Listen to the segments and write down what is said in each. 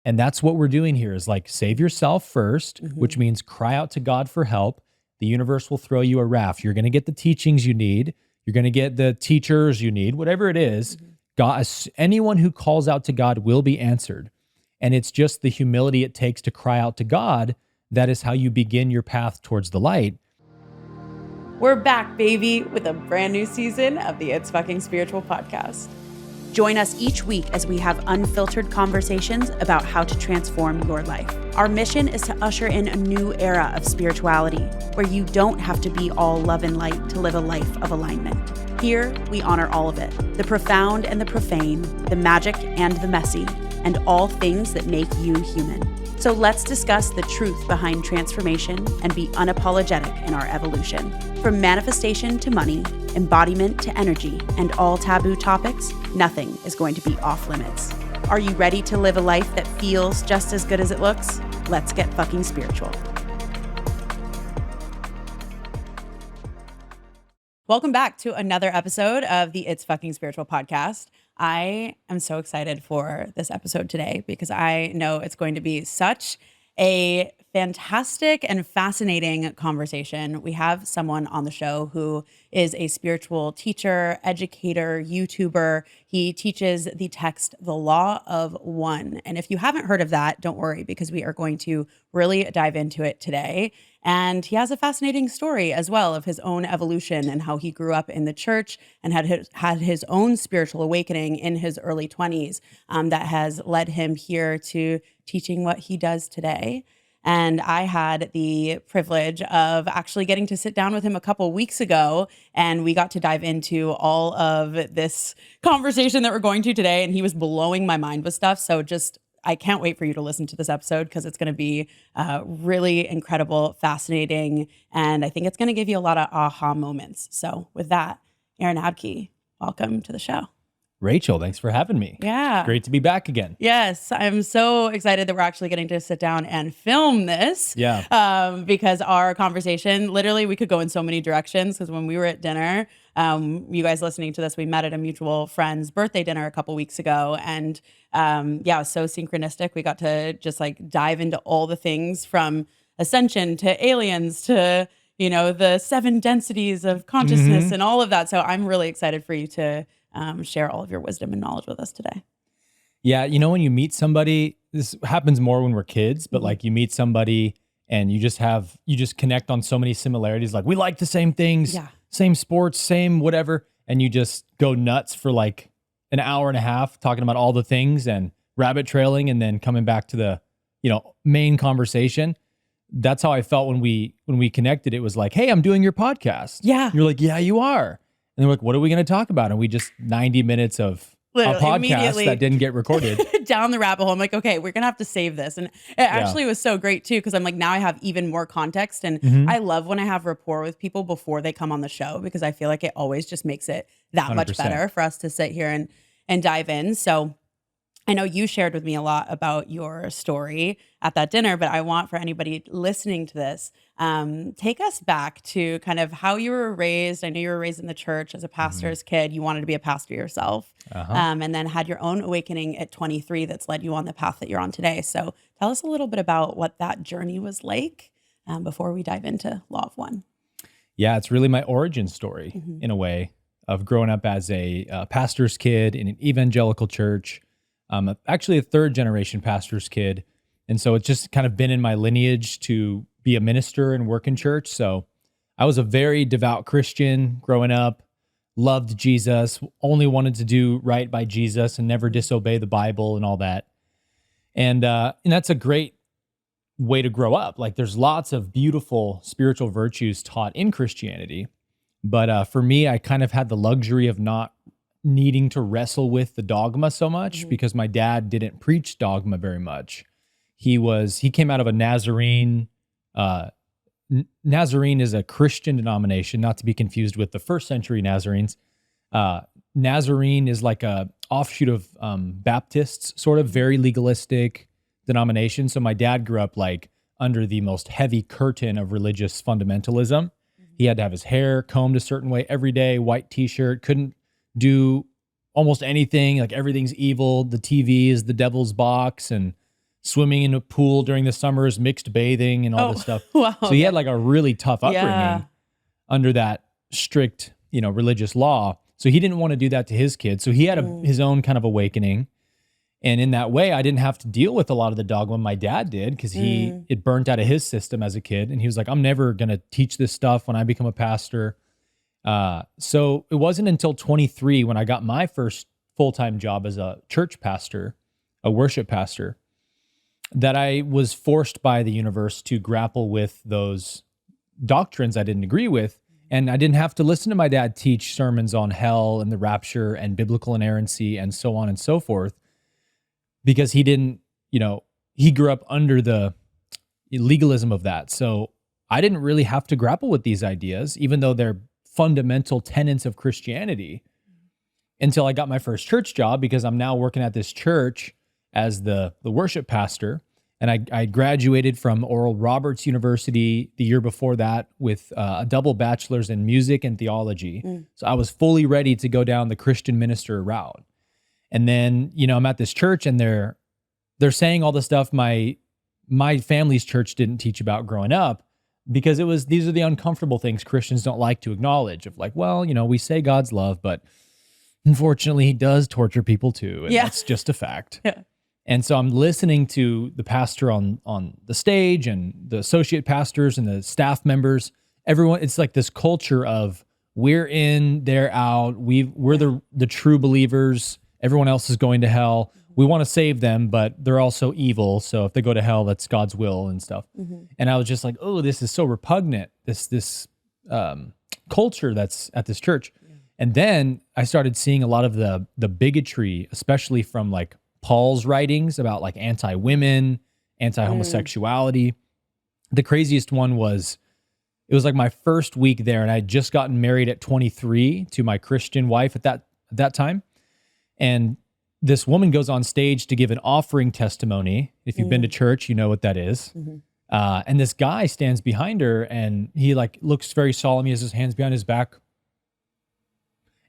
And that's what we're doing here is like save yourself first, which means cry out to God for help. The universe will throw you a raft. You're going to get the teachings you need. You're going to get the teachers you need, whatever it is. God, anyone who calls out to God will be answered. And it's just the humility it takes to cry out to God. That is how you begin your path towards the light. We're back, baby, with a brand new season of the It's Fucking Spiritual podcast. Join us each week as we have unfiltered conversations about how to transform your life. Our mission is to usher in a new era of spirituality where you don't have to be all love and light to live a life of alignment. Here, we honor all of it, the profound and the profane, the magic and the messy, and all things that make you human. So let's discuss the truth behind transformation and be unapologetic in our evolution. From manifestation to money, embodiment to energy, and all taboo topics, nothing is going to be off limits. Are you ready to live a life that feels just as good as it looks? Let's get fucking spiritual. Welcome back to another episode of the It's Fucking Spiritual podcast. I am so excited for this episode today because I know it's going to be such a fantastic and fascinating conversation. We have someone on the show who is a spiritual teacher, educator, YouTuber. He teaches the text, The Law of One. And if you haven't heard of that, don't worry, because we are going to really dive into it today. And he has a fascinating story as well of his own evolution and how he grew up in the church and had his own spiritual awakening in his early 20s that has led him here to teaching what he does today. And I had the privilege of actually getting to sit down with him a couple weeks ago, and we got to dive into all of this conversation that we're going to today, and he was blowing my mind with stuff. So I can't wait for you to listen to this episode because it's going to be really incredible, fascinating, and I think it's going to give you a lot of aha moments. So with that, Aaron Abke, welcome to the show. Rachel, thanks for having me. Yeah. It's great to be back again. Yes, I'm so excited that we're actually getting to sit down and film this. Yeah. Because our conversation, literally, we could go in so many directions. Because when we were at dinner, you guys listening to this, we met at a mutual friend's birthday dinner a couple weeks ago. And it was so synchronistic. We got to just like dive into all the things from ascension to aliens to, the 7 densities of consciousness and all of that. So I'm really excited for you to share all of your wisdom and knowledge with us today. Yeah. When you meet somebody, this happens more when we're kids, but like you meet somebody and you just connect on so many similarities. Like we like the same things, same sports, same whatever. And you just go nuts for like an hour and a half talking about all the things and rabbit trailing and then coming back to the, main conversation. That's how I felt when we connected. It was like, hey, I'm doing your podcast. Yeah. You're like, yeah, you are. And they're like, what are we going to talk about? And we just 90 minutes of literally, a podcast that didn't get recorded. Down the rabbit hole. I'm like, okay, we're going to have to save this. And it actually was so great too, because I'm like, now I have even more context. And I love when I have rapport with people before they come on the show, because I feel like it always just makes it that 100%. Much better for us to sit here and dive in. So I know you shared with me a lot about your story at that dinner, but I want for anybody listening to this, take us back to kind of how you were raised. I know you were raised in the church as a pastor's kid. You wanted to be a pastor yourself, and then had your own awakening at 23 that's led you on the path that you're on today. So tell us a little bit about what that journey was like before we dive into Law of One. Yeah, it's really my origin story in a way of growing up as a pastor's kid in an evangelical church. I'm actually a 3rd generation pastor's kid. And so it's just kind of been in my lineage to be a minister and work in church. So I was a very devout Christian growing up, loved Jesus, only wanted to do right by Jesus and never disobey the Bible and all that. And that's a great way to grow up. Like there's lots of beautiful spiritual virtues taught in Christianity. But for me, I kind of had the luxury of not needing to wrestle with the dogma so much because my dad didn't preach dogma very much. He came out of a Nazarene. Nazarene is a Christian denomination, not to be confused with the 1st century Nazarenes. Nazarene is like a offshoot of Baptists, sort of very legalistic denomination. So my dad grew up like under the most heavy curtain of religious fundamentalism. He had to have his hair combed a certain way every day, white t-shirt, couldn't do almost anything, like everything's evil. The TV is the devil's box and swimming in a pool during the summers, mixed bathing and all this stuff. Wow, so he had like a really tough upbringing Yeah. under that strict, religious law. So he didn't want to do that to his kids. So he had his own kind of awakening. And in that way, I didn't have to deal with a lot of the dogma my dad did because it burnt out of his system as a kid. And he was like, I'm never going to teach this stuff when I become a pastor. So it wasn't until 23 when I got my first full-time job as a church pastor, a worship pastor, that I was forced by the universe to grapple with those doctrines I didn't agree with. And I didn't have to listen to my dad teach sermons on hell and the rapture and biblical inerrancy and so on and so forth, because he didn't, he grew up under the legalism of that. So I didn't really have to grapple with these ideas, even though they're fundamental tenets of Christianity, until I got my first church job, because I'm now working at this church as the worship pastor. And I graduated from Oral Roberts University the year before that with a double bachelor's in music and theology. So I was fully ready to go down the Christian minister route. And then, I'm at this church and they're saying all the stuff my family's church didn't teach about growing up, because these are the uncomfortable things Christians don't like to acknowledge, of like, well, we say God's love, but unfortunately he does torture people too. And that's just a fact. Yeah. And so I'm listening to the pastor on the stage and the associate pastors and the staff members. Everyone, it's like this culture of we're in, they're out. We're the true believers. Everyone else is going to hell. We want to save them, but they're also evil. So if they go to hell, that's God's will and stuff. And I was just like, oh, this is so repugnant, this culture that's at this church. And then I started seeing a lot of the bigotry, especially from like Paul's writings about like anti-women, anti-homosexuality. The craziest one was, it was like my first week there, and I had just gotten married at 23 to my Christian wife at that time. And this woman goes on stage to give an offering testimony. If you've been to church, you know what that is. And this guy stands behind her, and he like looks very solemn. He has his hands behind his back.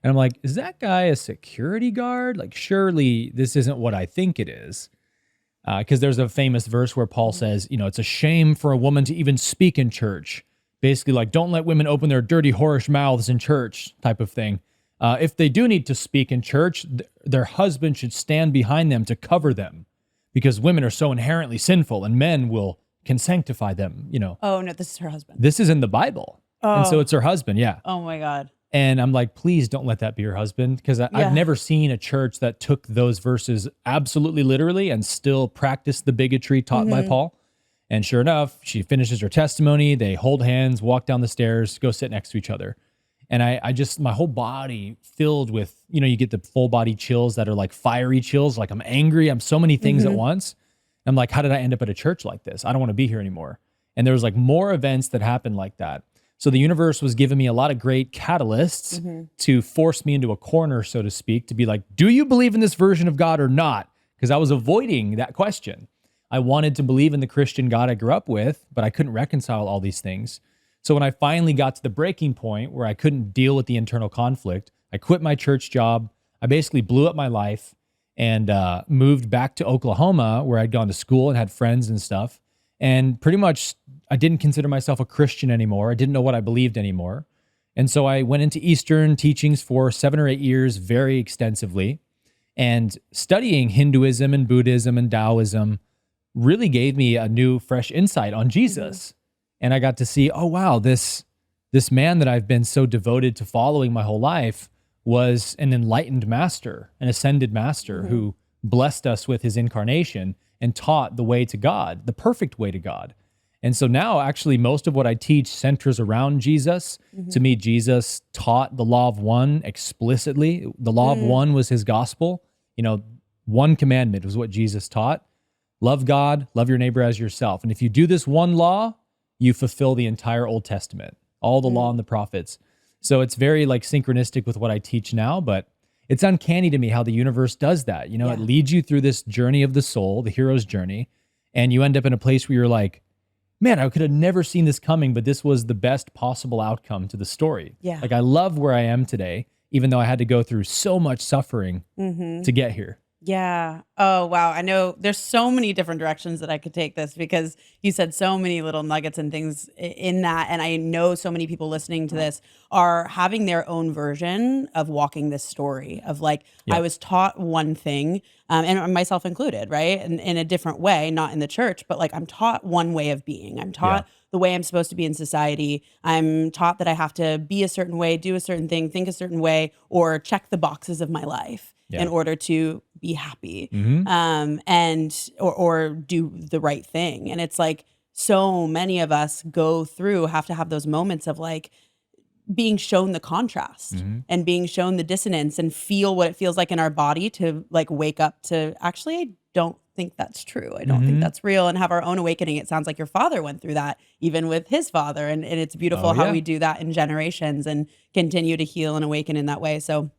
And I'm like, is that guy a security guard? Like, surely this isn't what I think it is. Because there's a famous verse where Paul says, it's a shame for a woman to even speak in church. Basically, like, don't let women open their dirty, whorish mouths in church type of thing. If they do need to speak in church, their husband should stand behind them to cover them, because women are so inherently sinful and men can sanctify them, Oh, no, this is her husband. This is in the Bible. And so it's her husband, yeah. Oh, my God. And I'm like, please don't let that be your husband, because I've never seen a church that took those verses absolutely literally and still practiced the bigotry taught by Paul. And sure enough, she finishes her testimony. They hold hands, walk down the stairs, go sit next to each other. And I just, my whole body filled with, you get the full body chills that are like fiery chills. Like I'm angry. I'm so many things at once. I'm like, how did I end up at a church like this? I don't want to be here anymore. And there was like more events that happened like that. So the universe was giving me a lot of great catalysts to force me into a corner, so to speak, to be like, do you believe in this version of God or not? Because I was avoiding that question. I wanted to believe in the Christian God I grew up with, but I couldn't reconcile all these things. So when I finally got to the breaking point where I couldn't deal with the internal conflict, I quit my church job. I basically blew up my life and moved back to Oklahoma, where I'd gone to school and had friends and stuff. And pretty much I didn't consider myself a Christian anymore. I didn't know what I believed anymore. And so I went into Eastern teachings for 7 or 8 years very extensively. And studying Hinduism and Buddhism and Taoism really gave me a new, fresh insight on Jesus. And I got to see, oh, wow, this man that I've been so devoted to following my whole life was an enlightened master, an ascended master who blessed us with his incarnation and taught the way to God, the perfect way to God. And so now actually most of what I teach centers around Jesus. To me, Jesus taught the law of one explicitly. The law of one was his gospel. One commandment was what Jesus taught. Love God, love your neighbor as yourself. And if you do this one law, you fulfill the entire Old Testament, all the law and the prophets. So it's very like synchronistic with what I teach now, but it's uncanny to me how the universe does that. It leads you through this journey of the soul, the hero's journey, and you end up in a place where you're like, man, I could have never seen this coming, but this was the best possible outcome to the story. Yeah. Like I love where I am today, even though I had to go through so much suffering to get here. Yeah. Oh, wow. I know there's so many different directions that I could take this because you said so many little nuggets and things in that. And I know so many people listening to this are having their own version of walking this story of like, Yeah. I was taught one thing, and myself included, right? And in a different way, not in the church, but like I'm taught one way of being. I'm taught the way I'm supposed to be in society. I'm taught that I have to be a certain way, do a certain thing, think a certain way, or check the boxes of my life in order to be happy, and or do the right thing. And it's like so many of us have to have those moments of like being shown the contrast and being shown the dissonance and feel what it feels like in our body to like wake up to actually, I don't think that's true. I don't think that's real, and have our own awakening. It sounds like your father went through that even with his father. And it's beautiful how we do that in generations and continue to heal and awaken in that way. So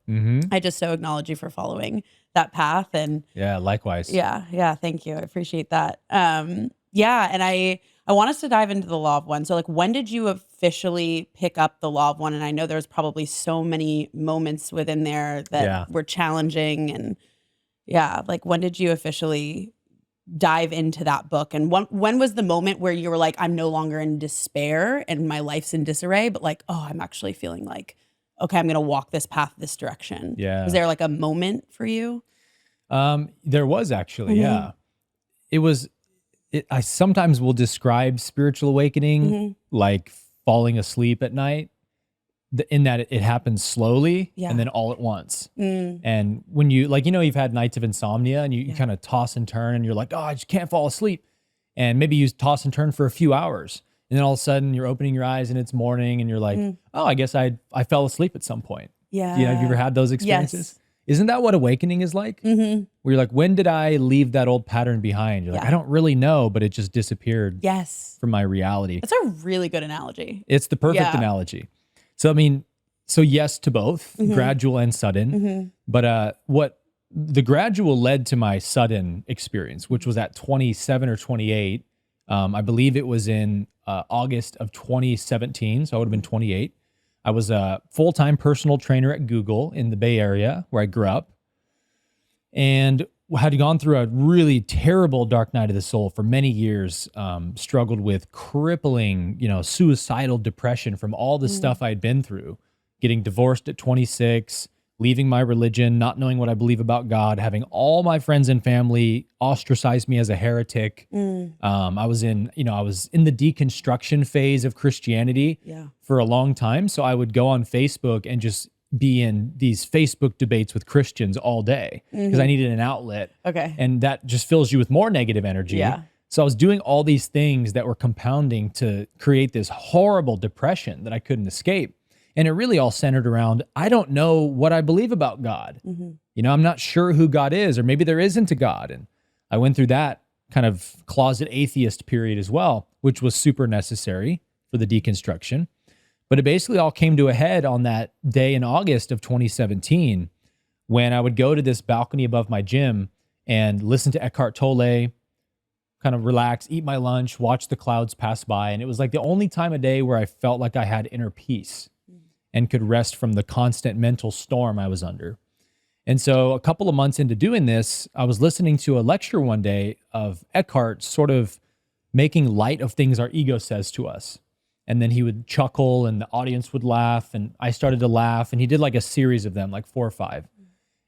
I just so acknowledge you for following that path. And Yeah, likewise. yeah, thank you. I appreciate that. Yeah, and I want us to dive into the law of one. So like, when did you officially pick up the law of one? And I know there's probably so many moments within there that were challenging, and like when did you officially dive into that book? And when was the moment where you were like, I'm no longer in despair and my life's in disarray, but like, oh, I'm actually feeling like, okay, I'm going to walk this path, this direction. Yeah. Was there like a moment for you? There was actually, I sometimes will describe spiritual awakening like falling asleep at night, in that it happens slowly and then all at once. And when you, like, you've had nights of insomnia and you kind of toss and turn and you're like, oh, I just can't fall asleep. And maybe you toss and turn for a few hours. And then all of a sudden you're opening your eyes and it's morning and you're like, oh, I guess I fell asleep at some point. Yeah. Have you ever had those experiences? Yes. Isn't that what awakening is like? Where you're like, when did I leave that old pattern behind? You're like, I don't really know, but it just disappeared from my reality. That's a really good analogy. It's the perfect analogy. So, I mean, yes to both, gradual and sudden. But what the gradual led to my sudden experience, which was at 27 or 28. I believe it was in August of 2017. So I would have been 28. I was a full-time personal trainer at Google in the Bay Area where I grew up, and had gone through a really terrible dark night of the soul for many years, struggled with crippling, suicidal depression from all the stuff I'd been through, getting divorced at 26, leaving my religion, not knowing what I believe about God, having all my friends and family ostracize me as a heretic. I was in the deconstruction phase of Christianity for a long time. So I would go on Facebook and just be in these Facebook debates with Christians all day because I needed an outlet. Okay. And that just fills you with more negative energy. Yeah. So I was doing all these things that were compounding to create this horrible depression that I couldn't escape. And it really all centered around, I don't know what I believe about God. I'm not sure who God is, or maybe there isn't a God. And I went through that kind of closet atheist period as well, which was super necessary for the deconstruction. But it basically all came to a head on that day in August of 2017, when I would go to this balcony above my gym and listen to Eckhart Tolle, kind of relax, eat my lunch, watch the clouds pass by. And it was like the only time of day where I felt like I had inner peace and could rest from the constant mental storm I was under. And so a couple of months into doing this, I was listening to a lecture one day of Eckhart sort of making light of things our ego says to us. And then he would chuckle and the audience would laugh, and I started to laugh, and he did like a series of them, like 4 or 5.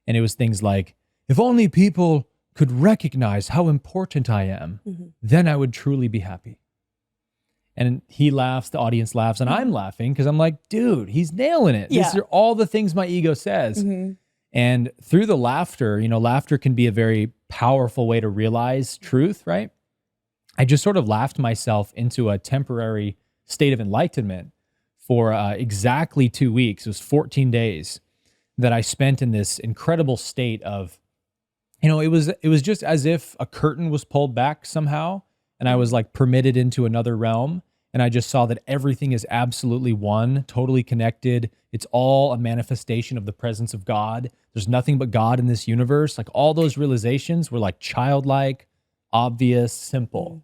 And it was things like, if only people could recognize how important I am, then I would truly be happy. And he laughs, the audience laughs, and I'm laughing because I'm like, dude, he's nailing it. These are all the things my ego says. And through the laughter, laughter can be a very powerful way to realize truth, right? I just sort of laughed myself into a temporary state of enlightenment for exactly 2 weeks. It was 14 days that I spent in this incredible state of, it was just as if a curtain was pulled back somehow, and I was like permitted into another realm. And I just saw that everything is absolutely one, totally connected. It's all a manifestation of the presence of God. There's nothing but God in this universe. Like all those realizations were like childlike, obvious, simple.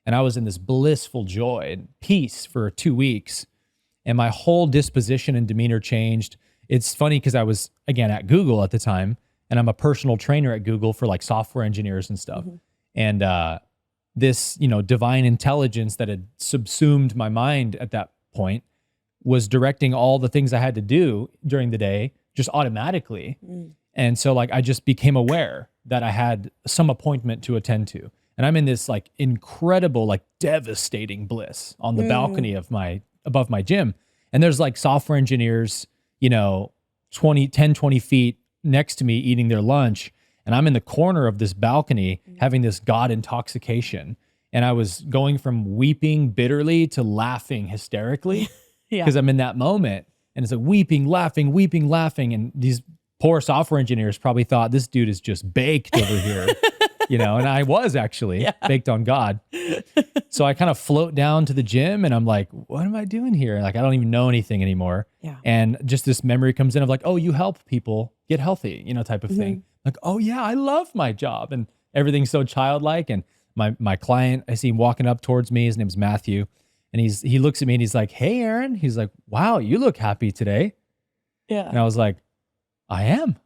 And I was in this blissful joy and peace for 2 weeks. And my whole disposition and demeanor changed. It's funny because I was, again, at Google at the time, and I'm a personal trainer at Google for like software engineers and stuff. And this, divine intelligence that had subsumed my mind at that point was directing all the things I had to do during the day just automatically. And so like I just became aware that I had some appointment to attend to. And I'm in this like incredible, like devastating bliss on the balcony of above my gym. And there's like software engineers, 20 feet next to me eating their lunch. And I'm in the corner of this balcony having this God intoxication. And I was going from weeping bitterly to laughing hysterically because I'm in that moment. And it's like weeping, laughing. And these poor software engineers probably thought this dude is just baked over here, and I was actually baked on God. So I kind of float down to the gym and I'm like, what am I doing here? Like, I don't even know anything anymore. Yeah. And just this memory comes in of like, oh, you help people get healthy, type of thing. Like, oh yeah, I love my job. And everything's so childlike. And my client, I see him walking up towards me. His name's Matthew. And he looks at me and he's like, hey, Aaron. He's like, wow, you look happy today. Yeah. And I was like, I am.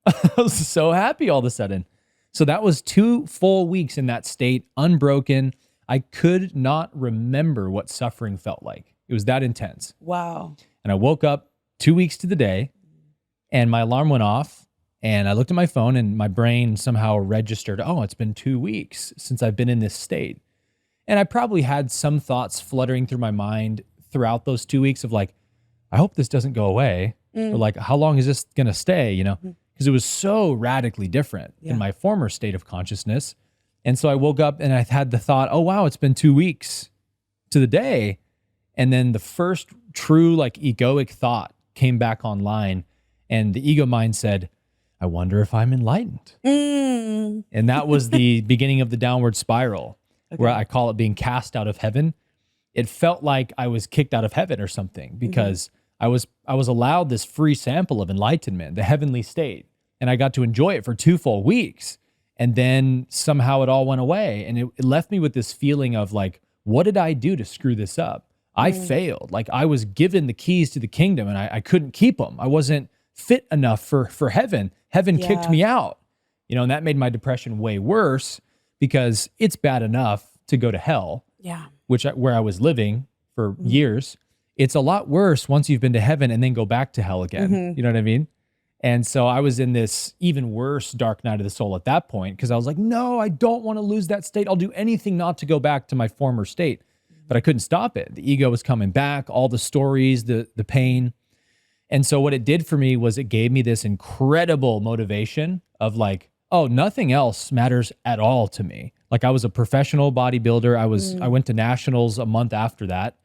I was so happy all of a sudden. So that was 2 full weeks in that state, unbroken. I could not remember what suffering felt like. It was that intense. Wow. And I woke up 2 weeks to the day and my alarm went off and I looked at my phone and my brain somehow registered, oh, it's been 2 weeks since I've been in this state. And I probably had some thoughts fluttering through my mind throughout those 2 weeks of like, I hope this doesn't go away. Or like, how long is this going to stay, Because it was so radically different than my former state of consciousness. And so I woke up and I had the thought, oh, wow, it's been 2 weeks to the day. And then the first true like egoic thought came back online and the ego mind said, I wonder if I'm enlightened. And that was the beginning of the downward spiral where I call it being cast out of heaven. It felt like I was kicked out of heaven or something because I was allowed this free sample of enlightenment, the heavenly state, and I got to enjoy it for 2 full weeks. And then somehow it all went away. And it left me with this feeling of like, what did I do to screw this up? I failed. Like I was given the keys to the kingdom and I couldn't keep them. I wasn't fit enough for heaven. Heaven kicked me out, and that made my depression way worse because it's bad enough to go to hell, where I was living for years. It's a lot worse once you've been to heaven and then go back to hell again. You know what I mean? And so I was in this even worse dark night of the soul at that point because I was like, no, I don't want to lose that state. I'll do anything not to go back to my former state. But I couldn't stop it. The ego was coming back, all the stories, the pain. And so what it did for me was it gave me this incredible motivation of like, oh, nothing else matters at all to me. Like I was a professional bodybuilder. I went to nationals a month after that.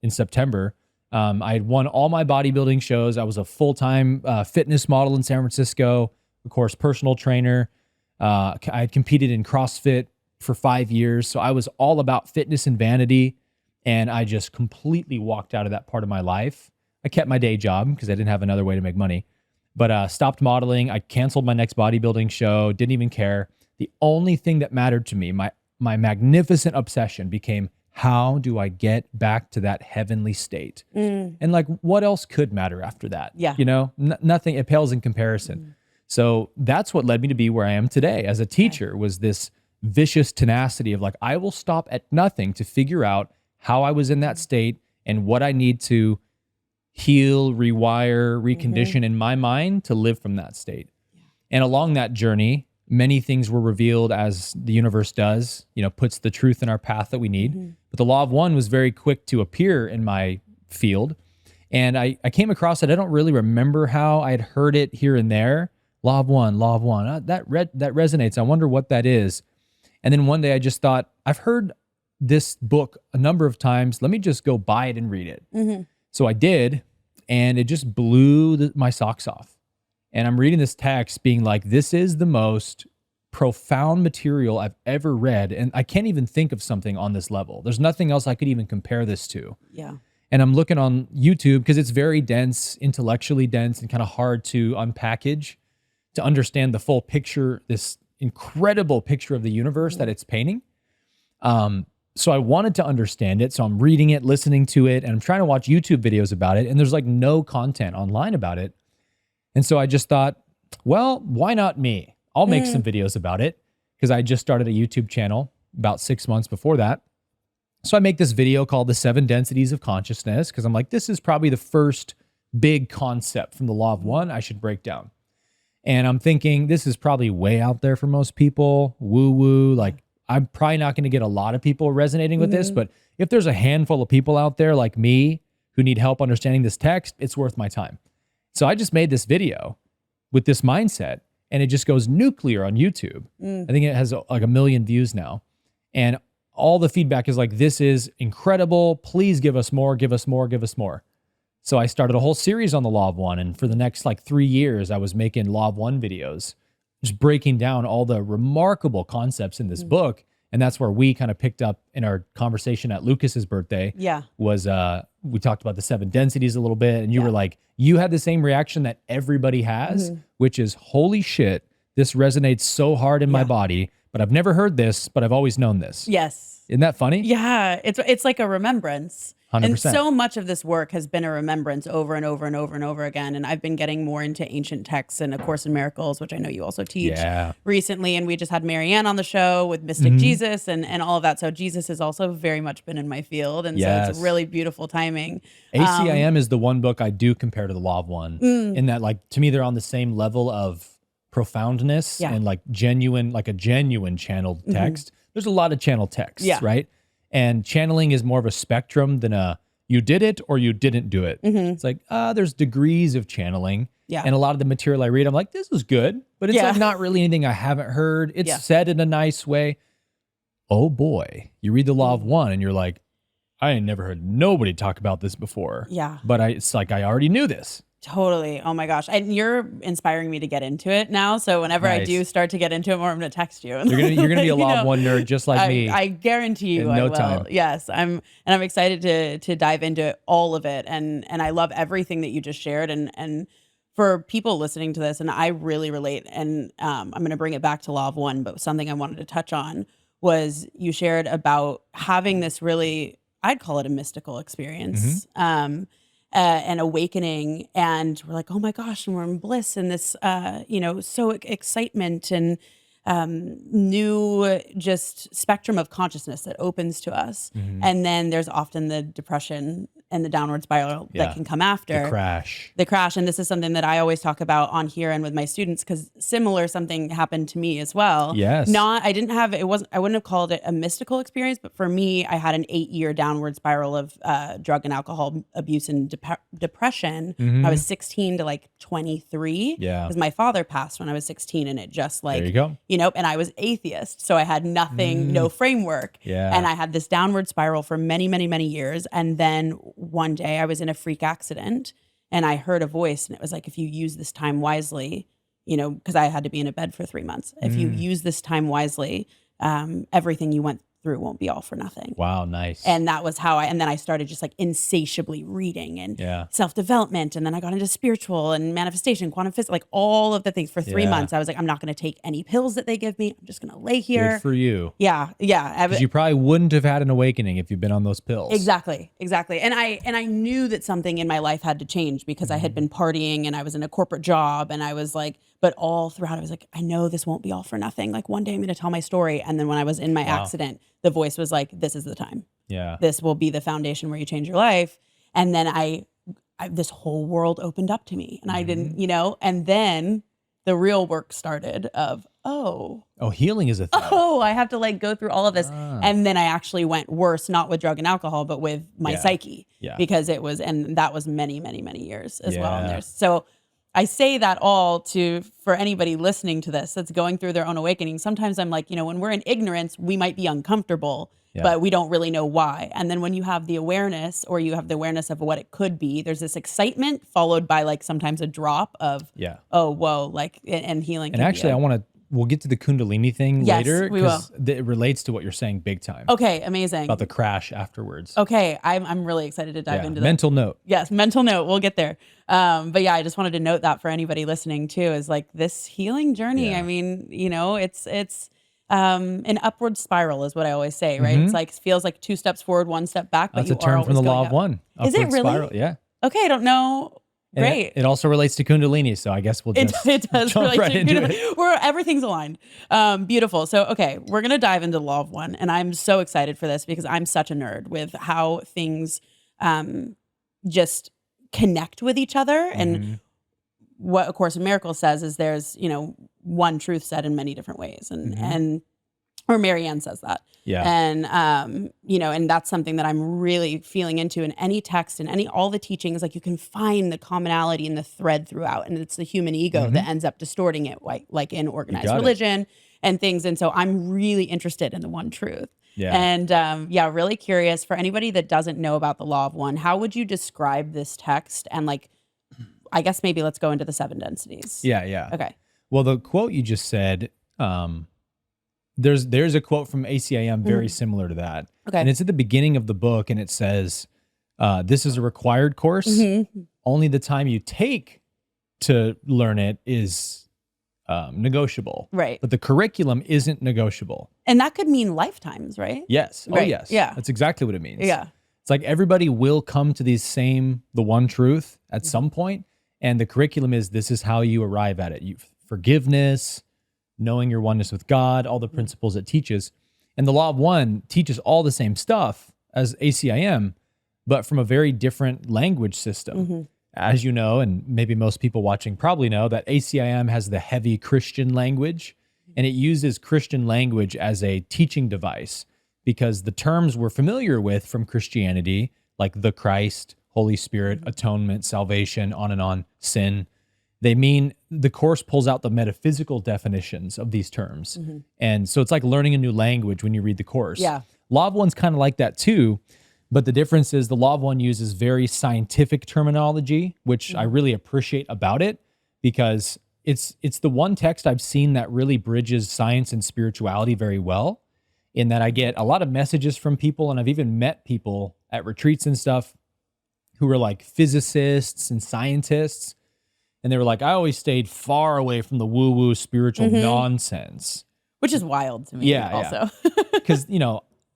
In September, I had won all my bodybuilding shows. I was a full-time fitness model in San Francisco, of course, personal trainer. I had competed in CrossFit for 5 years. So I was all about fitness and vanity. And I just completely walked out of that part of my life. I kept my day job because I didn't have another way to make money, but stopped modeling. I canceled my next bodybuilding show, didn't even care. The only thing that mattered to me, my magnificent obsession became, how do I get back to that heavenly state? And like, what else could matter after that? Yeah. Nothing, it pales in comparison. So that's what led me to be where I am today as a teacher, was this vicious tenacity of like, I will stop at nothing to figure out how I was in that state and what I need to heal, rewire, recondition in my mind to live from that state. And along that journey, many things were revealed, as the universe does, puts the truth in our path that we need. But the law of one was very quick to appear in my field. And I came across it. I don't really remember how. I had heard it here and there. Law of one. That resonates. I wonder what that is. And then one day I just thought, I've heard this book a number of times. Let me just go buy it and read it. So I did, and it just blew my socks off. And I'm reading this text being like, this is the most profound material I've ever read. And I can't even think of something on this level. There's nothing else I could even compare this to. Yeah. And I'm looking on YouTube because it's very dense, intellectually dense, and kind of hard to unpackage to understand the full picture, this incredible picture of the universe that it's painting. So I wanted to understand it. So I'm reading it, listening to it, and I'm trying to watch YouTube videos about it. And there's like no content online about it. And so I just thought, well, why not me? I'll make some videos about it, because I just started a YouTube channel about 6 months before that. So I make this video called The 7 Densities of Consciousness, because I'm like, this is probably the first big concept from the Law of One I should break down. And I'm thinking, this is probably way out there for most people, woo-woo. Like, I'm probably not going to get a lot of people resonating with this, but if there's a handful of people out there like me who need help understanding this text, it's worth my time. So I just made this video with this mindset, and it just goes nuclear on YouTube. I think it has like 1 million views now. And all the feedback is like, this is incredible. Please give us more, give us more, give us more. So I started a whole series on the Law of One. And for the next like 3 years, I was making Law of One videos, just breaking down all the remarkable concepts in this book. And that's where we kind of picked up in our conversation at Lucas's birthday. Yeah. Was we talked about the 7 densities a little bit. And you were like, you had the same reaction that everybody has, which is, holy shit, this resonates so hard in my body, but I've never heard this, but I've always known this. Yes. Isn't that funny? Yeah. It's like a remembrance. 100%. And so much of this work has been a remembrance over and over and over and over again. And I've been getting more into ancient texts and A Course in Miracles, which I know you also teach recently. And we just had Marianne on the show with Mystic Jesus and all of that. So Jesus has also very much been in my field. And so it's really beautiful timing. ACIM is the one book I do compare to the Law of One in that, like, to me, they're on the same level of profoundness and like a genuine channeled text. There's a lot of channeled texts, right? And channeling is more of a spectrum than you did it or you didn't do it. It's like, there's degrees of channeling. And a lot of the material I read, I'm like, this is good, but it's like not really anything I haven't heard. It's said in a nice way. Oh boy, you read the Law of One and you're like, I ain't never heard nobody talk about this before. Yeah. But it's like, I already knew this. Totally. Oh my gosh. And you're inspiring me to get into it now. So whenever I do start to get into it more, I'm going to text you. You're gonna be a Law of One nerd just like me. I guarantee you I will. Time. Yes. I'm excited to dive into all of it. And I love everything that you just shared. And for people listening to this, and I really relate, and I'm going to bring it back to Law of One, but something I wanted to touch on was you shared about having this really, I'd call it a mystical experience. An awakening, and we're like, oh my gosh, and we're in bliss and this, so excitement and new just spectrum of consciousness that opens to us. And then there's often the depression and the downward spiral that can come after. The crash. And this is something that I always talk about on here and with my students, because similar something happened to me as well. Yes. I wouldn't have called it a mystical experience, but for me, I had an 8-year downward spiral of drug and alcohol abuse and depression. I was 16 to like 23. Because my father passed when I was 16, and it just like, there you go. And I was atheist. So I had nothing, no framework. And I had this downward spiral for many, many, many years. And then one day I was in a freak accident and I heard a voice, and it was like, if you use this time wisely, because I had to be in a bed for 3 months. If you use this time wisely, everything you went through won't be all for nothing. Wow, nice. And that was how and then I started just like insatiably reading and self-development. And then I got into spiritual and manifestation, quantum physics, like all of the things for 3 months. I was like, I'm not going to take any pills that they give me. I'm just going to lay here. Good for you. Yeah. Because you probably wouldn't have had an awakening if you'd been on those pills. Exactly. And I knew that something in my life had to change because I had been partying and I was in a corporate job, and I was like, but all throughout I was like, I know this won't be all for nothing. Like one day I'm going to tell my story. And then when I was in my accident, the voice was like, this is the time. Yeah. This will be the foundation where you change your life. And then I this whole world opened up to me, and I didn't, and then the real work started of, healing is a thing. I have to like go through all of this. And then I actually went worse, not with drug and alcohol, but with my psyche, because it was, and that was many, many, many years as well. And so I say that all for anybody listening to this that's going through their own awakening. Sometimes I'm like, when we're in ignorance, we might be uncomfortable, but we don't really know why. And then when you have the awareness, or you have the awareness of what it could be, there's this excitement followed by like sometimes a drop of, oh, whoa, like, and healing. And actually, we'll get to the Kundalini thing later, because it relates to what you're saying big time. Okay, amazing. About the crash afterwards. Okay, I'm really excited to dive into that. Mental note. Yes, mental note. We'll get there. But yeah, I just wanted to note that for anybody listening too, is like this healing journey. I mean, it's an upward spiral is what I always say, right? It's like, feels like 2 steps forward, 1 step back, but that's a term from the Law of One. Is it really? Spiral. Yeah. Okay, I don't know And Great. It also relates to Kundalini, so I guess we'll just It does jump relate right to into it. where everything's aligned. Beautiful. So, okay, we're going to dive into the law of one. And I'm so excited for this because I'm such a nerd with how things just connect with each other. And what A Course in Miracles says is there's, one truth said in many different ways. And or Marianne says that. Yeah. And, and that's something that I'm really feeling into in any text and all the teachings. Like you can find the commonality in the thread throughout. And it's the human ego that ends up distorting it, like in organized religion and things. And so I'm really interested in the one truth. Yeah. And really curious for anybody that doesn't know about the law of one, how would you describe this text? And I guess maybe let's go into the 7 densities. Yeah. Yeah. Okay. Well, the quote you just said, there's a quote from ACIM very similar to that. Okay. And it's at the beginning of the book, and it says, this is a required course. Only the time you take to learn it is negotiable. Right. But the curriculum isn't negotiable. And that could mean lifetimes, right? Yes. Right. Oh, yes. Yeah. That's exactly what it means. Yeah. It's like everybody will come to the one truth at some point, and the curriculum is this is how you arrive at it. Forgiveness, knowing your oneness with God, all the principles it teaches. And the law of one teaches all the same stuff as ACIM, but from a very different language system. As you know, and maybe most people watching probably know, that ACIM has the heavy Christian language, and it uses Christian language as a teaching device because the terms we're familiar with from Christianity, like the Christ, Holy Spirit, atonement, salvation, on and on, sin, they mean the course pulls out the metaphysical definitions of these terms. And so it's like learning a new language when you read the course. Yeah. Law of One's kind of like that too, but the difference is the Law of One uses very scientific terminology, which I really appreciate about it because it's the one text I've seen that really bridges science and spirituality very well, in that I get a lot of messages from people, and I've even met people at retreats and stuff who are like physicists and scientists. And they were like, I always stayed far away from the woo-woo spiritual nonsense. Which is wild to me also. Because,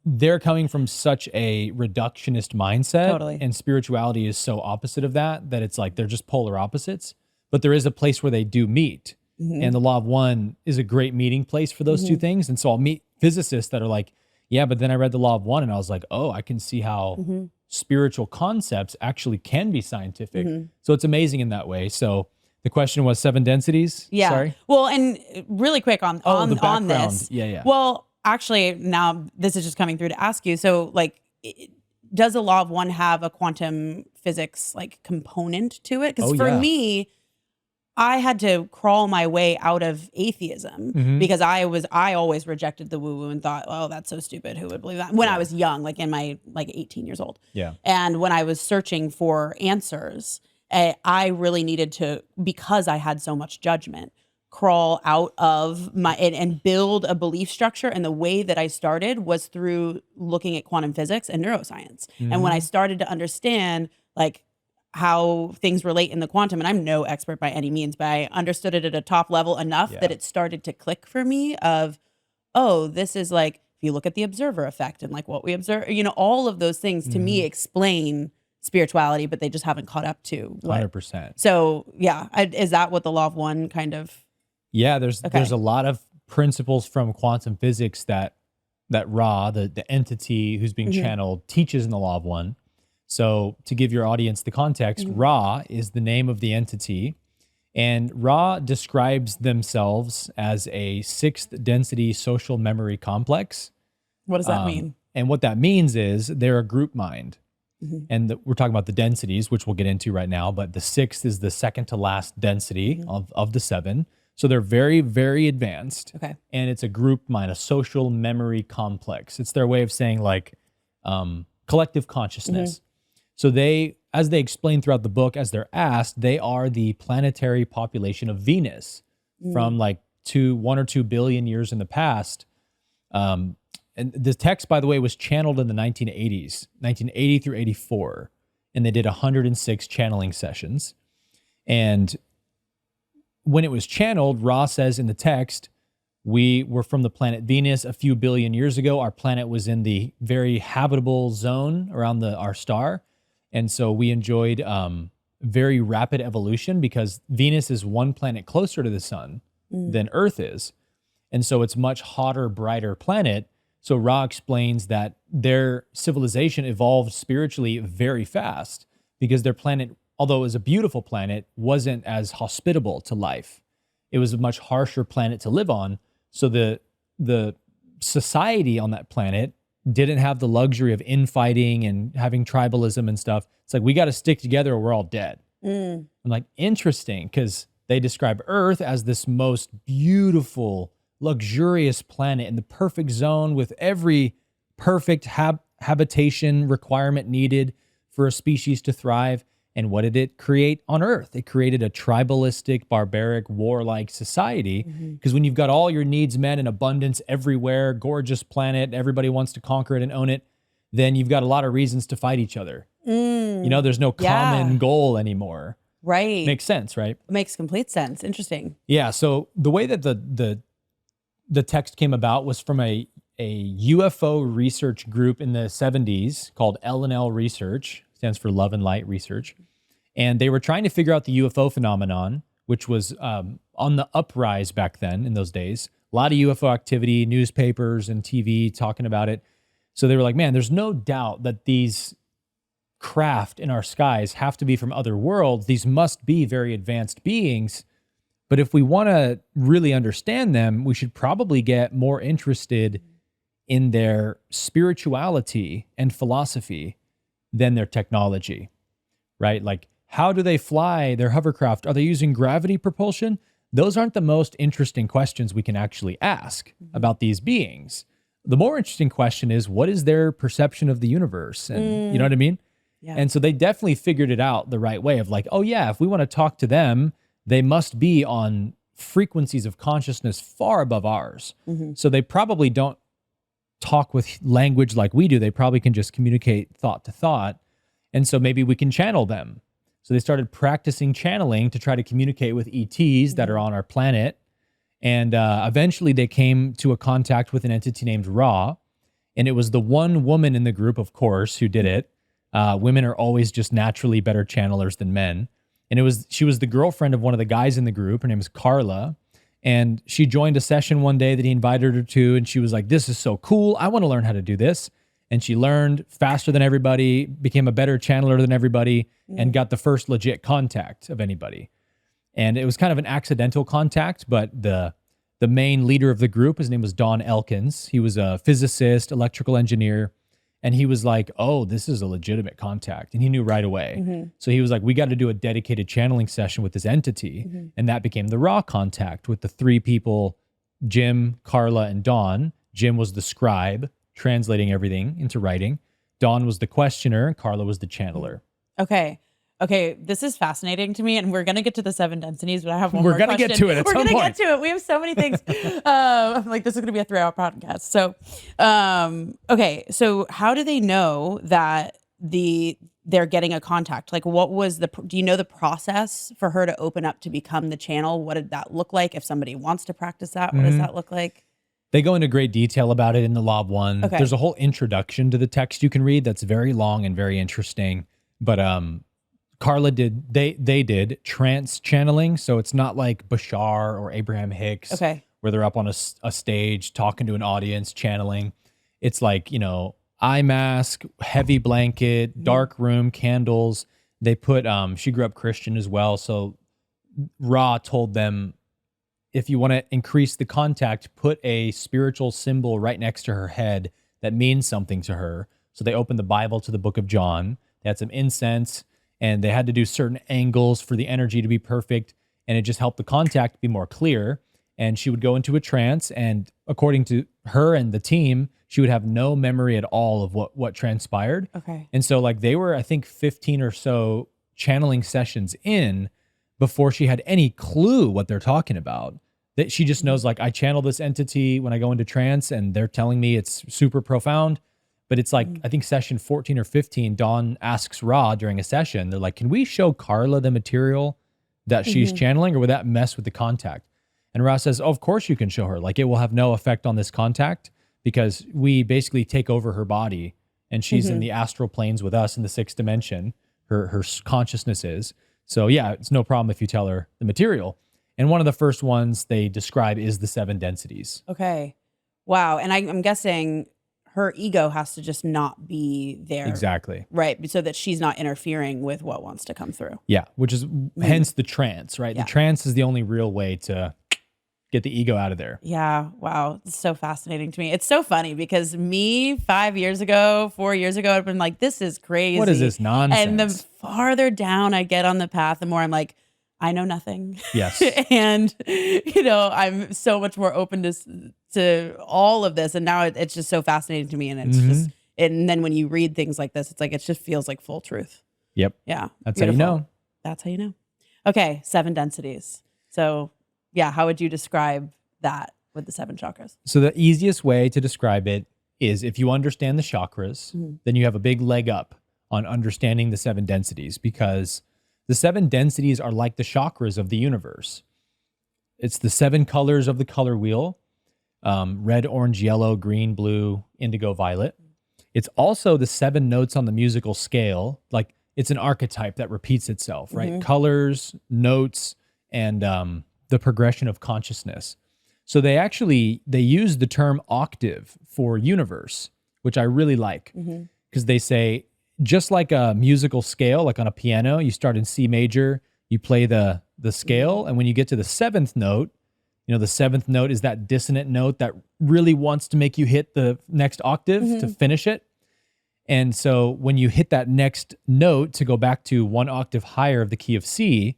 they're coming from such a reductionist mindset. Totally. And spirituality is so opposite of that it's like they're just polar opposites. But there is a place where they do meet. And the Law of One is a great meeting place for those two things. And so I'll meet physicists that are like, yeah, but then I read the Law of One and I was like, oh, I can see how spiritual concepts actually can be scientific. So it's amazing in that way. So the question was 7 densities? Yeah. Sorry? Well, and really quick on this. Yeah. Well, actually, now this is just coming through to ask you. So, does the Law of One have a quantum physics component to it? Because for me, I had to crawl my way out of atheism because I always rejected the woo-woo and thought, oh, that's so stupid. Who would believe that? When I was young, in my 18 years old. Yeah. And when I was searching for answers, I really needed to, because I had so much judgment, crawl out of my and build a belief structure. And the way that I started was through looking at quantum physics and neuroscience. And when I started to understand how things relate in the quantum, and I'm no expert by any means, but I understood it at a top level enough that it started to click for me of, oh, this is if you look at the observer effect and what we observe, all of those things to me explain spirituality, but they just haven't caught up to 100%. So yeah, is that what the Law of One kind of? Yeah, there's a lot of principles from quantum physics that Ra, the entity who's being channeled, teaches in the Law of One. So to give your audience the context, Ra is the name of the entity, and Ra describes themselves as a 6th density social memory complex. What does that mean? And what that means is they're a group mind. And we're talking about the densities, which we'll get into right now, but the 6th is the second to last density of the 7. So they're very, very advanced. Okay. And it's a group mind, a social memory complex. It's their way of saying collective consciousness. So they, as they explain throughout the book, as they're asked, they are the planetary population of Venus from 1 or 2 billion years in the past. And the text, by the way, was channeled in the 1980s, 1980 through 84. And they did 106 channeling sessions. And when it was channeled, Ra says in the text, we were from the planet Venus a few billion years ago. Our planet was in the very habitable zone around our star. And so we enjoyed very rapid evolution because Venus is one planet closer to the sun than Earth is. And so it's much hotter, brighter planet. So Ra explains that their civilization evolved spiritually very fast because their planet, although it was a beautiful planet, wasn't as hospitable to life. It was a much harsher planet to live on. So the society on that planet didn't have the luxury of infighting and having tribalism and stuff. It's like, we got to stick together or we're all dead. I'm like, interesting, because they describe Earth as this most beautiful, luxurious planet in the perfect zone with every perfect habitation requirement needed for a species to thrive. And what did it create on Earth? It created a tribalistic, barbaric, warlike society. Because when you've got all your needs met in abundance everywhere, gorgeous planet, everybody wants to conquer it and own it, then you've got a lot of reasons to fight each other. You know, there's no common goal anymore. Right. Makes sense, right? Makes complete sense. Interesting. Yeah. So the way that the text came about was from a UFO research group in the 70s called L&L Research. Stands for Love and Light Research. And they were trying to figure out the UFO phenomenon, which was on the uprise back then in those days. A lot of UFO activity, newspapers and TV talking about it. So they were like, man, there's no doubt that these craft in our skies have to be from other worlds. These must be very advanced beings. But if we want to really understand them, we should probably get more interested in their spirituality and philosophy than their technology, right? Like, how do they fly their hovercraft? Are they using gravity propulsion? Those aren't the most interesting questions we can actually ask about these beings. The more interesting question is, what is their perception of the universe? And you know what I mean? Yeah. And so they definitely figured it out the right way of like, oh yeah, if we want to talk to them, they must be on frequencies of consciousness far above ours. So they probably don't talk with language like we do. They probably can just communicate thought to thought. And so maybe we can channel them. So they started practicing channeling to try to communicate with ETs that are on our planet. And eventually they came to a contact with an entity named Ra. And it was the one woman in the group, of course, who did it. Women are always just naturally better channelers than men. And she was the girlfriend of one of the guys in the group. Her name is Carla. And she joined a session one day that he invited her to, and she was like, this is so cool. I want to learn how to do this. And she learned faster than everybody, became a better channeler than everybody, and got the first legit contact of anybody. And it was kind of an accidental contact, but the main leader of the group, his name was Don Elkins. He was a physicist, electrical engineer. And he was like, oh, this is a legitimate contact. And he knew right away. So he was like, we got to do a dedicated channeling session with this entity. And that became the Raw contact with the three people, Jim, Carla, and Dawn. Jim was the scribe, translating everything into writing. Dawn was the questioner, and Carla was the channeler. Okay, this is fascinating to me, and we're gonna get to the 7 densities, but I have one We're more gonna question. get to it at some point. We're gonna get to it. We have so many things. I'm like, this is gonna be a 3-hour podcast. So, okay, so how do they know that they're getting a contact? Like, do you know the process for her to open up to become the channel? What did that look like? If somebody wants to practice that, what does that look like? They go into great detail about it in the Law of One. Okay. There's a whole introduction to the text you can read that's very long and very interesting. But Carla they did trance channeling. So it's not like Bashar or Abraham Hicks, where they're up on a stage talking to an audience channeling. It's like, eye mask, heavy blanket, dark room, candles. They put, she grew up Christian as well. So Ra told them, if you want to increase the contact, put a spiritual symbol right next to her head that means something to her. So they opened the Bible to the book of John. They had some incense, and they had to do certain angles for the energy to be perfect. And it just helped the contact be more clear. And she would go into a trance, and according to her and the team, she would have no memory at all of what transpired. Okay. And so like they were, I think, 15 or so channeling sessions in before she had any clue what they're talking about. That she just knows, like, I channel this entity when I go into trance, and they're telling me it's super profound. But it's like, I think session 14 or 15, Dawn asks Ra during a session, they're like, can we show Carla the material that she's channeling, or would that mess with the contact? And Ra says, oh, of course you can show her. Like, it will have no effect on this contact because we basically take over her body, and she's in the astral planes with us in the 6th dimension. Her consciousness is. So yeah, it's no problem if you tell her the material. And one of the first ones they describe is the 7 densities. Okay. Wow. And I'm guessing her ego has to just not be there. Exactly. Right. So that she's not interfering with what wants to come through. Yeah, which is hence the trance, right? Yeah. The trance is the only real way to get the ego out of there. Yeah. Wow. It's so fascinating to me. It's so funny because me 4 years ago, I've been like, this is crazy. What is this nonsense? And the farther down I get on the path, the more I'm like, I know nothing. Yes. And, I'm so much more open to all of this. And now it's just so fascinating to me. And it's just, and then when you read things like this, it's like, it just feels like full truth. Yep. Yeah. That's Beautiful. how you know. That's how you know. Okay. 7 densities. So yeah, how would you describe that with the 7 chakras? So the easiest way to describe it is if you understand the chakras, then you have a big leg up on understanding the 7 densities, because the 7 densities are like the chakras of the universe. It's the 7 colors of the color wheel: red, orange, yellow, green, blue, indigo, violet. It's also the 7 notes on the musical scale. Like, it's an archetype that repeats itself, right? Colors, notes, and the progression of consciousness. So they use the term octave for universe, which I really like, because they say, just like a musical scale, like on a piano, you start in C major, you play the scale, and when you get to the 7th note, the 7th note is that dissonant note that really wants to make you hit the next octave to finish it. And so when you hit that next note to go back to 1 octave higher of the key of C,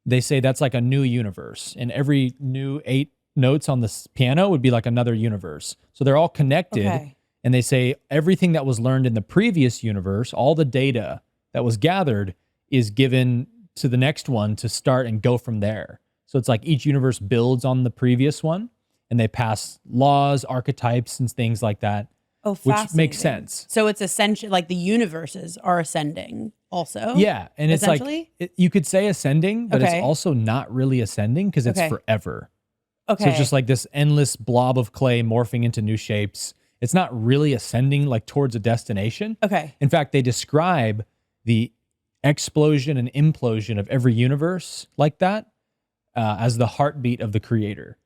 they say that's like a new universe. And every new 8 notes on the piano would be like another universe. So they're all connected. Okay. And they say everything that was learned in the previous universe, all the data that was gathered, is given to the next one to start and go from there. So it's like each universe builds on the previous one, and they pass laws, archetypes, and things like that. Oh, which makes sense. So it's essentially like the universes are ascending also. Yeah. And it's like, you could say ascending, but it's also not really ascending because it's forever. Okay. So it's just like this endless blob of clay morphing into new shapes. It's not really ascending like towards a destination. Okay. In fact, they describe the explosion and implosion of every universe like that as the heartbeat of the creator.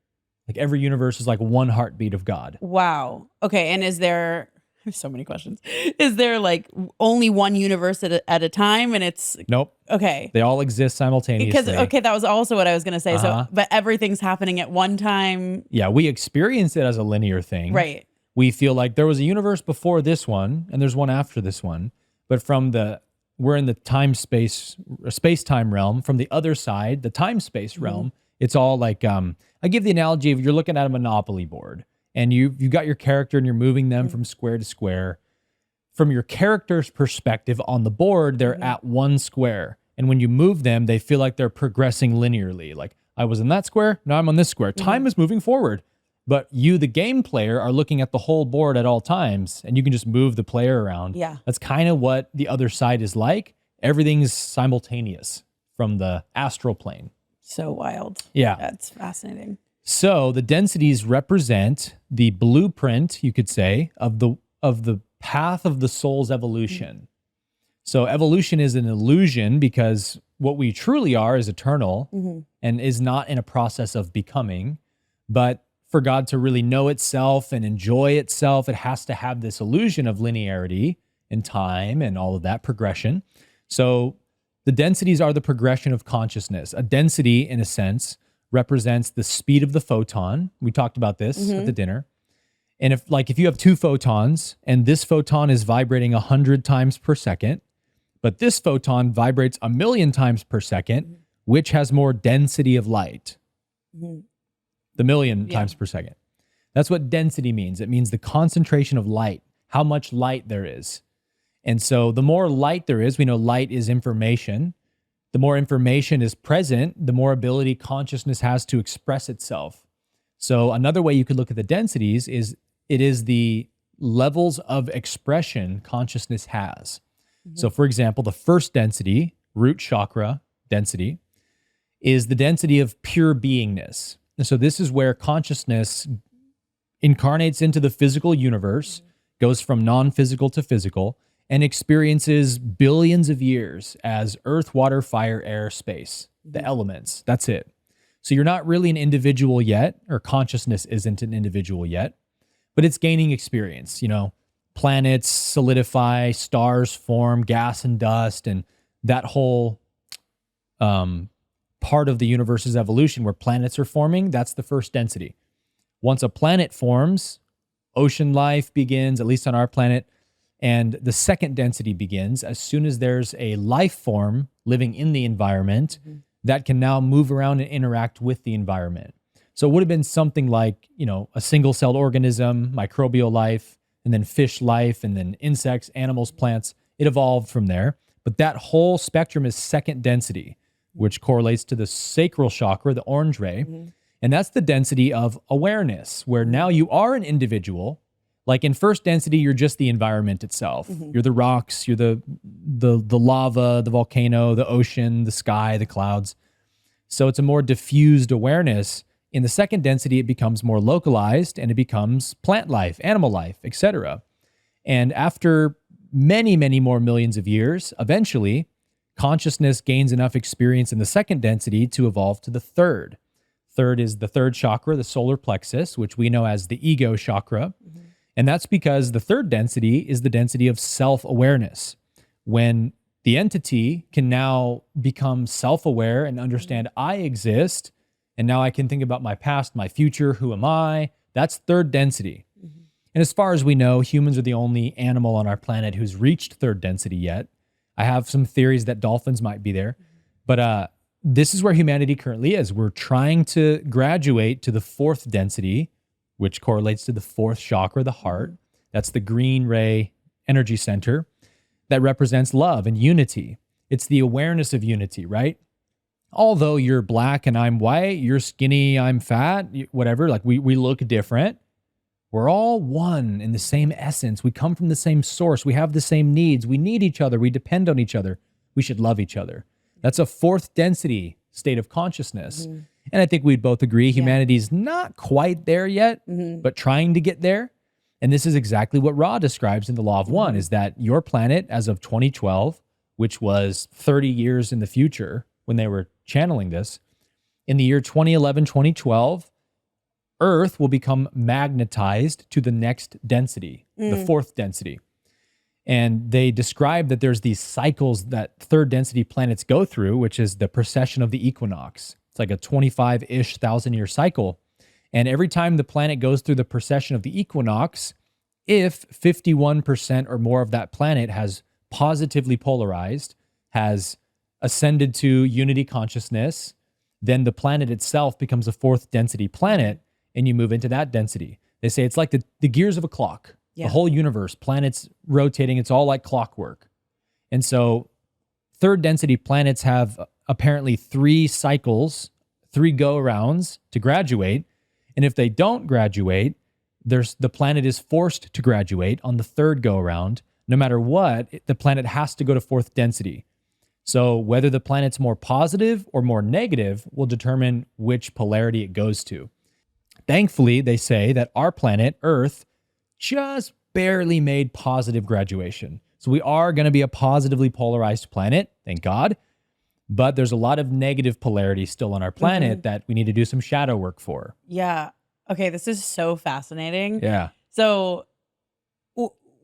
Like every universe is like one heartbeat of God. Wow. Okay. And there's so many questions. Is there like only one universe at a time and it's... Nope. Okay. They all exist simultaneously. Because, that was also what I was going to say. So, but everything's happening at one time. Yeah. We experience it as a linear thing. Right. We feel like there was a universe before this one and there's one after this one. But we're in the space-time realm. From the other side, the time-space realm, it's all like, I give the analogy of you're looking at a Monopoly board and you've got your character and you're moving them from square to square. From your character's perspective on the board, they're at one square. And when you move them, they feel like they're progressing linearly. Like, I was in that square, now I'm on this square. Time is moving forward. But you, the game player, are looking at the whole board at all times, and you can just move the player around. Yeah. That's kind of what the other side is like. Everything's simultaneous from the astral plane. So wild. Yeah. That's fascinating. So the densities represent the blueprint, you could say, of the path of the soul's evolution. So evolution is an illusion because what we truly are is eternal and is not in a process of becoming. But for God to really know itself and enjoy itself, it has to have this illusion of linearity and time and all of that progression. So the densities are the progression of consciousness. A density, in a sense, represents the speed of the photon. We talked about this at the dinner. And if you have 2 photons and this photon is vibrating 100 times per second, but this photon vibrates 1,000,000 times per second, which has more density of light? The 1,000,000 times per second. That's what density means. It means the concentration of light, how much light there is. And so the more light there is, we know light is information. The more information is present, the more ability consciousness has to express itself. So another way you could look at the densities is it is the levels of expression consciousness has. So for example, the first density, root chakra density, is the density of pure beingness. And so this is where consciousness incarnates into the physical universe, goes from non-physical to physical, and experiences billions of years as earth, water, fire, air, space, the elements. That's it. So you're not really an individual yet, or consciousness isn't an individual yet, but it's gaining experience. Planets solidify, stars form, gas and dust, and that whole part of the universe's evolution where planets are forming, that's the first density. Once a planet forms, ocean life begins, at least on our planet, and the second density begins as soon as there's a life form living in the environment that can now move around and interact with the environment. So it would have been something like, a single-celled organism, microbial life, and then fish life, and then insects, animals, plants. It evolved from there. But that whole spectrum is second density, which correlates to the sacral chakra, the orange ray. And that's the density of awareness, where now you are an individual. Like in first density, you're just the environment itself. You're the rocks, you're the lava, the volcano, the ocean, the sky, the clouds. So it's a more diffused awareness. In the second density, it becomes more localized and it becomes plant life, animal life, etc. And after many, many more millions of years, eventually, consciousness gains enough experience in the second density to evolve to the third. Third is the third chakra, the solar plexus, which we know as the ego chakra. And that's because the third density is the density of self-awareness. When the entity can now become self-aware and understand I exist, and now I can think about my past, my future, who am I? That's third density. And as far as we know, humans are the only animal on our planet who's reached third density yet. I have some theories that dolphins might be there. But this is where humanity currently is. We're trying to graduate to the fourth density, which correlates to the fourth chakra, the heart. That's the green ray energy center that represents love and unity. It's the awareness of unity, right? Although you're black and I'm white, you're skinny, I'm fat, whatever, like we look different. We're all one in the same essence. We come from the same source. We have the same needs. We need each other. We depend on each other. We should love each other. That's a fourth density state of consciousness. And I think we'd both agree humanity's not quite there yet, but trying to get there. And this is exactly what Ra describes in the Law of One, is that your planet as of 2012, which was 30 years in the future when they were channeling this, in the year 2011, 2012, Earth will become magnetized to the next density, the fourth density. And they describe that there's these cycles that third density planets go through, which is the precession of the equinox. It's like a 25-ish thousand-year cycle. And every time the planet goes through the precession of the equinox, if 51% or more of that planet has positively polarized, has ascended to unity consciousness, then the planet itself becomes a fourth density planet, and you move into that density. They say it's like the gears of a clock. The whole universe, planets rotating, it's all like clockwork. And so third density planets have apparently 3 cycles, 3 go-arounds to graduate. And if they don't graduate, the planet is forced to graduate on the third go-around. No matter what, the planet has to go to fourth density. So whether the planet's more positive or more negative will determine which polarity it goes to. Thankfully, they say that our planet, Earth, just barely made positive graduation. So we are going to be a positively polarized planet, thank God. But there's a lot of negative polarity still on our planet that we need to do some shadow work for. Yeah. Okay, this is so fascinating. Yeah. So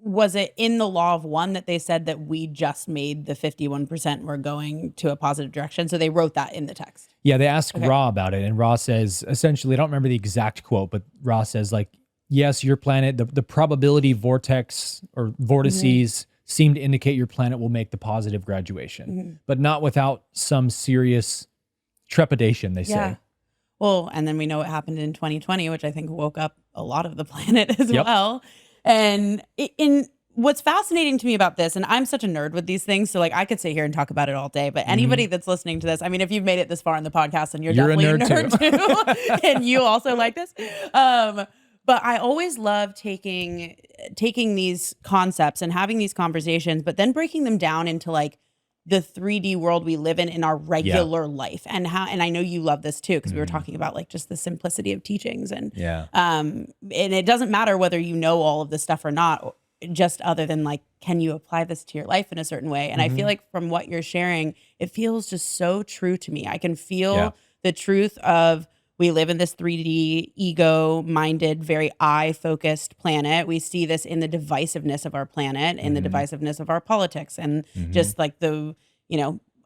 was it in the Law of One that they said that we just made the 51% we're going to a positive direction? So they wrote that in the text. Yeah, they asked Ra about it, and Ra says, essentially, I don't remember the exact quote, but Ra says, like, yes, your planet, the probability vortex or vortices seem to indicate your planet will make the positive graduation, but not without some serious trepidation, they say. Well, and then we know what happened in 2020, which I think woke up a lot of the planet as well. And in what's fascinating to me about this, and I'm such a nerd with these things, so like I could sit here and talk about it all day, but anybody that's listening to this, I mean, if you've made it this far in the podcast, then you're definitely a nerd too. And you also like this. But I always love taking these concepts and having these conversations, but then breaking them down into like the 3D world we live in our regular life, and I know you love this too, because we were talking about like just the simplicity of teachings, and and it doesn't matter whether you know all of this stuff or not. just other than like, can you apply this to your life in a certain way? And I feel like from what you're sharing, it feels just so true to me. I can feel the truth of, we live in this 3D, ego-minded, very I-focused planet. We see this in the divisiveness of our planet, in the divisiveness of our politics, and just like the,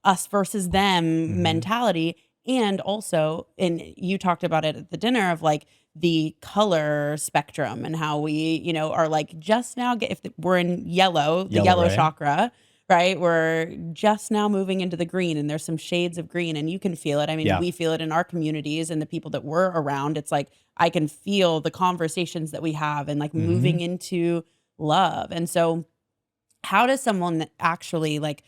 us versus them mentality. And also, and you talked about it at the dinner, of like the color spectrum and how we, are like just now, if we're in yellow, the yellow right? chakra, right? We're just now moving into the green, and there's some shades of green, and you can feel it. I mean, we feel it in our communities and the people that we're around. It's like, I can feel the conversations that we have and like moving into love. And so how does someone actually like,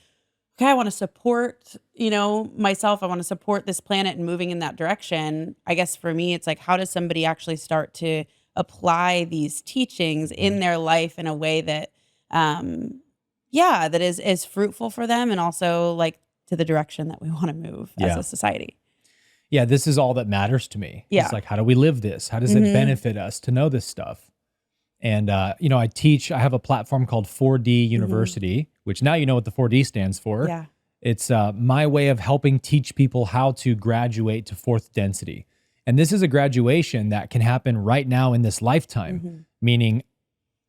okay, I want to support, myself. I want to support this planet and moving in that direction. I guess for me, it's like, how does somebody actually start to apply these teachings in their life in a way that, that is fruitful for them, and also like to the direction that we want to move as a society. Yeah, this is all that matters to me. Yeah. It's like, how do we live this? How does it benefit us to know this stuff? And, I have a platform called 4D University, which now you know what the 4D stands for. Yeah. It's my way of helping teach people how to graduate to fourth density. And this is a graduation that can happen right now in this lifetime, meaning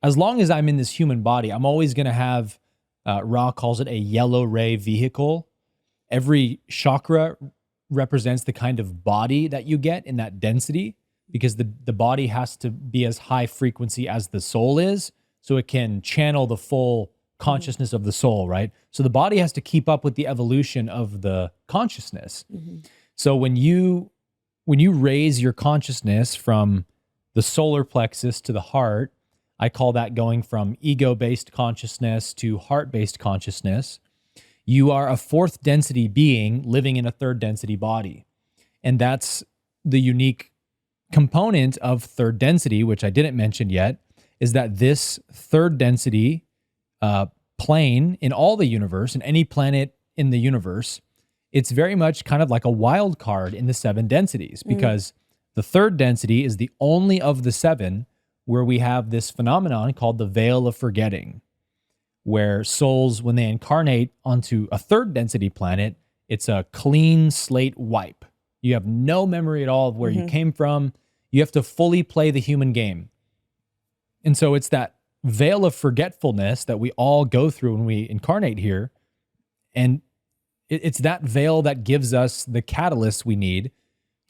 as long as I'm in this human body, I'm always going to have, Ra calls it a yellow ray vehicle. Every chakra represents the kind of body that you get in that density, because the body has to be as high frequency as the soul is, so it can channel the full consciousness of the soul, right? So the body has to keep up with the evolution of the consciousness. So when you raise your consciousness from the solar plexus to the heart, I call that going from ego-based consciousness to heart-based consciousness. You are a fourth density being living in a third density body. And that's the unique component of third density, which I didn't mention yet, is that this third density plane in all the universe, and any planet in the universe, it's very much kind of like a wild card in the 7 densities, because the third density is the only of the 7 where we have this phenomenon called the veil of forgetting, where souls, when they incarnate onto a third density planet, it's a clean slate wipe. You have no memory at all of where you came from. You have to fully play the human game. And so it's that veil of forgetfulness that we all go through when we incarnate here. And it's that veil that gives us the catalyst we need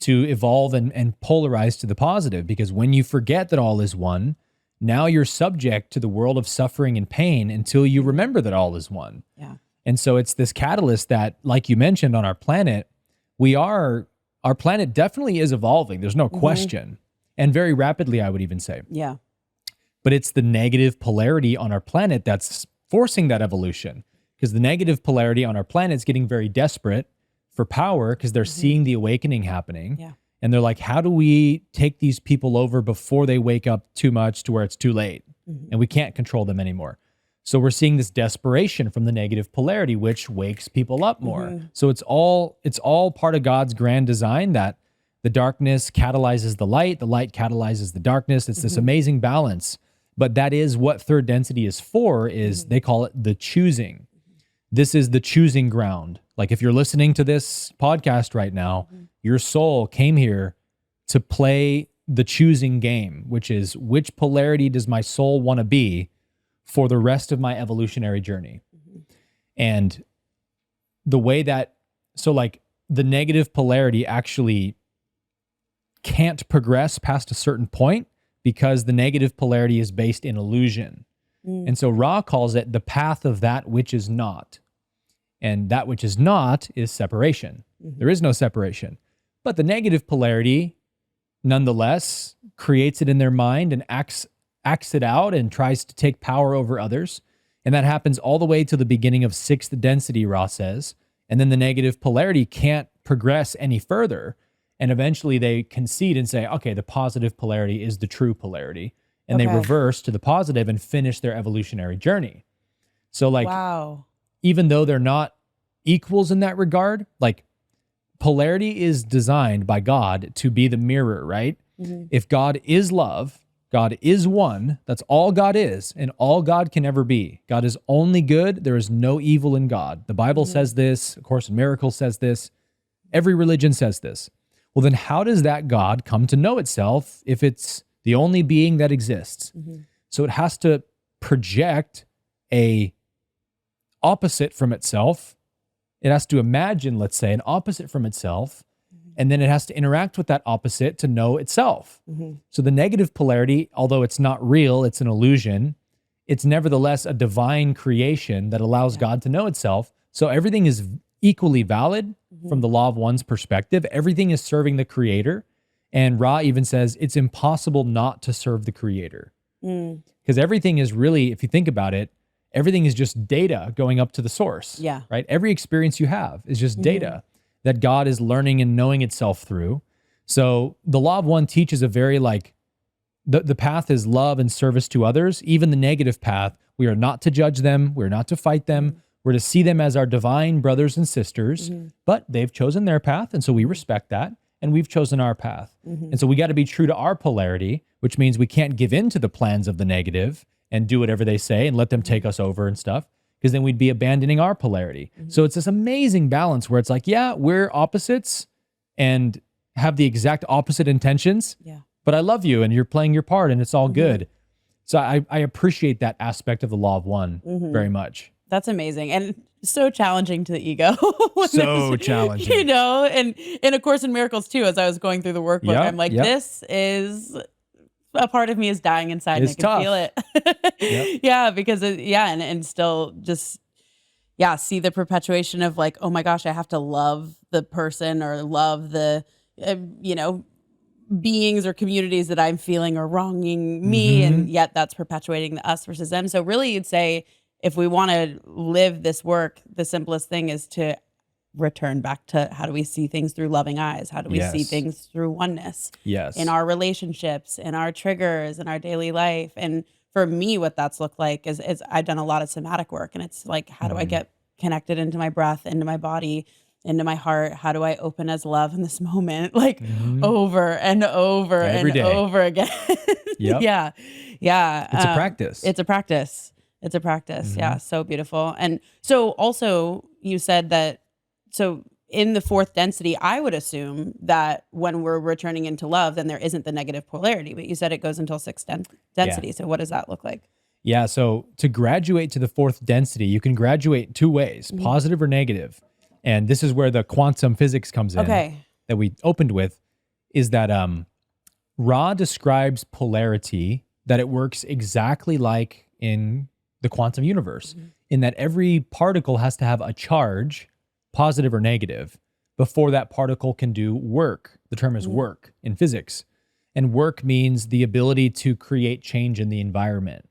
to evolve and polarize to the positive. Because when you forget that all is one, now you're subject to the world of suffering and pain until you remember that all is one. Yeah. And so it's this catalyst that, like you mentioned, on our planet, our planet definitely is evolving. There's no question. And very rapidly, I would even say. Yeah. But it's the negative polarity on our planet that's forcing that evolution. Because the negative polarity on our planet is getting very desperate for power, because they're seeing the awakening happening. Yeah. And they're like, how do we take these people over before they wake up too much to where it's too late? And we can't control them anymore. So we're seeing this desperation from the negative polarity, which wakes people up more. So it's all part of God's grand design, that the darkness catalyzes the light catalyzes the darkness. It's this amazing balance. But that is what third density is for, is they call it the choosing. This is the choosing ground. Like if you're listening to this podcast right now, your soul came here to play the choosing game, which is, which polarity does my soul want to be for the rest of my evolutionary journey? And the way that, so like the negative polarity actually can't progress past a certain point, because the negative polarity is based in illusion. And so Ra calls it the path of that which is not. And that which is not is separation. There is no separation. But the negative polarity, nonetheless, creates it in their mind and acts it out and tries to take power over others. And that happens all the way to the beginning of 6th density, Ra says. And then the negative polarity can't progress any further. And eventually they concede and say, okay, the positive polarity is the true polarity. And they reverse to the positive and finish their evolutionary journey. So like, even though they're not equals in that regard, like polarity is designed by God to be the mirror, right? If God is love God is one. That's all God is, and all God can ever be. God is only good. There is no evil in God. The Bible says this. A Course in Miracles says this. Every religion says this. Well, then how does that God come to know itself if it's the only being that exists? So it has to project a opposite from itself. It has to imagine, let's say, an opposite from itself, and then it has to interact with that opposite to know itself. So the negative polarity, although it's not real, it's an illusion, it's nevertheless a divine creation that allows God to know itself. So everything is equally valid from the law of one's perspective. Everything is serving the creator. And Ra even says it's impossible not to serve the creator. Because everything is really, if you think about it, everything is just data going up to the source. Yeah. Right? Every experience you have is just data that God is learning and knowing itself through. So the law of one teaches a very the path is love and service to others. Even the negative path, we are not to judge them. We're not to fight them. We're to see them as our divine brothers and sisters, but they've chosen their path. And so we respect that. And we've chosen our path. And so we got to be true to our polarity, which means we can't give in to the plans of the negative and do whatever they say and let them take us over and stuff, because then we'd be abandoning our polarity. So it's this amazing balance where it's like, yeah, we're opposites and have the exact opposite intentions, but I love you and you're playing your part and it's all good. So I appreciate that aspect of the law of one very much. That's amazing. And so challenging to the ego. So challenging. You know, and in A Course in Miracles too, as I was going through the workbook, I'm like, this is a part of me is dying inside. It's and I can tough. feel it. Yeah, because and still just see the perpetuation of like, oh my gosh, I have to love the person or love the beings or communities that I'm feeling are wronging me, and yet that's perpetuating the us versus them. So really, you'd say, if we want to live this work, the simplest thing is to return back to how do we see things through loving eyes? How do we see things through oneness? In our relationships, in our triggers, in our daily life. And for me, what that's looked like is I've done a lot of somatic work, and it's like, how do I get connected into my breath, into my body, into my heart? How do I open as love in this moment? Like over and over Every and day. over again. Yeah. It's a practice. It's a practice. It's a practice. Yeah. So beautiful. And so also you said that, so in the fourth density, I would assume that when we're returning into love, then there isn't the negative polarity, but you said it goes until sixth density. So what does that look like? Yeah. So to graduate to the fourth density, you can graduate two ways, positive or negative. And this is where the quantum physics comes in that we opened with, is that Ra describes polarity, that it works exactly like in the quantum universe, in that every particle has to have a charge, positive or negative, before that particle can do work. The term is work in physics. And work means the ability to create change in the environment.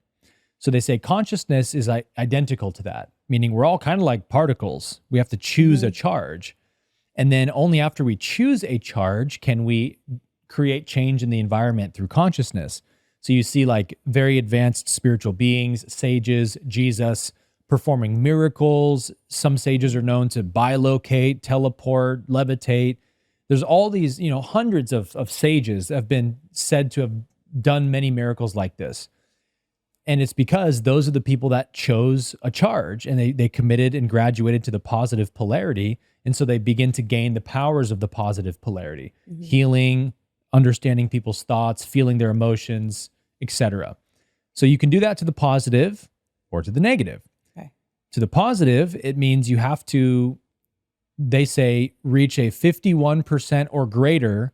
So they say consciousness is identical to that, meaning we're all kind of like particles. We have to choose a charge. And then only after we choose a charge can we create change in the environment through consciousness. So you see like very advanced spiritual beings, sages, Jesus, performing miracles. Some sages are known to bilocate, teleport, levitate. There's all these, hundreds of sages that have been said to have done many miracles like this. And it's because those are the people that chose a charge, and they committed and graduated to the positive polarity. And so they begin to gain the powers of the positive polarity, healing, understanding people's thoughts, feeling their emotions, etc. So you can do that to the positive or to the negative. To the positive, it means you have to, they say, reach a 51% or greater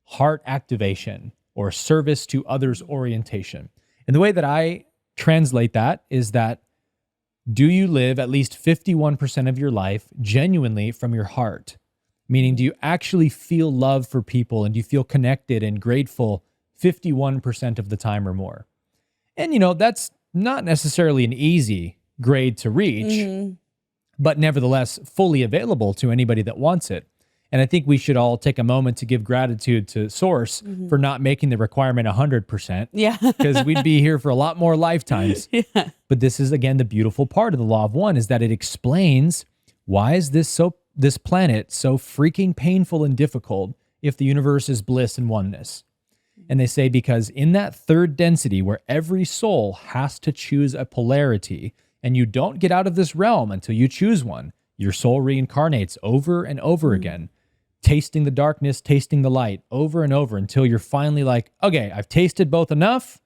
heart activation or service to others orientation. And the way that I translate that is that, do you live at least 51% of your life genuinely from your heart? Meaning, do you actually feel love for people and do you feel connected and grateful 51% of the time or more? And, that's not necessarily an easy grade to reach, but nevertheless fully available to anybody that wants it. And I think we should all take a moment to give gratitude to Source for not making the requirement 100%. Yeah. Because we'd be here for a lot more lifetimes. But this is, again, the beautiful part of the law of one, is that it explains why is this planet so freaking painful and difficult if the universe is bliss and oneness. And they say because in that third density where every soul has to choose a polarity, and you don't get out of this realm until you choose one, your soul reincarnates over and over again, tasting the darkness, tasting the light over and over until you're finally like, okay, I've tasted both enough.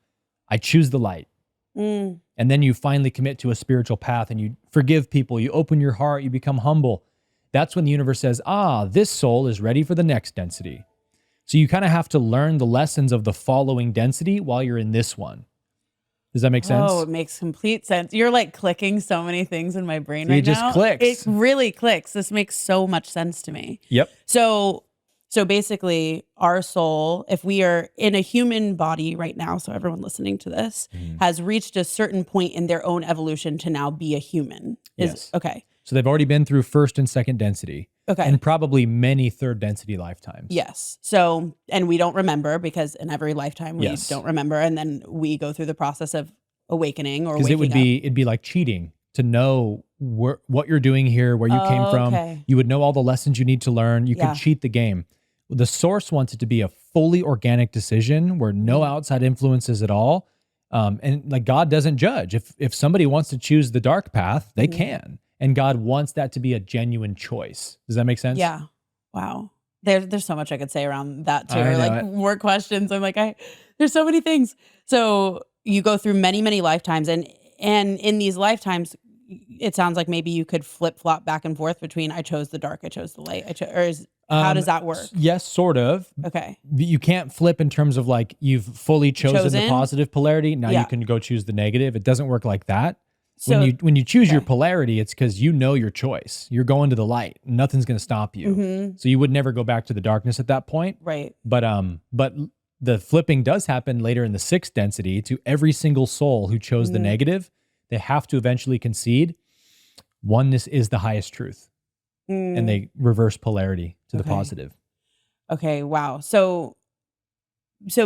I choose the light. And then you finally commit to a spiritual path and you forgive people. You open your heart. You become humble. That's when the universe says, this soul is ready for the next density. So you kind of have to learn the lessons of the following density while you're in this one. Does that make sense? Oh, it makes complete sense. You're like clicking so many things in my brain right now. It just clicks. It really clicks. This makes so much sense to me. Yep. So basically our soul, if we are in a human body right now, so everyone listening to this has reached a certain point in their own evolution to now be a human. Yes. Okay. So they've already been through first and second density. Okay. And probably many third density lifetimes. Yes. So, and we don't remember because in every lifetime we don't remember. And then we go through the process of awakening or waking Because it'd be like cheating to know what you're doing here, where you came from. Okay. You would know all the lessons you need to learn. You can cheat the game. The source wants it to be a fully organic decision where no outside influences at all. And like God doesn't judge. If somebody wants to choose the dark path, they can. And God wants that to be a genuine choice. Does that make sense? Yeah. Wow. There's so much I could say around that too. I Or know like it. more questions. I'm like, there's so many things. So you go through many, many lifetimes, and in these lifetimes, it sounds like maybe you could flip flop back and forth between I chose the dark, I chose the light, how does that work? Yes, sort of. Okay. You can't flip in terms of like you've fully chosen the positive polarity. Now you can go choose the negative. It doesn't work like that. So, when you choose your polarity, it's because you know your choice. You're going to the light. Nothing's going to stop you. So you would never go back to the darkness at that point. right. But the flipping does happen later in the sixth density to every single soul who chose the negative. They have to eventually concede oneness is the highest truth. And they reverse polarity to the positive. Okay. Wow. So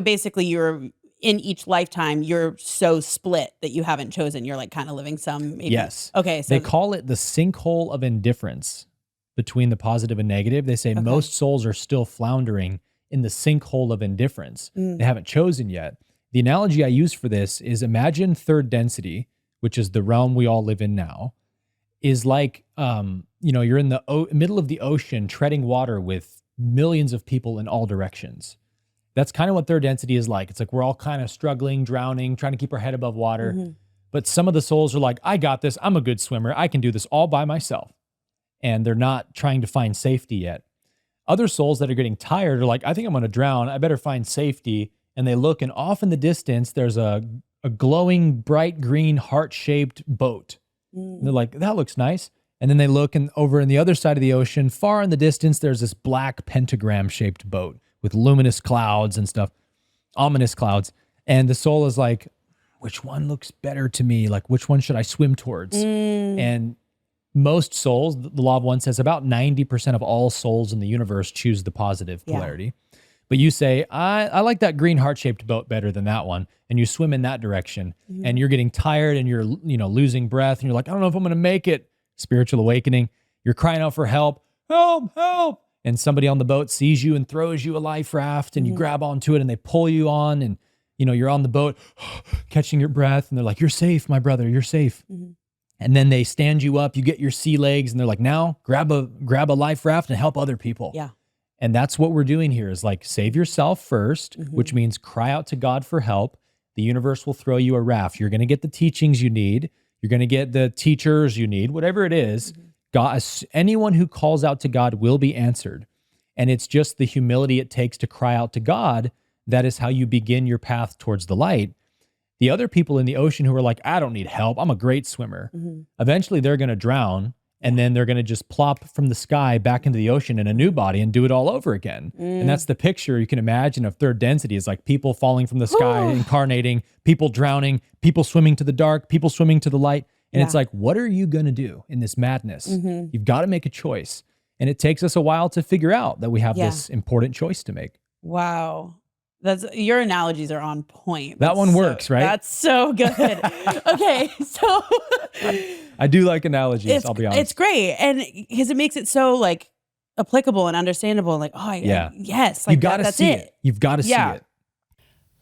basically you're in each lifetime, you're so split that you haven't chosen. You're like kind of living some. Maybe. Yes. Okay. So they call it the sinkhole of indifference between the positive and negative. They say most souls are still floundering in the sinkhole of indifference. They haven't chosen yet. The analogy I use for this is imagine third density, which is the realm we all live in now, is like, you're in the middle of the ocean treading water with millions of people in all directions. That's kind of what third density is like. It's like we're all kind of struggling, drowning, trying to keep our head above water. But some of the souls are like, I got this. I'm a good swimmer. I can do this all by myself. And they're not trying to find safety yet. Other souls that are getting tired are like, I think I'm going to drown. I better find safety. And they look, and off in the distance, there's a glowing, bright green, heart-shaped boat. And they're like, that looks nice. And then they look, and over on the other side of the ocean, far in the distance, there's this black pentagram-shaped boat with luminous clouds and stuff, ominous clouds. And the soul is like, which one looks better to me? Like, which one should I swim towards? And most souls, the law of one says about 90% of all souls in the universe choose the positive polarity. But you say, I like that green heart-shaped boat better than that one. And you swim in that direction. And you're getting tired and you're losing breath. And you're like, I don't know if I'm going to make it. Spiritual awakening. You're crying out for help. Help, help. And somebody on the boat sees you and throws you a life raft, and you grab onto it and they pull you on, and you're on the boat catching your breath, and they're like, you're safe, my brother, you're safe. And then they stand you up, you get your sea legs, and they're like, now grab a life raft and help other people. Yeah. And that's what we're doing here is like save yourself first, which means cry out to God for help. The universe will throw you a raft. You're going to get the teachings you need. You're going to get the teachers you need, whatever it is. God, anyone who calls out to God will be answered. And it's just the humility it takes to cry out to God. That is how you begin your path towards the light. The other people in the ocean who are like, I don't need help. I'm a great swimmer. Eventually they're going to drown, and then they're going to just plop from the sky back into the ocean in a new body and do it all over again. And that's the picture you can imagine of third density is like people falling from the sky, incarnating, people drowning, people swimming to the dark, people swimming to the light. And it's like, what are you going to do in this madness? You've got to make a choice. And it takes us a while to figure out that we have this important choice to make. Wow. Your analogies are on point. That one works, right? That's so good. Okay. So I do like analogies, I'll be honest. It's great. And because it makes it so like applicable and understandable. Like, yes. Like you got to see it. You've got to see it.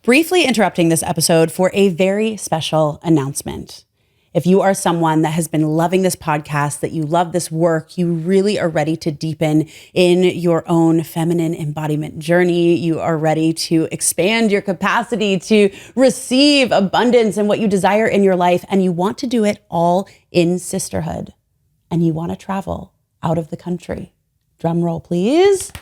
Briefly interrupting this episode for a very special announcement. If you are someone that has been loving this podcast, that you love this work, you really are ready to deepen in your own feminine embodiment journey, you are ready to expand your capacity to receive abundance and what you desire in your life, and you want to do it all in sisterhood, and you want to travel out of the country. Drum roll, please.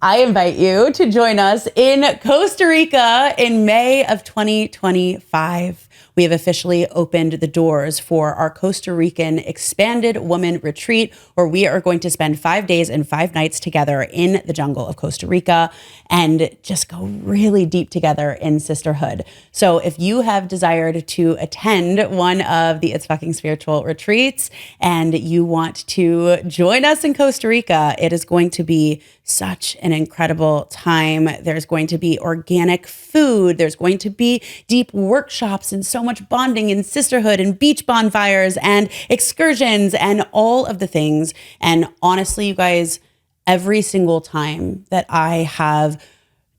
I invite you to join us in Costa Rica in May of 2025. We have officially opened the doors for our Costa Rican Expanded Woman Retreat, where we are going to spend 5 days and 5 nights together in the jungle of Costa Rica and just go really deep together in sisterhood. So if you have desired to attend one of the It's Fucking Spiritual retreats and you want to join us in Costa Rica, it is going to be such an incredible time. There's going to be organic food. There's going to be deep workshops and so much bonding and sisterhood and beach bonfires and excursions and all of the things. And honestly, you guys, every single time that I have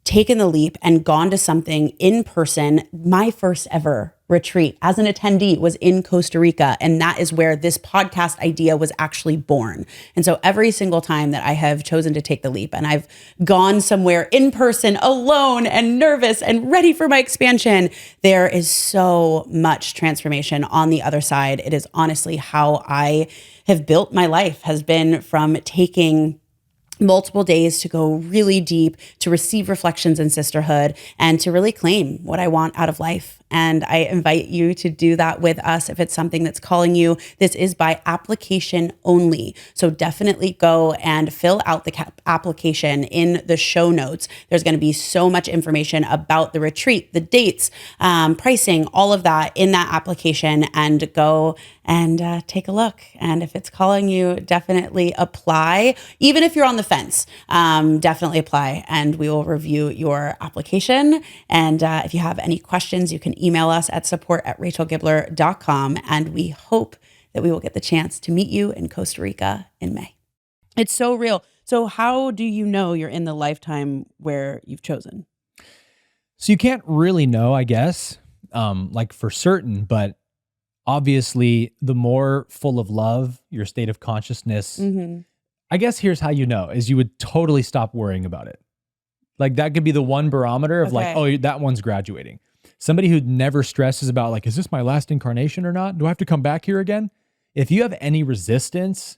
taken the leap and gone to something in person, my first ever retreat as an attendee was in Costa Rica. And that is where this podcast idea was actually born. And so every single time that I have chosen to take the leap and I've gone somewhere in person alone and nervous and ready for my expansion, there is so much transformation on the other side. It is honestly how I have built my life, has been from taking multiple days to go really deep, to receive reflections in sisterhood, and to really claim what I want out of life. And I invite you to do that with us if it's something that's calling you. This is by application only. So definitely go and fill out the application in the show notes. There's going to be so much information about the retreat, the dates, pricing, all of that in that application, and go and take a look. And if it's calling you, definitely apply. Even if you're on the fence, definitely apply and we will review your application. And if you have any questions, you can email us at support@rachelgibler.com. And we hope that we will get the chance to meet you in Costa Rica in May. It's so real. So how do you know you're in the lifetime where you've chosen? So you can't really know, I guess, like for certain, but obviously the more full of love your state of consciousness, I guess here's how you know, is you would totally stop worrying about it. Like that could be the one barometer of like, oh, that one's graduating. Somebody who never stresses about like, is this my last incarnation or not? Do I have to come back here again? If you have any resistance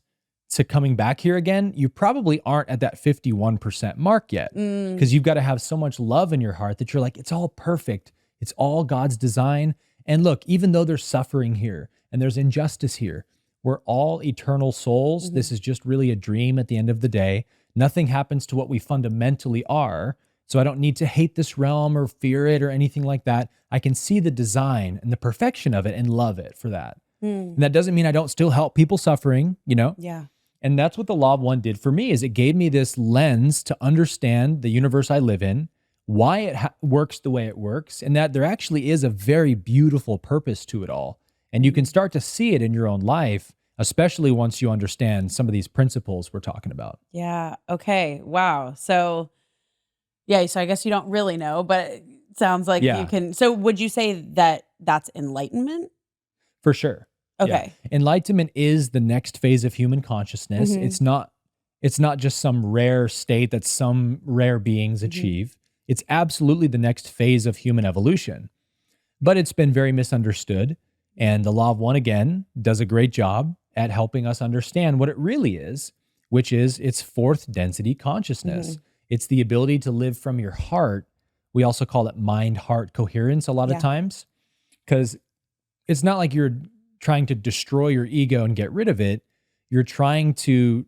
to coming back here again, you probably aren't at that 51% mark yet, because you've got to have so much love in your heart that you're like, it's all perfect. It's all God's design. And look, even though there's suffering here and there's injustice here, we're all eternal souls. This is just really a dream at the end of the day. Nothing happens to what we fundamentally are. So I don't need to hate this realm or fear it or anything like that. I can see the design and the perfection of it and love it for that. And that doesn't mean I don't still help people suffering, you know? Yeah. And that's what the Law of One did for me, is it gave me this lens to understand the universe I live in, why it works the way it works, and that there actually is a very beautiful purpose to it all. And you can start to see it in your own life, especially once you understand some of these principles we're talking about. Yeah. Okay. Wow. So yeah, so I guess you don't really know, but it sounds like you can. So would you say that that's enlightenment? For sure. Okay. Yeah. Enlightenment is the next phase of human consciousness. It's not just some rare state that some rare beings achieve. It's absolutely the next phase of human evolution. But it's been very misunderstood. And the Law of One, again, does a great job at helping us understand what it really is, which is its fourth density consciousness. It's the ability to live from your heart. We also call it mind-heart coherence a lot of times, because it's not like you're trying to destroy your ego and get rid of it. You're trying to,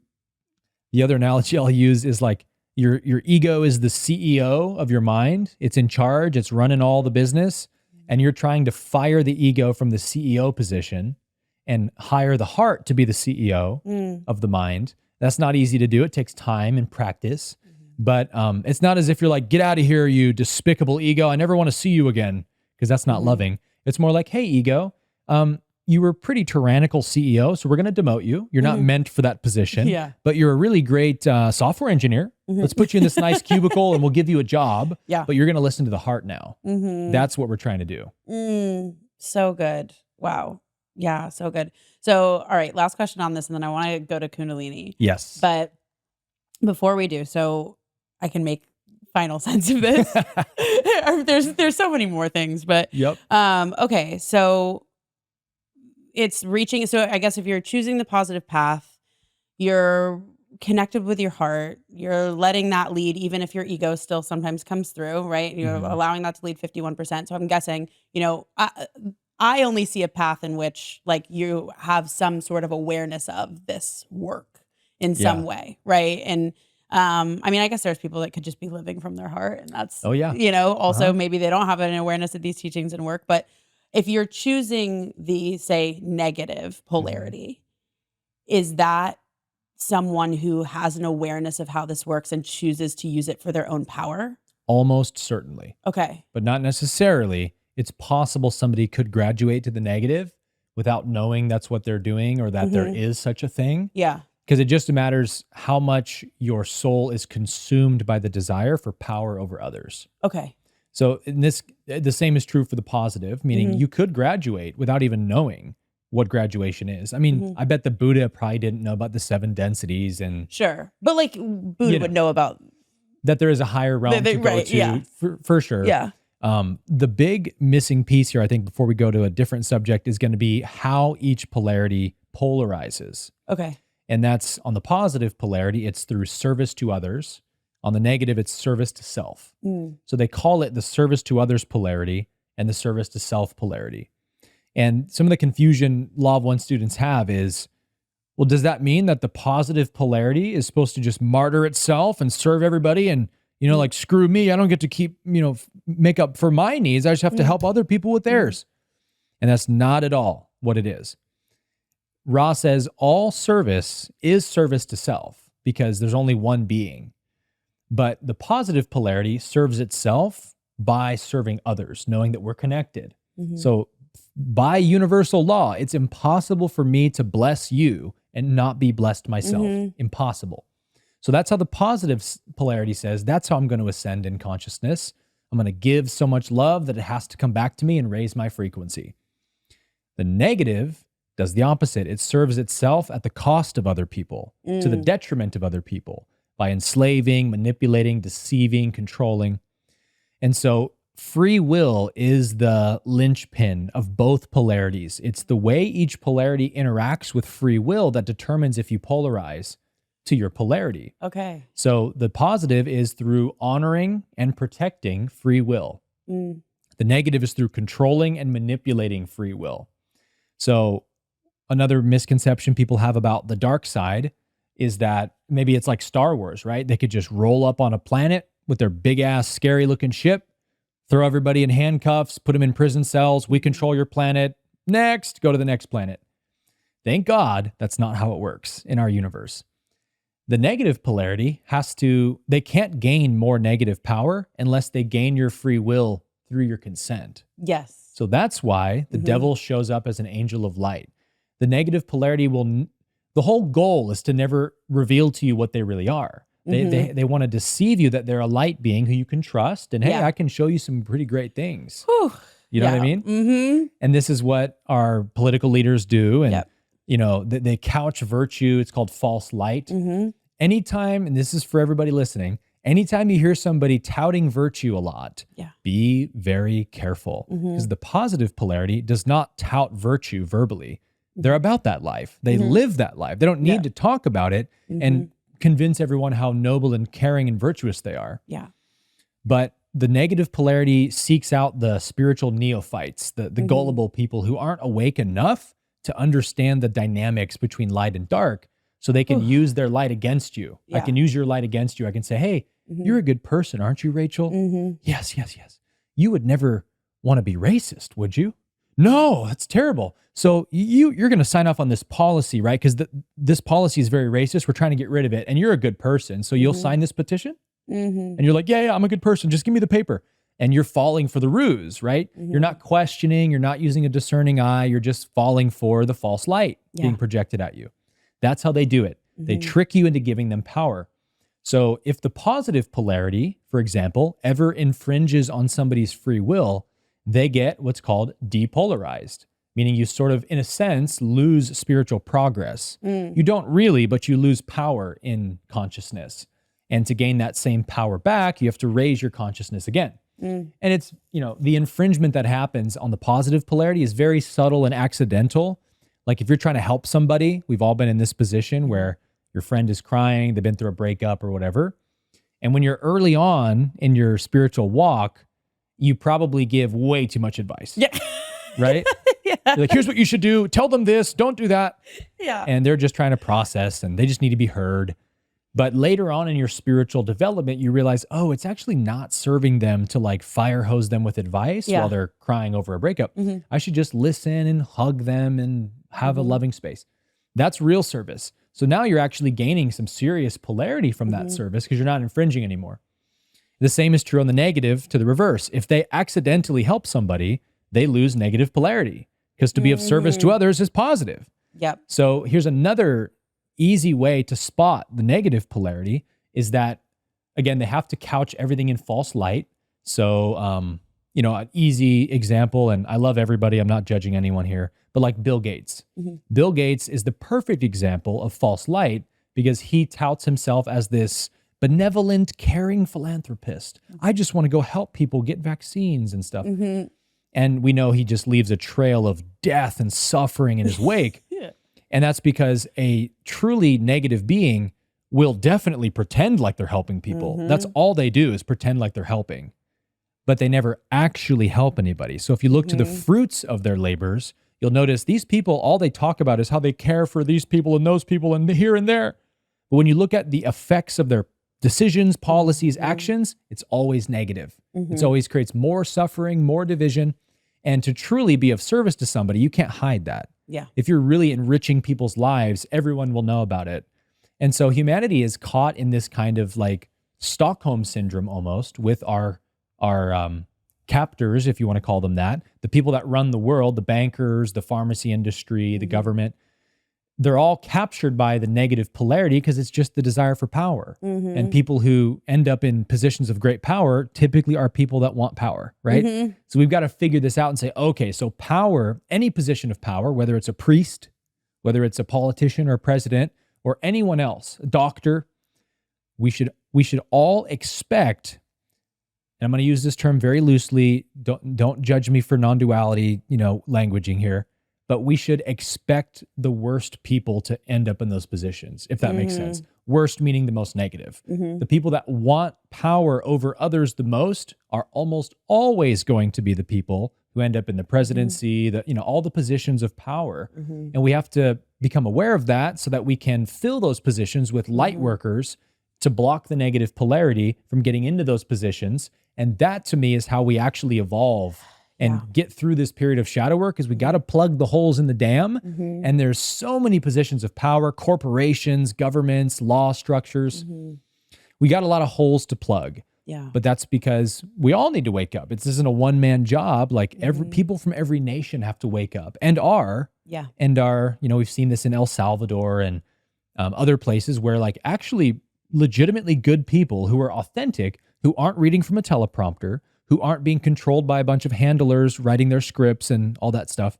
the other analogy I'll use is like your ego is the CEO of your mind. It's in charge. It's running all the business. And you're trying to fire the ego from the CEO position and hire the heart to be the CEO of the mind. That's not easy to do. It takes time and practice. But it's not as if you're like, get out of here, you despicable ego. I never want to see you again, because that's not loving. It's more like, hey, ego, you were a pretty tyrannical CEO, so we're going to demote you. You're not meant for that position, Yeah. but you're a really great software engineer. Let's put you in this nice cubicle and we'll give you a job, Yeah. but you're going to listen to the heart now. That's what we're trying to do. So good. Wow. Yeah, so good. So, all right, last question on this, and then I want to go to Kundalini. Yes. But before we do, so I can make final sense of this. There's so many more things, but Yep. okay, so it's reaching. So I guess if you're choosing the positive path, you're connected with your heart. You're letting that lead, even if your ego still sometimes comes through, right? You're allowing that to lead 51%. So I'm guessing, I only see a path in which like you have some sort of awareness of this work in some way, right? And I mean, I guess there's people that could just be living from their heart, and that's also maybe they don't have an awareness of these teachings and work. But if you're choosing the, say, negative polarity, is that someone who has an awareness of how this works and chooses to use it for their own power? Almost certainly. Okay. But not necessarily. It's possible somebody could graduate to the negative without knowing that's what they're doing or that there is such a thing. Yeah. Because it just matters how much your soul is consumed by the desire for power over others. Okay. So the same is true for the positive, meaning you could graduate without even knowing what graduation is. I mean, I bet the Buddha probably didn't know about the 7 densities and sure. But like Buddha would know about that there is a higher realm to go to for sure. Yeah. The big missing piece here, I think, before we go to a different subject is going to be how each polarity polarizes. Okay. And that's on the positive polarity, it's through service to others. On the negative, it's service to self. So they call it the service to others polarity and the service to self polarity. And some of the confusion Law of One students have is, well, does that mean that the positive polarity is supposed to just martyr itself and serve everybody and, like, screw me, I don't get to keep, make up for my needs. I just have to help other people with theirs. And that's not at all what it is. Ra says all service is service to self because there's only one being. But the positive polarity serves itself by serving others, knowing that we're connected. So by universal law, it's impossible for me to bless you and not be blessed myself. Impossible. So that's how the positive polarity says, that's how I'm going to ascend in consciousness. I'm going to give so much love that it has to come back to me and raise my frequency. The negative does the opposite. It serves itself at the cost of other people, to the detriment of other people, by enslaving, manipulating, deceiving, controlling. And so free will is the linchpin of both polarities. It's the way each polarity interacts with free will that determines if you polarize to your polarity. Okay. So the positive is through honoring and protecting free will. The negative is through controlling and manipulating free will. So another misconception people have about the dark side is that maybe it's like Star Wars, right? They could just roll up on a planet with their big ass, scary looking ship, throw everybody in handcuffs, put them in prison cells. We control your planet. Next, go to the next planet. Thank God that's not how it works in our universe. The negative polarity they can't gain more negative power unless they gain your free will through your consent. Yes. So that's why the devil shows up as an angel of light. The negative polarity the whole goal is to never reveal to you what they really are. They want to deceive you that they're a light being who you can trust. And hey, I can show you some pretty great things. Whew. You know what I mean? And this is what our political leaders do. And, they couch virtue. It's called false light. Anytime, and this is for everybody listening, anytime you hear somebody touting virtue a lot, be very careful. Because the positive polarity does not tout virtue verbally. They're about that life. They live that life. They don't need to talk about it and convince everyone how noble and caring and virtuous they are. Yeah. But the negative polarity seeks out the spiritual neophytes, the gullible people who aren't awake enough to understand the dynamics between light and dark so they can use their light against you. I can use your light against you. I can say, hey, you're a good person, aren't you, Rachel? Yes. You would never want to be racist, would you? No, that's terrible. So you're going to sign off on this policy, right? Because this policy is very racist. We're trying to get rid of it. And you're a good person. So you'll sign this petition? And you're like, yeah, I'm a good person. Just give me the paper. and you're falling for the ruse, right? You're not questioning, you're not using a discerning eye, you're just falling for the false light being projected at you. That's how they do it. They trick you into giving them power. So if the positive polarity, for example, ever infringes on somebody's free will, they get what's called depolarized, meaning you sort of, in a sense, lose spiritual progress. You don't really, but you lose power in consciousness. And to gain that same power back, you have to raise your consciousness again. And it's, the infringement that happens on the positive polarity is very subtle and accidental. Like if you're trying to help somebody, we've all been in this position where your friend is crying, they've been through a breakup or whatever. And when you're early on in your spiritual walk, you probably give way too much advice. Yeah. Right? You're like, here's what you should do. Tell them this. Don't do that. Yeah. And they're just trying to process and they just need to be heard. But later on in your spiritual development, you realize, oh, it's actually not serving them to like fire hose them with advice while they're crying over a breakup. I should just listen and hug them and have a loving space. That's real service. So now you're actually gaining some serious polarity from that service because you're not infringing anymore. The same is true on the negative to the reverse. If they accidentally help somebody, they lose negative polarity because to be of service to others is positive. Yep. So here's another easy way to spot the negative polarity is that, again, they have to couch everything in false light. So, an easy example, and I love everybody, I'm not judging anyone here, but like Bill Gates. Bill Gates is the perfect example of false light because he touts himself as this benevolent, caring philanthropist. I just want to go help people get vaccines and stuff. And we know he just leaves a trail of death and suffering in his wake. And that's because a truly negative being will definitely pretend like they're helping people. That's all they do is pretend like they're helping, but they never actually help anybody. So if you look to the fruits of their labors, you'll notice these people, all they talk about is how they care for these people and those people and here and there. But when you look at the effects of their decisions, policies, actions, it's always negative. It always creates more suffering, more division. And to truly be of service to somebody, you can't hide that. Yeah. If you're really enriching people's lives, everyone will know about it. And so humanity is caught in this kind of like Stockholm syndrome almost with our captors, if you want to call them that, the people that run the world, the bankers, the pharmacy industry, the government. They're all captured by the negative polarity because it's just the desire for power. And people who end up in positions of great power typically are people that want power, right? So we've got to figure this out and say, okay, so power, any position of power, whether it's a priest, whether it's a politician or a president or anyone else, a doctor, we should all expect, and I'm going to use this term very loosely, don't judge me for non-duality, languaging here, but we should expect the worst people to end up in those positions, if that makes sense. Worst meaning the most negative. The people that want power over others the most are almost always going to be the people who end up in the presidency, all the positions of power. And we have to become aware of that so that we can fill those positions with light workers to block the negative polarity from getting into those positions. And that to me is how we actually evolve and get through this period of shadow work, is we got to plug the holes in the dam. And there's so many positions of power, corporations, governments, law structures. We got a lot of holes to plug. But that's because we all need to wake up. This isn't a one-man job. Like people from every nation have to wake up and are. We've seen this in El Salvador and other places where like actually legitimately good people who are authentic, who aren't reading from a teleprompter, who aren't being controlled by a bunch of handlers writing their scripts and all that stuff.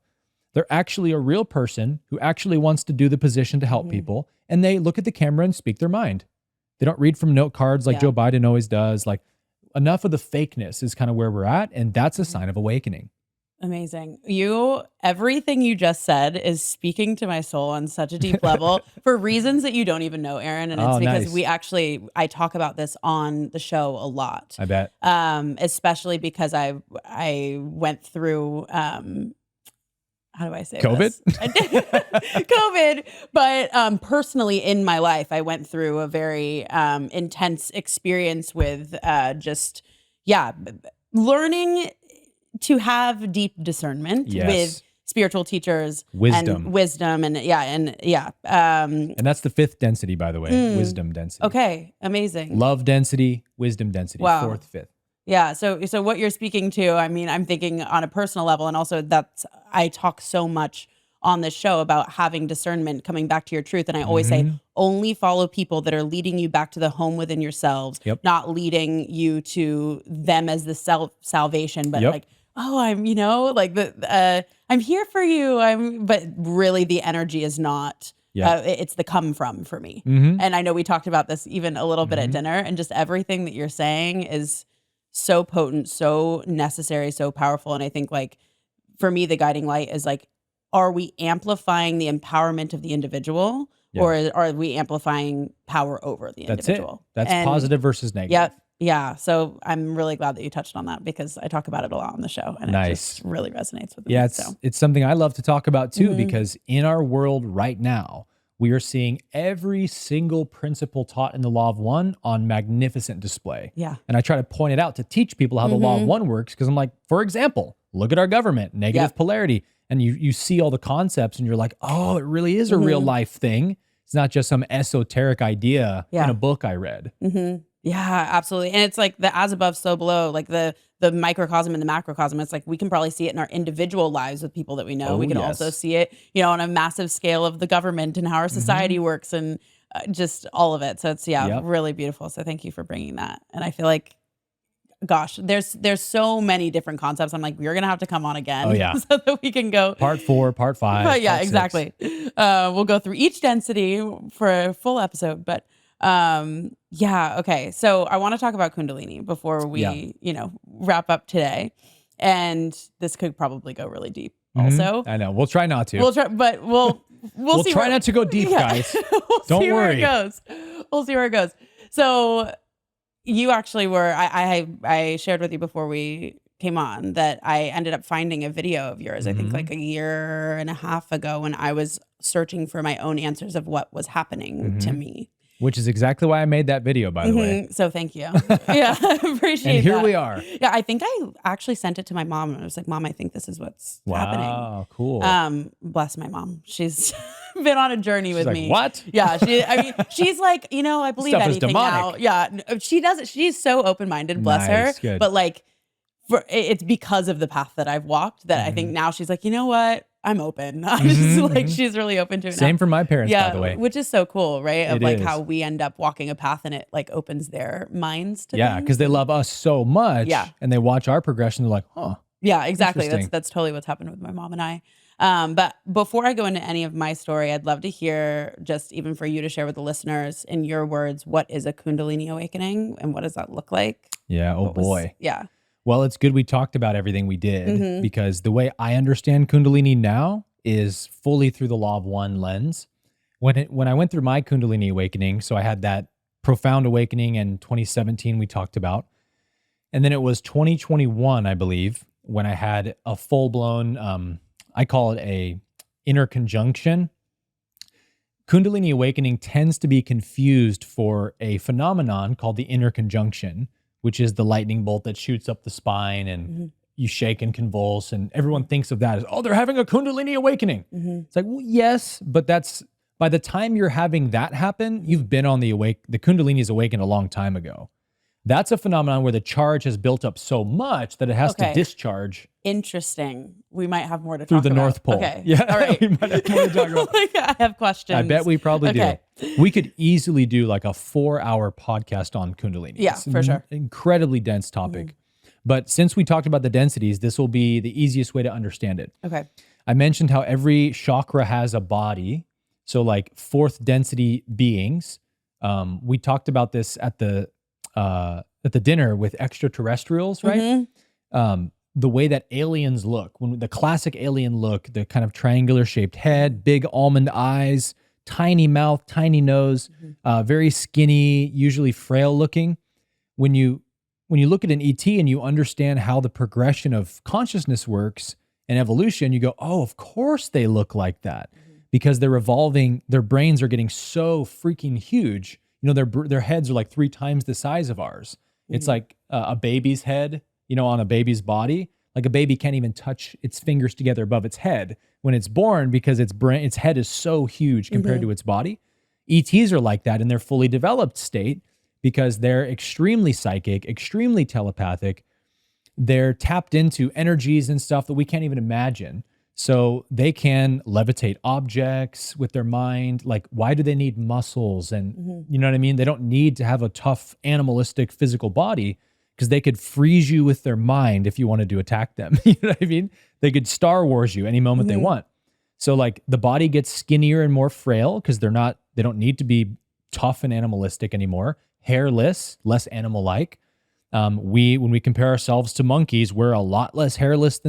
They're actually a real person who actually wants to do the position to help people. And they look at the camera and speak their mind. They don't read from note cards like Joe Biden always does. Like enough of the fakeness is kind of where we're at. And that's a sign of awakening. Amazing. Everything you just said is speaking to my soul on such a deep level for reasons that you don't even know, Aaron. And it's because I talk about this on the show a lot. I bet. Especially because I went through, how do I say COVID? COVID. But personally in my life, I went through a very intense experience with learning to have deep discernment with spiritual teachers, wisdom, and and that's the fifth density, by the way, wisdom density. Okay, amazing. Love density, wisdom density, fourth, fifth. Yeah. So what you're speaking to, I mean, I'm thinking on a personal level, and also I talk so much on this show about having discernment, coming back to your truth. And I always say, only follow people that are leading you back to the home within yourselves, not leading you to them as the salvation, but like, oh, I'm, like I'm here for you. But really the energy is not, it's the come from for me. And I know we talked about this even a little bit at dinner, and just everything that you're saying is so potent, so necessary, so powerful. And I think like, for me, the guiding light is like, are we amplifying the empowerment of the individual, or are we amplifying power over the individual? That's positive versus negative. Yeah. So I'm really glad that you touched on that, because I talk about it a lot on the show, and it just really resonates with me. Yeah, it's something I love to talk about too, because in our world right now, we are seeing every single principle taught in the Law of One on magnificent display. Yeah. And I try to point it out to teach people how the Law of One works, because I'm like, for example, look at our government, negative polarity. And you see all the concepts and you're like, oh, it really is a real life thing. It's not just some esoteric idea in a book I read. Yeah, absolutely. And it's like the as above, so below, like the microcosm and the macrocosm. It's like we can probably see it in our individual lives with people that we know. We can also see it, on a massive scale of the government and how our society works, and just all of it. So it's really beautiful. So thank you for bringing that. And I feel like, gosh, there's so many different concepts. I'm like, we're gonna have to come on again. Oh yeah, so that we can go part 4, part 5. Part exactly. We'll go through each density for a full episode. But okay. So I want to talk about Kundalini before we wrap up today. And this could probably go really deep. Also, I know we'll try not to. We'll try, but we'll see. Try not to go deep, guys. Don't worry. Where it goes. We'll see where it goes. So. You actually were, I shared with you before we came on that I ended up finding a video of yours, I think like a year and a half ago, when I was searching for my own answers of what was happening to me. Which is exactly why I made that video, by the way. So thank you. Yeah, I appreciate it. And here we are. Yeah, I think I actually sent it to my mom, and I was like, Mom, I think this is what's happening. Wow, cool. Bless my mom. She's been on a journey with me. What? Yeah, she's like, I believe Stuff anything now. Yeah, she does it. She's so open-minded, bless her. Good. But like, it's because of the path that I've walked that I think now she's like, you know what? I'm open. I'm just like, she's really open to it. Same now. for my parents, by the way. Which is so cool, right? Of It like is. how we end up walking a path, and it like opens their minds to Yeah, things. because they love us so much. Yeah. And they watch our progression. They're like, huh. Yeah, exactly. Interesting. That's totally what's happened with my mom and I. But before I go into any of my story, I'd love to hear, just even for you to share with the listeners in your words, what is a Kundalini awakening and what does that look like? Yeah. Oh boy. Yeah. Well, it's good we talked about everything we did, because the way I understand Kundalini now is fully through the Law of One lens. When I went through my Kundalini awakening, so I had that profound awakening in 2017 we talked about. And then it was 2021, I believe, when I had a full-blown, I call it a inner conjunction. Kundalini awakening tends to be confused for a phenomenon called the inner conjunction, which is the lightning bolt that shoots up the spine and you shake and convulse, and everyone thinks of that as, oh, they're having a Kundalini awakening. It's like, well, yes, but that's, by the time you're having that happen, you've been on the Kundalini is awakened a long time ago. That's a phenomenon where the charge has built up so much that it has to discharge. Interesting. We might have more to talk through about. the North Pole. Okay. Yeah. All right. We might have more to talk about. I have questions. I bet we probably do. We could easily do like a 4-hour podcast on Kundalini. Yeah, It's for sure. Incredibly dense topic. But since we talked about the densities, this will be the easiest way to understand it. Okay. I mentioned how every chakra has a body. So like fourth density beings. We talked about this at the dinner with extraterrestrials, right? The way that aliens look, when the classic alien look, the kind of triangular shaped head, big almond eyes, tiny mouth, tiny nose, very skinny, usually frail looking. When you look at an ET and you understand how the progression of consciousness works and evolution, you go, oh, of course they look like that, because they're evolving. Their brains are getting so freaking huge. Their heads are like 3 times the size of ours. It's like a baby's head, on a baby's body. Like a baby can't even touch its fingers together above its head when it's born, because its head is so huge compared to its body. ETs are like that in their fully developed state, because they're extremely psychic, extremely telepathic. They're tapped into energies and stuff that we can't even imagine. So they can levitate objects with their mind. Like, why do they need muscles? And you know what I mean? They don't need to have a tough, animalistic, physical body, because they could freeze you with their mind if you wanted to attack them. You know what I mean? They could Star Wars you any moment they want. So like the body gets skinnier and more frail because they don't need to be tough and animalistic anymore. Hairless, less animal-like. When we compare ourselves to monkeys, we're a lot more hairless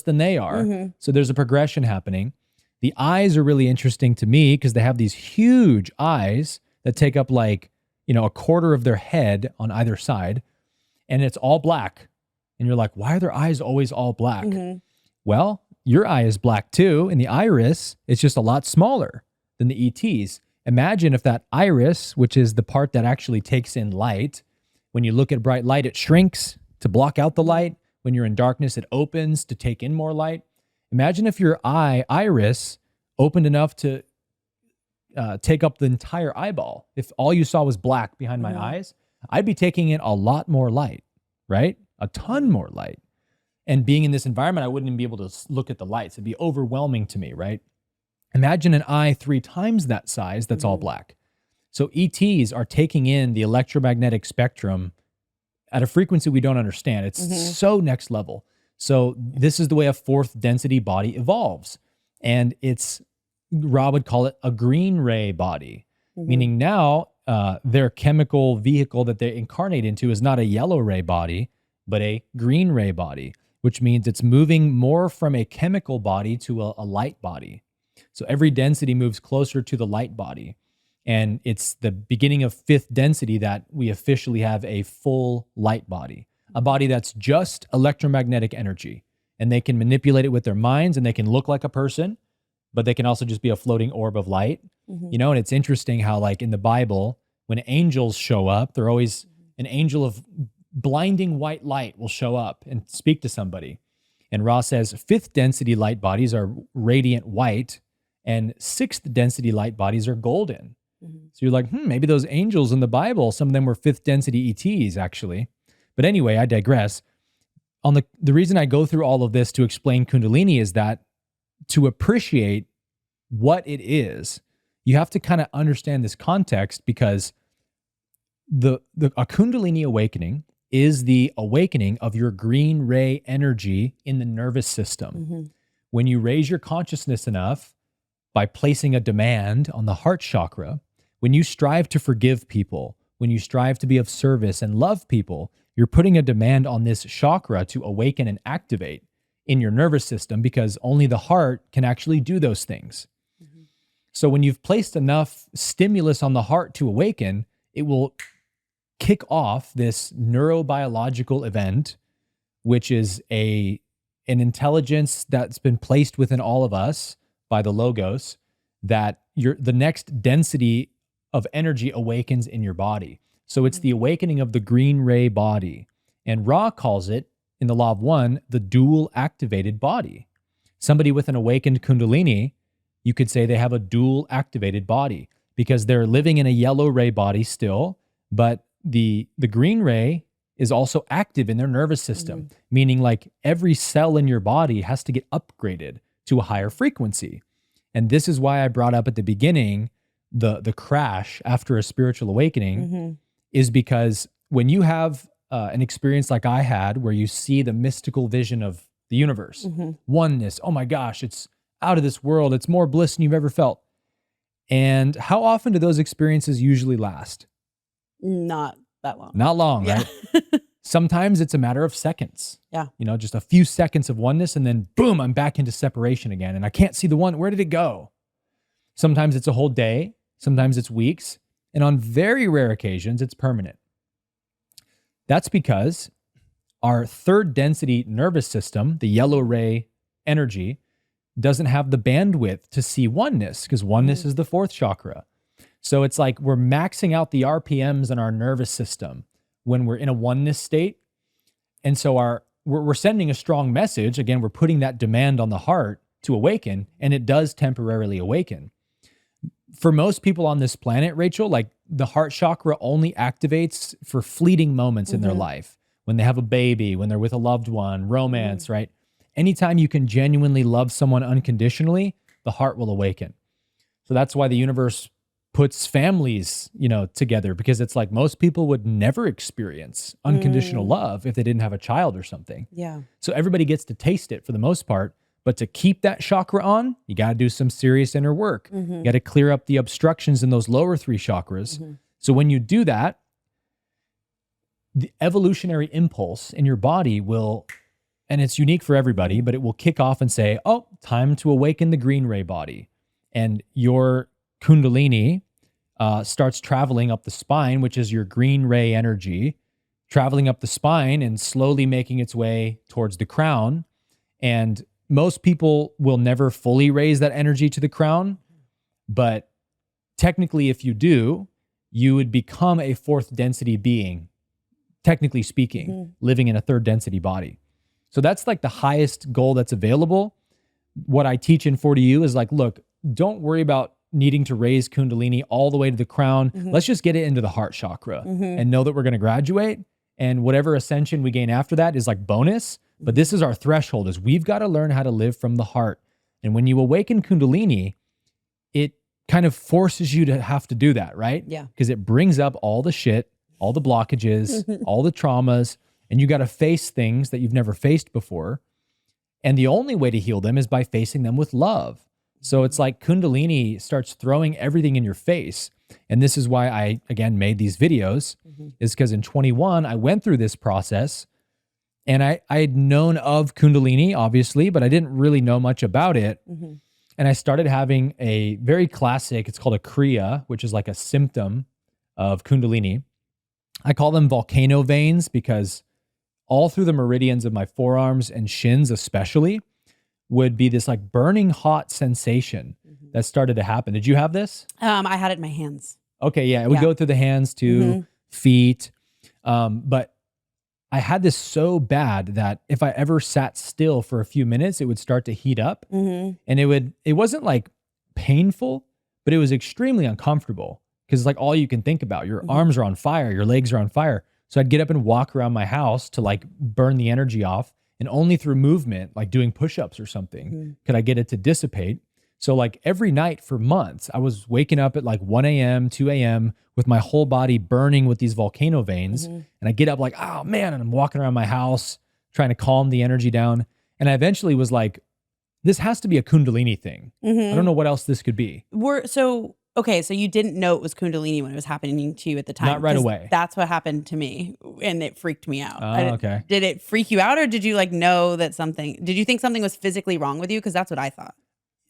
than they are. So there's a progression happening. The eyes are really interesting to me because they have these huge eyes that take up like, a quarter of their head on either side, and it's all black. And you're like, why are their eyes always all black? Well, your eye is black too, and the iris is just a lot smaller than the ET's. Imagine if that iris, which is the part that actually takes in light, when you look at bright light, it shrinks to block out the light. When you're in darkness, it opens to take in more light. Imagine if your iris opened enough to take up the entire eyeball. If all you saw was black behind my eyes, I'd be taking in a lot more light, right? A ton more light. And being in this environment, I wouldn't even be able to look at the lights. It'd be overwhelming to me, right? Imagine an eye 3 times that size that's all black. So ETs are taking in the electromagnetic spectrum at a frequency we don't understand. It's so next level. So this is the way a 4th density body evolves. And Rob would call it a green ray body, meaning now their chemical vehicle that they incarnate into is not a yellow ray body, but a green ray body, which means it's moving more from a chemical body to a light body. So every density moves closer to the light body. And it's the beginning of 5th density that we officially have a full light body, a body that's just electromagnetic energy. And they can manipulate it with their minds, and they can look like a person, but they can also just be a floating orb of light. And it's interesting how, like in the Bible, when angels show up, they're always an angel of blinding white light will show up and speak to somebody. And Ra says 5th density light bodies are radiant white, and 6th density light bodies are golden. So you're like, maybe those angels in the Bible, some of them were 5th density ETs actually. But anyway, I digress. The reason I go through all of this to explain Kundalini is that to appreciate what it is, you have to kind of understand this context, because a Kundalini awakening is the awakening of your green ray energy in the nervous system. When you raise your consciousness enough by placing a demand on the heart chakra, when you strive to forgive people, when you strive to be of service and love people, you're putting a demand on this chakra to awaken and activate in your nervous system, because only the heart can actually do those things. So when you've placed enough stimulus on the heart to awaken, it will kick off this neurobiological event, which is an intelligence that's been placed within all of us by the Logos, that the next density of energy awakens in your body. So it's the awakening of the green ray body. And Ra calls it, in the Law of One, the dual activated body. Somebody with an awakened Kundalini, you could say they have a dual activated body, because they're living in a yellow ray body still, but the green ray is also active in their nervous system, meaning like every cell in your body has to get upgraded to a higher frequency. And this is why I brought up at the beginning the crash after a spiritual awakening, is because when you have an experience like I had, where you see the mystical vision of the universe, oneness, oh my gosh, it's out of this world, it's more bliss than you've ever felt. And how often do those experiences usually last? Not that long. Not long, right? Sometimes it's a matter of seconds. Yeah. Just a few seconds of oneness, and then boom, I'm back into separation again. And I can't see the one. Where did it go? Sometimes it's a whole day. Sometimes it's weeks. And on very rare occasions, it's permanent. That's because our 3rd density nervous system, the yellow ray energy, doesn't have the bandwidth to see oneness, because oneness is the 4th chakra. So it's like we're maxing out the RPMs in our nervous system when we're in a oneness state. And so we're sending a strong message. Again, we're putting that demand on the heart to awaken, and it does temporarily awaken. For most people on this planet, Rachel, like the heart chakra only activates for fleeting moments in their life. When they have a baby, when they're with a loved one, romance, right? Anytime you can genuinely love someone unconditionally, the heart will awaken. So that's why the universe puts families, together, because it's like most people would never experience unconditional love if they didn't have a child or something. Yeah. So everybody gets to taste it for the most part, but to keep that chakra on, you got to do some serious inner work. You got to clear up the obstructions in those lower 3 chakras. So when you do that, the evolutionary impulse in your body will, and it's unique for everybody, but it will kick off and say, oh, time to awaken the green ray body. And your Kundalini starts traveling up the spine, which is your green ray energy, traveling up the spine and slowly making its way towards the crown. And most people will never fully raise that energy to the crown. But technically, if you do, you would become a 4th density being, technically speaking, living in a 3rd density body. So that's like the highest goal that's available. What I teach in 40U is like, look, don't worry about needing to raise Kundalini all the way to the crown. Let's just get it into the heart chakra and know that we're going to graduate. And whatever ascension we gain after that is like bonus. But this is our threshold, is we've got to learn how to live from the heart. And when you awaken Kundalini, it kind of forces you to have to do that, right? Yeah. Because it brings up all the shit, all the blockages, all the traumas, and you got to face things that you've never faced before. And the only way to heal them is by facing them with love. So it's like Kundalini starts throwing everything in your face. And this is why I, again, made these videos, is because in 21, I went through this process. And I had known of Kundalini, obviously, but I didn't really know much about it. And I started having a very classic, it's called a Kriya, which is like a symptom of Kundalini. I call them volcano veins because all through the meridians of my forearms and shins especially would be this like burning hot sensation that started to happen. Did you have this? I had it in my hands. Okay, yeah. It would go through the hands to feet. But I had this so bad that if I ever sat still for a few minutes, it would start to heat up. And it wasn't like painful, but it was extremely uncomfortable because it's like all you can think about. Your arms are on fire, your legs are on fire. So I'd get up and walk around my house to like burn the energy off. And only through movement, like doing push-ups or something, could I get it to dissipate. So like every night for months, I was waking up at like 1 a.m., 2 a.m. with my whole body burning with these volcano veins. And I get up like, oh man, and I'm walking around my house trying to calm the energy down. And I eventually was like, this has to be a Kundalini thing. I don't know what else this could be. Okay, so you didn't know it was Kundalini when it was happening to you at the time. Not right away. That's what happened to me, and it freaked me out. Okay. Did it freak you out, or did you like know that did you think something was physically wrong with you? Because that's what I thought.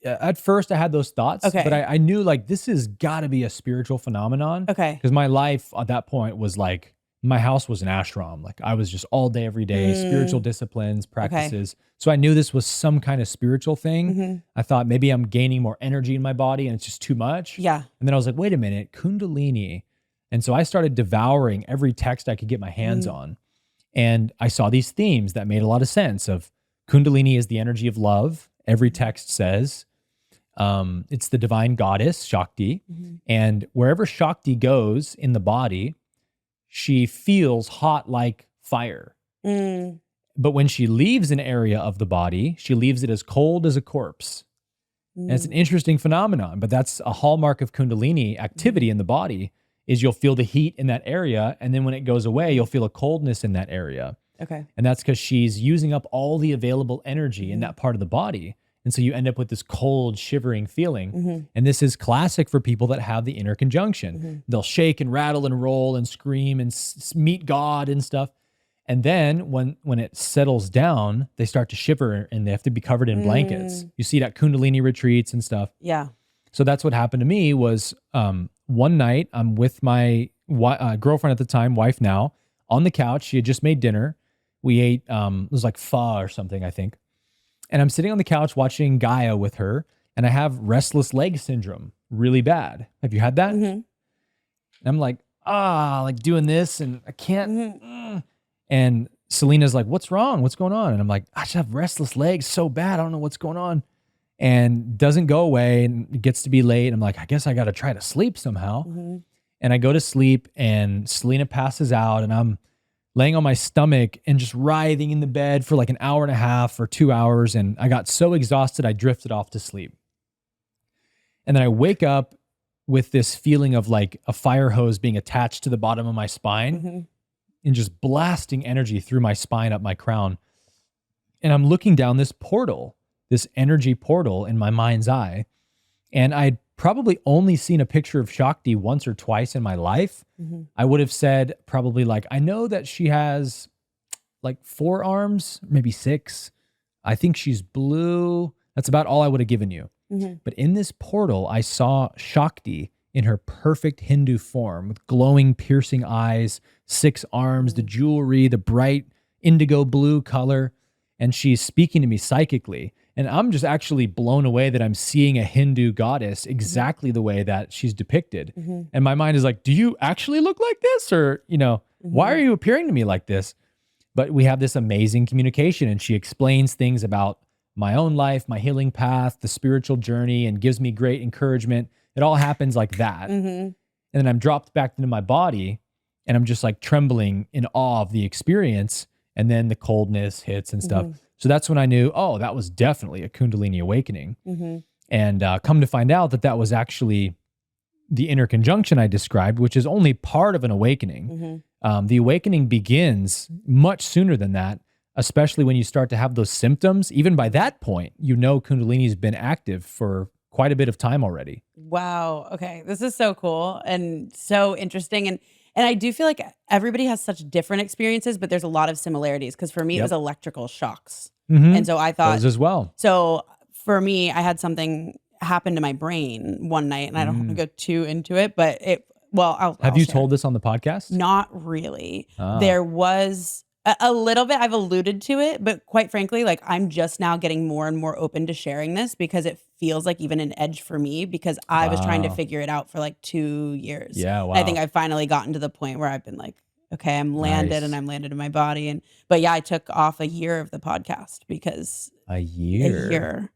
At first I had those thoughts, but I knew like this has got to be a spiritual phenomenon. Okay. Because my life at that point was like, my house was an ashram. Like I was just all day, every day, spiritual disciplines, practices. So I knew this was some kind of spiritual thing. I thought maybe I'm gaining more energy in my body and it's just too much. Yeah. And then I was like, wait a minute, Kundalini. And so I started devouring every text I could get my hands on. And I saw these themes that made a lot of sense of Kundalini is the energy of love. Every text says it's the divine goddess, Shakti. And wherever Shakti goes in the body, she feels hot like fire. But when she leaves an area of the body, she leaves it as cold as a corpse. And it's an interesting phenomenon, but that's a hallmark of Kundalini activity in the body is you'll feel the heat in that area. And then when it goes away, you'll feel a coldness in that area. Okay. And that's because she's using up all the available energy in that part of the body. And so you end up with this cold, shivering feeling. And this is classic for people that have the inner conjunction. They'll shake and rattle and roll and scream and meet God and stuff. And then when it settles down, they start to shiver and they have to be covered in blankets. You see that Kundalini retreats and stuff. Yeah. So that's what happened to me was one night I'm with my girlfriend at the time, wife now, on the couch. She had just made dinner. We ate, it was like pho or something, I think. And I'm sitting on the couch watching Gaia with her, and I have restless leg syndrome really bad. Have you had that? And I'm like, like doing this, and I can't. And Selena's like, what's wrong? What's going on? And I'm like, I just have restless legs so bad. I don't know what's going on. And doesn't go away, and it gets to be late. I'm like, I guess I got to try to sleep somehow. And I go to sleep and Selena passes out and I'm laying on my stomach and just writhing in the bed for like an hour and a half or 2 hours. And I got so exhausted, I drifted off to sleep. And then I wake up with this feeling of like a fire hose being attached to the bottom of my spine and just blasting energy through my spine up my crown. And I'm looking down this portal, this energy portal in my mind's eye. And I'd probably only seen a picture of Shakti once or twice in my life. I would have said probably like, I know that she has like 4 arms, maybe 6. I think she's blue. That's about all I would have given you. But in this portal, I saw Shakti in her perfect Hindu form with glowing, piercing eyes, 6 arms, the jewelry, the bright indigo blue color. And she's speaking to me psychically. And I'm just actually blown away that I'm seeing a Hindu goddess exactly the way that she's depicted. And my mind is like, do you actually look like this? Or, why are you appearing to me like this? But we have this amazing communication and she explains things about my own life, my healing path, the spiritual journey, and gives me great encouragement. It all happens like that. And then I'm dropped back into my body and I'm just like trembling in awe of the experience. And then the coldness hits and stuff. So that's when I knew, oh, that was definitely a Kundalini awakening. And come to find out that that was actually the inner conjunction I described, which is only part of an awakening. The awakening begins much sooner than that, especially when you start to have those symptoms. Even by that point, Kundalini's been active for quite a bit of time already. Wow. Okay. This is so cool and so interesting. And I do feel like everybody has such different experiences, but there's a lot of similarities. Because for me, it was electrical shocks. And so I thought... Those as well. So for me, I had something happen to my brain one night, and I don't want to go too into it, but I'll Have you share. told this on the podcast? Not really. There was a little bit, I've alluded to it, but quite frankly, like I'm just now getting more and more open to sharing this because it feels like even an edge for me because I was trying to figure it out for like 2 years. Yeah, wow. And I think I've finally gotten to the point where I've been like, okay, I'm landed and I'm landed in my body. But yeah, I took off a year of the podcast because a year.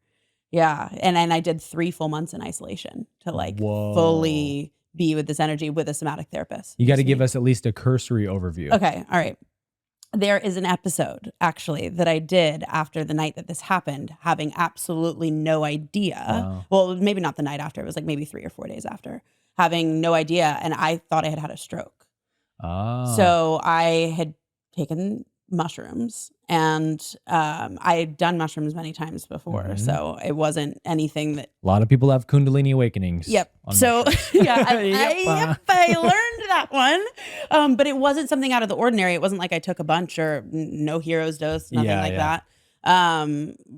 Yeah. And I did 3 full months in isolation to like fully be with this energy with a somatic therapist. You got to give us at least a cursory overview. Okay. All right. There is an episode actually that I did after the night that this happened, having absolutely no idea. Wow. Well, maybe not the night after. It was like maybe 3 or 4 days after, having no idea. And I thought I had had a stroke. So I had taken mushrooms and I had done mushrooms many times before. So it wasn't anything that... A lot of people have Kundalini Awakenings. Yep. So yeah, I learned that one. But it wasn't something out of the ordinary. It wasn't like I took a bunch or no hero's dose, nothing like that.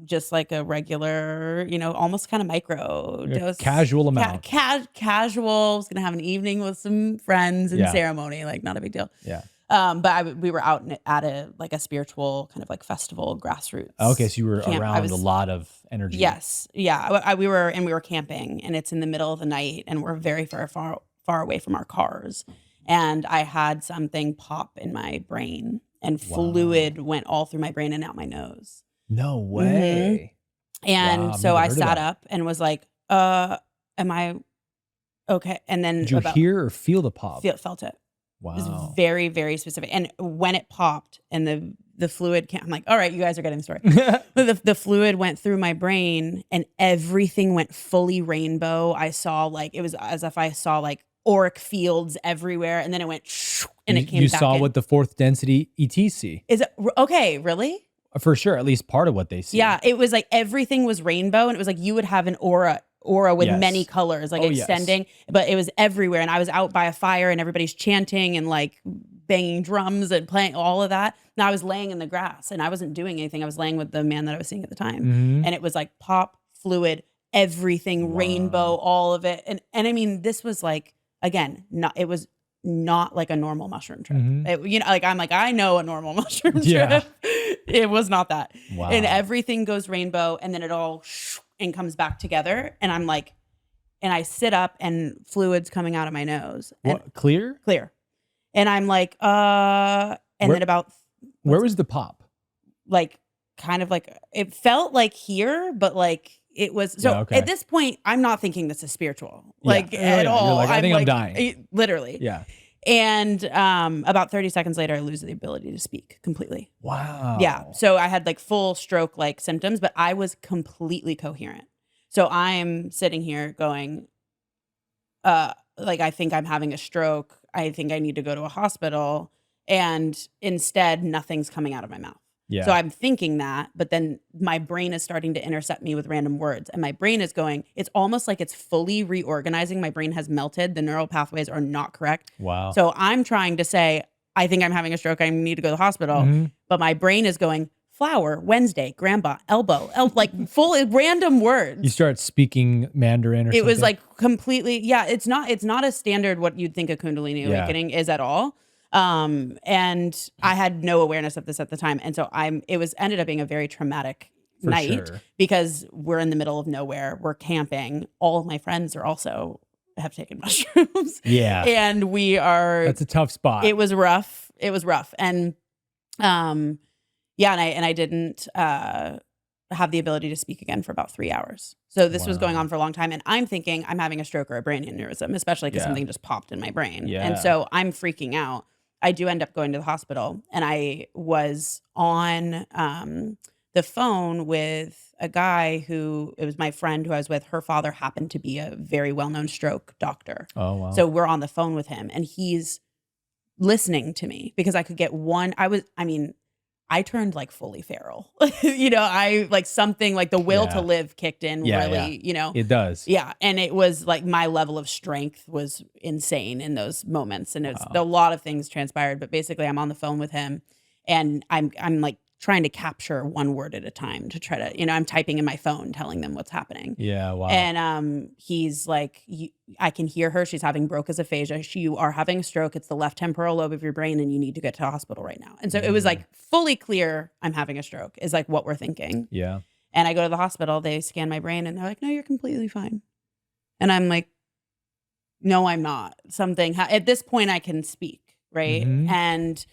Just like a regular, almost kind of micro dose. Casual amount. Casual. Was going to have an evening with some friends and ceremony, like not a big deal. Yeah. But we were out at a spiritual kind of like festival, grassroots. Okay, so you were around a lot of energy. Yes, yeah. We were camping, and it's in the middle of the night, and we're very far away from our cars. And I had something pop in my brain, and fluid went all through my brain and out my nose. No way. And so I sat up and was like, "Am I okay?" And then did you hear or feel the pop? Felt it. Wow. It was very, very specific. And when it popped and the fluid I'm like, all right, you guys are getting the story. the fluid went through my brain and everything went fully rainbow. I saw it was as if I saw auric fields everywhere. And then it went and it came back You saw in. what the 4th density ETs see. Is it okay? Really? For sure. At least part of what they see. Yeah. It was like everything was rainbow and it was like you would have an aura with many colors extending, but it was everywhere. And I was out by a fire and everybody's chanting and like banging drums and playing all of that. And I was laying in the grass and I wasn't doing anything. I was laying with the man that I was seeing at the time. And it was like pop, fluid, everything, rainbow, all of it. And I mean, this was like, again, it was not like a normal mushroom trip. I know a normal mushroom trip. It was not that. Wow. And everything goes rainbow and then it all and comes back together. And I'm like, and I sit up and fluids coming out of my nose. What, clear? Clear. And I'm like, then about... Where was the pop? Like, kind of like, it felt like here, but like it was so. Yeah, okay. At this point, I'm not thinking this is spiritual, like at all. You're like, I think I'm dying. Literally. Yeah. And about 30 seconds later, I lose the ability to speak completely. Wow. Yeah. So I had like full stroke like symptoms, but I was completely coherent. So I'm sitting here going, like, I think I'm having a stroke. I think I need to go to a hospital. And instead, nothing's coming out of my mouth. Yeah. So I'm thinking that, but then my brain is starting to intercept me with random words. And my brain is going, it's almost like it's fully reorganizing. My brain has melted. The neural pathways are not correct. Wow. So I'm trying to say, I think I'm having a stroke. I need to go to the hospital. But my brain is going, flower, Wednesday, grandpa, elbow, like full random words. You start speaking Mandarin or something? It was like completely, yeah, it's not a standard what you'd think a Kundalini Awakening is at all. And I had no awareness of this at the time. And so ended up being a very traumatic night because we're in the middle of nowhere. We're camping. All of my friends are also have taken mushrooms. Yeah. And that's a tough spot. It was rough. And, and I didn't, have the ability to speak again for about 3 hours. So this was going on for a long time. And I'm thinking I'm having a stroke or a brain aneurysm, especially because something just popped in my brain. Yeah. And so I'm freaking out. I do end up going to the hospital, and I was on the phone with a guy it was my friend who I was with. Her father happened to be a very well-known stroke doctor. Oh, wow. So we're on the phone with him, and he's listening to me because I could get I turned like fully feral. I like something like the will to live kicked in really, It does. Yeah. And it was like my level of strength was insane in those moments. And a lot of things transpired, but basically I'm on the phone with him and I'm like trying to capture one word at a time to try to, I'm typing in my phone, telling them what's happening. Yeah. Wow. And he's like, I can hear her. She's having Broca's aphasia. You are having a stroke. It's the left temporal lobe of your brain, and you need to get to a hospital right now. And so it was like fully clear I'm having a stroke is like what we're thinking. Yeah. And I go to the hospital. They scan my brain, and they're like, no, you're completely fine. And I'm like, no, I'm not. At this point, I can speak, right? And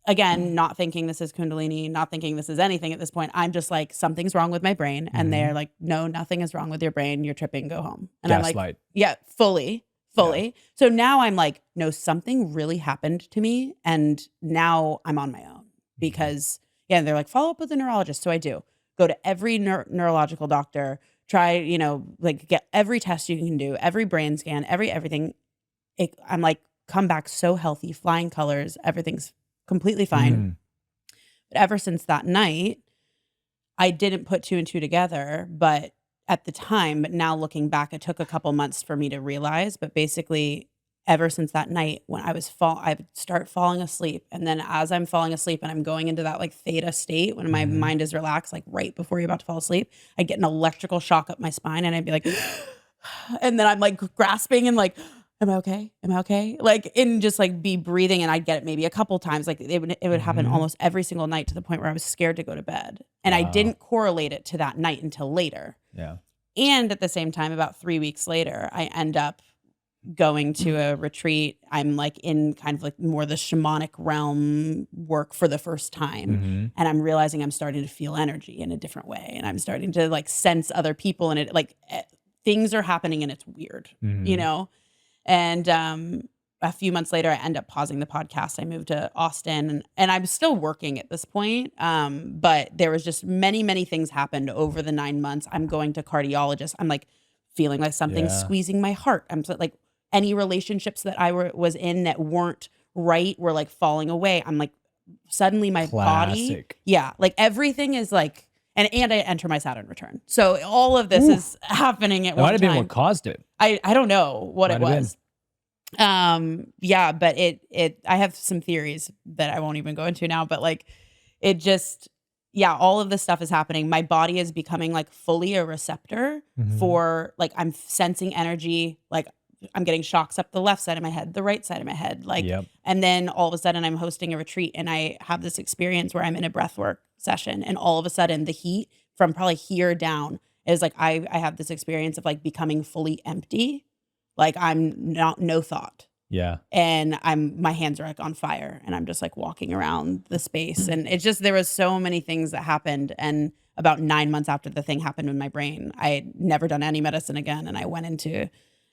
again, not thinking this is Kundalini, not thinking this is anything at this point. I'm just like, something's wrong with my brain. And they're like, no, nothing is wrong with your brain. You're tripping, go home. And I'm like, yeah, fully. Yeah. So now I'm like, no, something really happened to me. And now I'm on my own because, they're like, follow up with a neurologist. So I do. Go to every neurological doctor, try, like get every test you can do, every brain scan, everything. I'm like, come back so healthy, flying colors, everything's completely fine. But ever since that night, I didn't put two and two together, but at the time, but now looking back, it took a couple months for me to realize, but basically ever since that night when I would start falling asleep. And then as I'm falling asleep and I'm going into that like theta state when my mind is relaxed, like right before you're about to fall asleep, I'd get an electrical shock up my spine and I'd be like, and then I'm like grasping and like, am I okay? Am I okay? Like, and just like be breathing. And I'd get it maybe a couple times. Like it would happen almost every single night to the point where I was scared to go to bed. And I didn't correlate it to that night until later. Yeah. And at the same time, about 3 weeks later, I end up going to a retreat. I'm like in kind of like more the shamanic realm work for the first time. And I'm realizing I'm starting to feel energy in a different way. And I'm starting to like sense other people and it like things are happening and it's weird, And a few months later, I end up pausing the podcast. I moved to Austin and I'm still working at this point. But there was just many, many things happened over the 9 months. I'm going to cardiologists. I'm like feeling like something's squeezing my heart. I'm like any relationships that I was in that weren't right were like falling away. I'm like suddenly my body. Yeah. Like everything is like, and I enter my Saturn return. So all of this is happening at one time. That might have been what caused it. I don't know what it was. But I have some theories that I won't even go into now, but like it just, all of this stuff is happening. My body is becoming like fully a receptor for like, I'm sensing energy. Like I'm getting shocks up the left side of my head, the right side of my head. Like, and then all of a sudden I'm hosting a retreat and I have this experience where I'm in a breathwork session and all of a sudden the heat from probably here down is like, I have this experience of like becoming fully empty. Like I'm no thought. Yeah. And my hands are like on fire and I'm just like walking around the space. And it's just, there was so many things that happened. And about 9 months after the thing happened in my brain, I had never done any medicine again. And I went into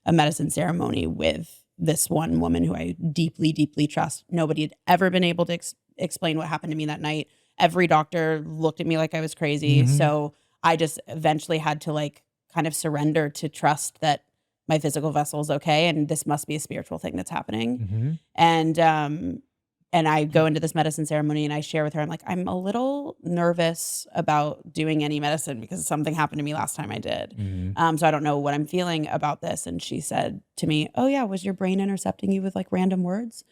a medicine ceremony with this one woman who I deeply, deeply trust. Nobody had ever been able to explain what happened to me that night. Every doctor looked at me like I was crazy. So I just eventually had to like kind of surrender to trust that my physical vessel is okay. And this must be a spiritual thing that's happening. And I go into this medicine ceremony and I share with her, I'm like, I'm a little nervous about doing any medicine because something happened to me last time I did. So I don't know what I'm feeling about this. And she said to me, oh yeah, was your brain intercepting you with like random words?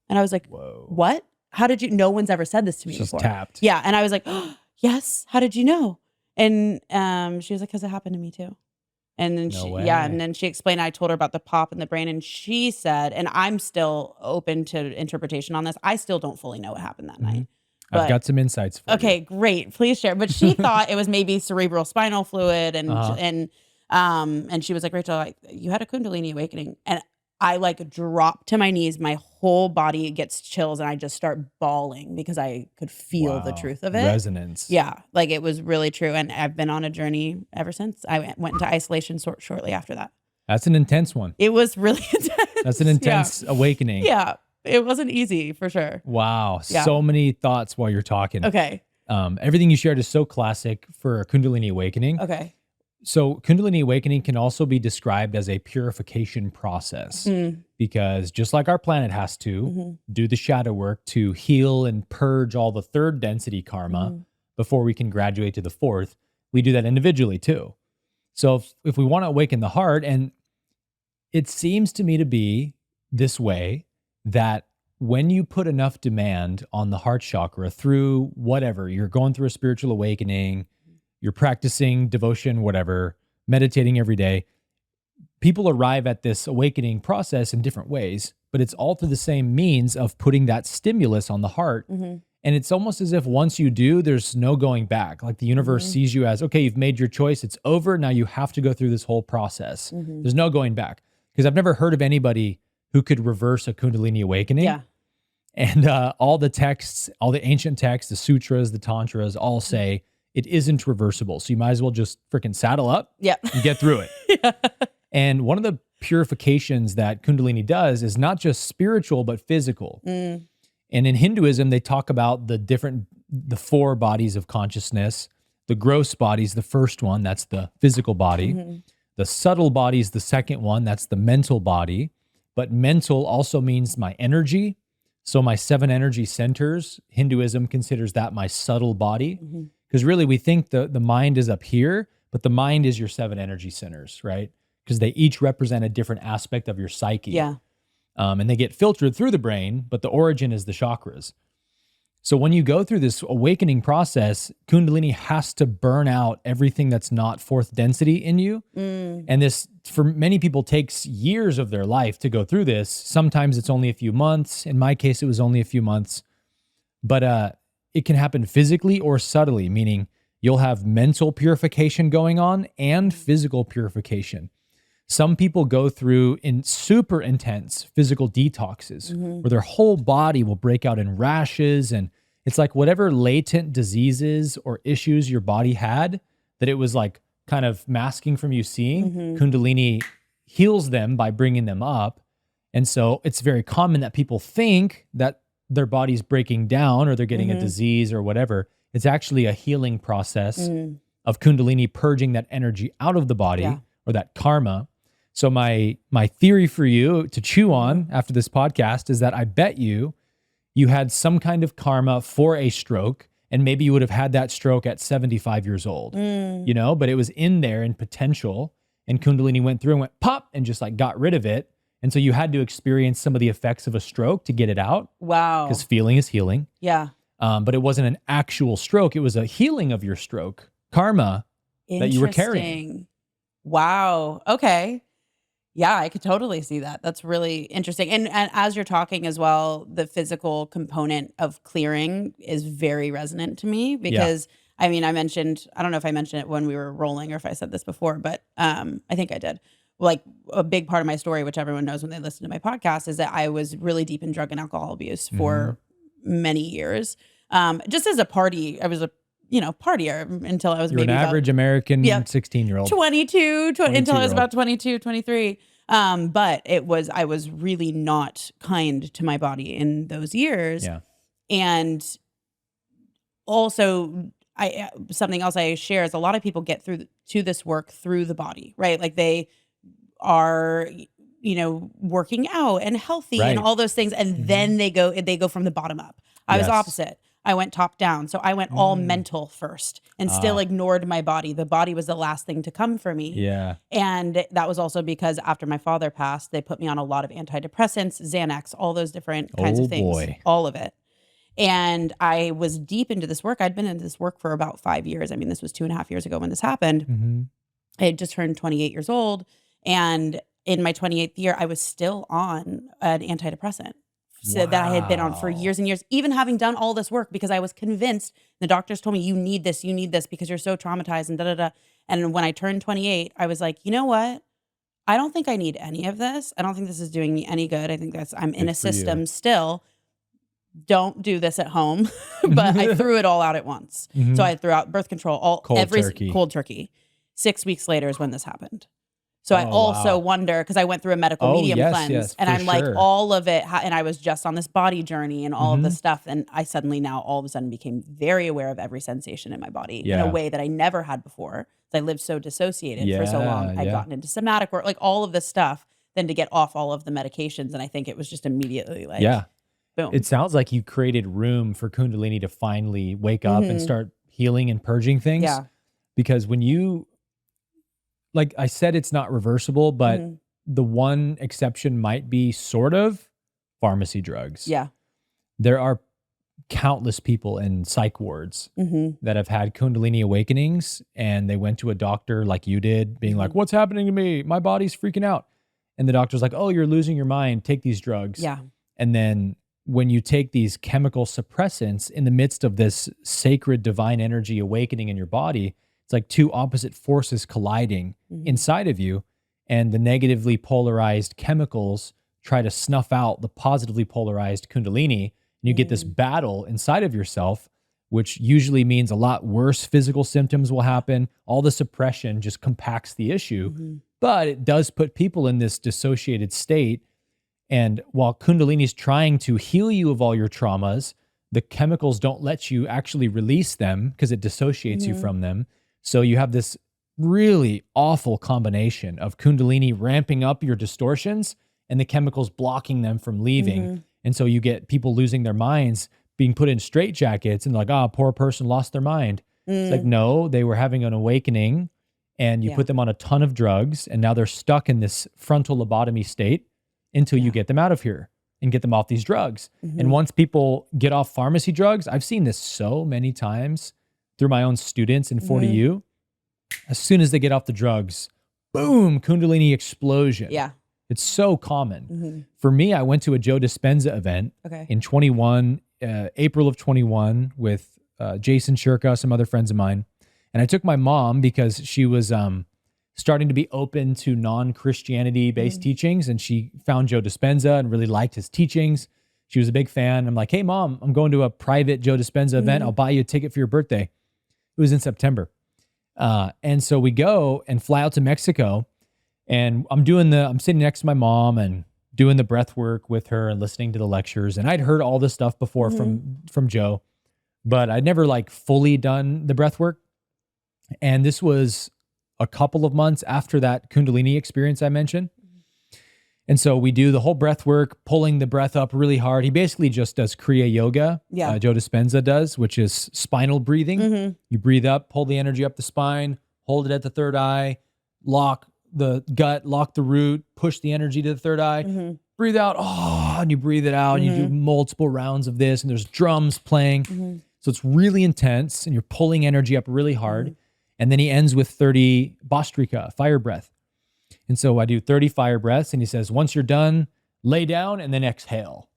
And I was like, whoa, what? How did you? No one's ever said this to me before. Tapped. Yeah. And I was like, oh, yes. How did you know? And she was like, because it happened to me too. And then and then she explained, I told her about the pop in the brain, and she said, and I'm still open to interpretation on this. I still don't fully know what happened that night. But, I've got some insights for you. Okay, great. Please share. But she thought it was maybe cerebral spinal fluid, and she was like, Rachel, you had a Kundalini awakening. And I like drop to my knees. My whole body gets chills and I just start bawling because I could feel the truth of it. Resonance. Yeah. Like it was really true. And I've been on a journey ever since. I went into isolation shortly after that. That's an intense one. It was really intense. That's an intense awakening. Yeah. It wasn't easy for sure. Wow. Yeah. So many thoughts while you're talking. Okay. Everything you shared is so classic for a Kundalini awakening. Okay. So Kundalini Awakening can also be described as a purification process because just like our planet has to do the shadow work to heal and purge all the third density karma before we can graduate to the fourth, we do that individually too. So if we want to awaken the heart, and it seems to me to be this way, that when you put enough demand on the heart chakra through whatever, you're going through a spiritual awakening, you're practicing devotion, whatever, meditating every day, people arrive at this awakening process in different ways, but it's all through the same means of putting that stimulus on the heart. And it's almost as if once you do, there's no going back. Like the universe sees you as, okay, you've made your choice. It's over. Now you have to go through this whole process. There's no going back. Because I've never heard of anybody who could reverse a Kundalini awakening. Yeah. And all the texts, all the ancient texts, the sutras, the tantras all say, it isn't reversible. So you might as well just freaking saddle up and get through it. And one of the purifications that Kundalini does is not just spiritual, but physical. And in Hinduism, they talk about the four bodies of consciousness. The gross body is the first one. That's the physical body. The subtle body is the second one. That's the mental body. But mental also means my energy. So my 7 energy centers, Hinduism considers that my subtle body. Because really we think the mind is up here, but the mind is your 7 energy centers, right? Because they each represent a different aspect of your psyche. Yeah. And they get filtered through the brain, but the origin is the chakras. So when you go through this awakening process, Kundalini has to burn out everything that's not fourth density in you. And this, for many people, takes years of their life to go through this. Sometimes it's only a few months. In my case, it was only a few months. But it can happen physically or subtly, meaning you'll have mental purification going on and physical purification. Some people go through in super intense physical detoxes where their whole body will break out in rashes. And it's like whatever latent diseases or issues your body had that it was like kind of masking from you seeing, Kundalini heals them by bringing them up. And so it's very common that people think that their body's breaking down or they're getting a disease or whatever. It's actually a healing process of Kundalini purging that energy out of the body or that karma. So my theory for you to chew on after this podcast is that I bet you had some kind of karma for a stroke, and maybe you would have had that stroke at 75 years old, you know, but it was in there in potential, and Kundalini went through and went pop and just like got rid of it. And so you had to experience some of the effects of a stroke to get it out. Wow. Because feeling is healing. Yeah. But it wasn't an actual stroke. It was a healing of your stroke karma that you were carrying. Wow. Okay. Yeah, I could totally see that. That's really interesting. And as you're talking as well, the physical component of clearing is very resonant to me because, I mean, I don't know if I mentioned it when we were rolling or if I said this before, but I think I did. Like a big part of my story, which everyone knows when they listen to my podcast, is that I was really deep in drug and alcohol abuse for many years. Just as a party, I was a partier until I was You're maybe an average American Yep. 16-year-old. 22 until I was 22-year-old. about 22, 23. But I was really not kind to my body in those years. Yeah. And also something else I share is a lot of people get to this work through the body, right? Like they are, working out and healthy and Right. all those things. And then they go from the bottom up. I was Yes. opposite. I went top down. So I went all mental first and still ignored my body. The body was the last thing to come for me. Yeah. And that was also because after my father passed, they put me on a lot of antidepressants, Xanax, all those different kinds of things. Boy. All of it. And I was deep into this work. I'd been into this work for about 5 years. I mean, this was 2.5 years ago when this happened. Mm-hmm. I had just turned 28 years old. And in my 28th year, I was still on an antidepressant. So that I had been on for years and years, even having done all this work, because I was convinced, the doctors told me, you need this because you're so traumatized and da-da-da. And when I turned 28, I was like, you know what? I don't think I need any of this. I don't think this is doing me any good. I think I'm in a system still. Don't do this at home. But I threw it all out at once. Mm-hmm. So I threw out birth control, cold turkey. 6 weeks later is when this happened. So I also wonder, because I went through a medical medium cleanse, and I'm like, all of it, and I was just on this body journey and all of this stuff, and I suddenly now all of a sudden became very aware of every sensation in my body in a way that I never had before. I lived so dissociated for so long. I'd gotten into somatic work, like all of this stuff, then to get off all of the medications, and I think it was just immediately like, boom. It sounds like you created room for Kundalini to finally wake up and start healing and purging things. Yeah. Because when you, like I said, it's not reversible, but the one exception might be sort of pharmacy drugs. Yeah. There are countless people in psych wards that have had Kundalini Awakenings, and they went to a doctor like you did, being like, what's happening to me? My body's freaking out. And the doctor's like, oh, you're losing your mind. Take these drugs. Yeah. And then when you take these chemical suppressants in the midst of this sacred divine energy awakening in your body, it's like two opposite forces colliding inside of you, and the negatively polarized chemicals try to snuff out the positively polarized Kundalini, and you get this battle inside of yourself, which usually means a lot worse physical symptoms will happen. All the suppression just compacts the issue, but it does put people in this dissociated state. And while Kundalini is trying to heal you of all your traumas, the chemicals don't let you actually release them because it dissociates you from them. So you have this really awful combination of Kundalini ramping up your distortions and the chemicals blocking them from leaving. And so you get people losing their minds, being put in straitjackets, and like, oh, poor person lost their mind. It's like, no, they were having an awakening, and you put them on a ton of drugs, and now they're stuck in this frontal lobotomy state until you get them out of here and get them off these drugs. And once people get off pharmacy drugs, I've seen this so many times through my own students in 40U, as soon as they get off the drugs, boom, Kundalini explosion. Yeah. It's so common. For me, I went to a Joe Dispenza event in 21, April of 21 with Jason Shirka, some other friends of mine. And I took my mom because she was starting to be open to non-Christianity based teachings. And she found Joe Dispenza and really liked his teachings. She was a big fan. I'm like, hey mom, I'm going to a private Joe Dispenza event. I'll buy you a ticket for your birthday. It was in September. And so we go and fly out to Mexico, and I'm sitting next to my mom and doing the breath work with her and listening to the lectures. And I'd heard all this stuff before from Joe, but I'd never like fully done the breath work. And this was a couple of months after that Kundalini experience I mentioned. And so we do the whole breath work, pulling the breath up really hard. He basically just does Kriya Yoga. Joe Dispenza does, which is spinal breathing. You breathe up, pull the energy up the spine, hold it at the third eye, lock the gut, lock the root, push the energy to the third eye, breathe out, and you breathe it out, and you do multiple rounds of this, and there's drums playing. So it's really intense, and you're pulling energy up really hard. And then he ends with 30 Bhastrika, fire breath. And so I do 30 fire breaths, and he says, once you're done, lay down and then exhale.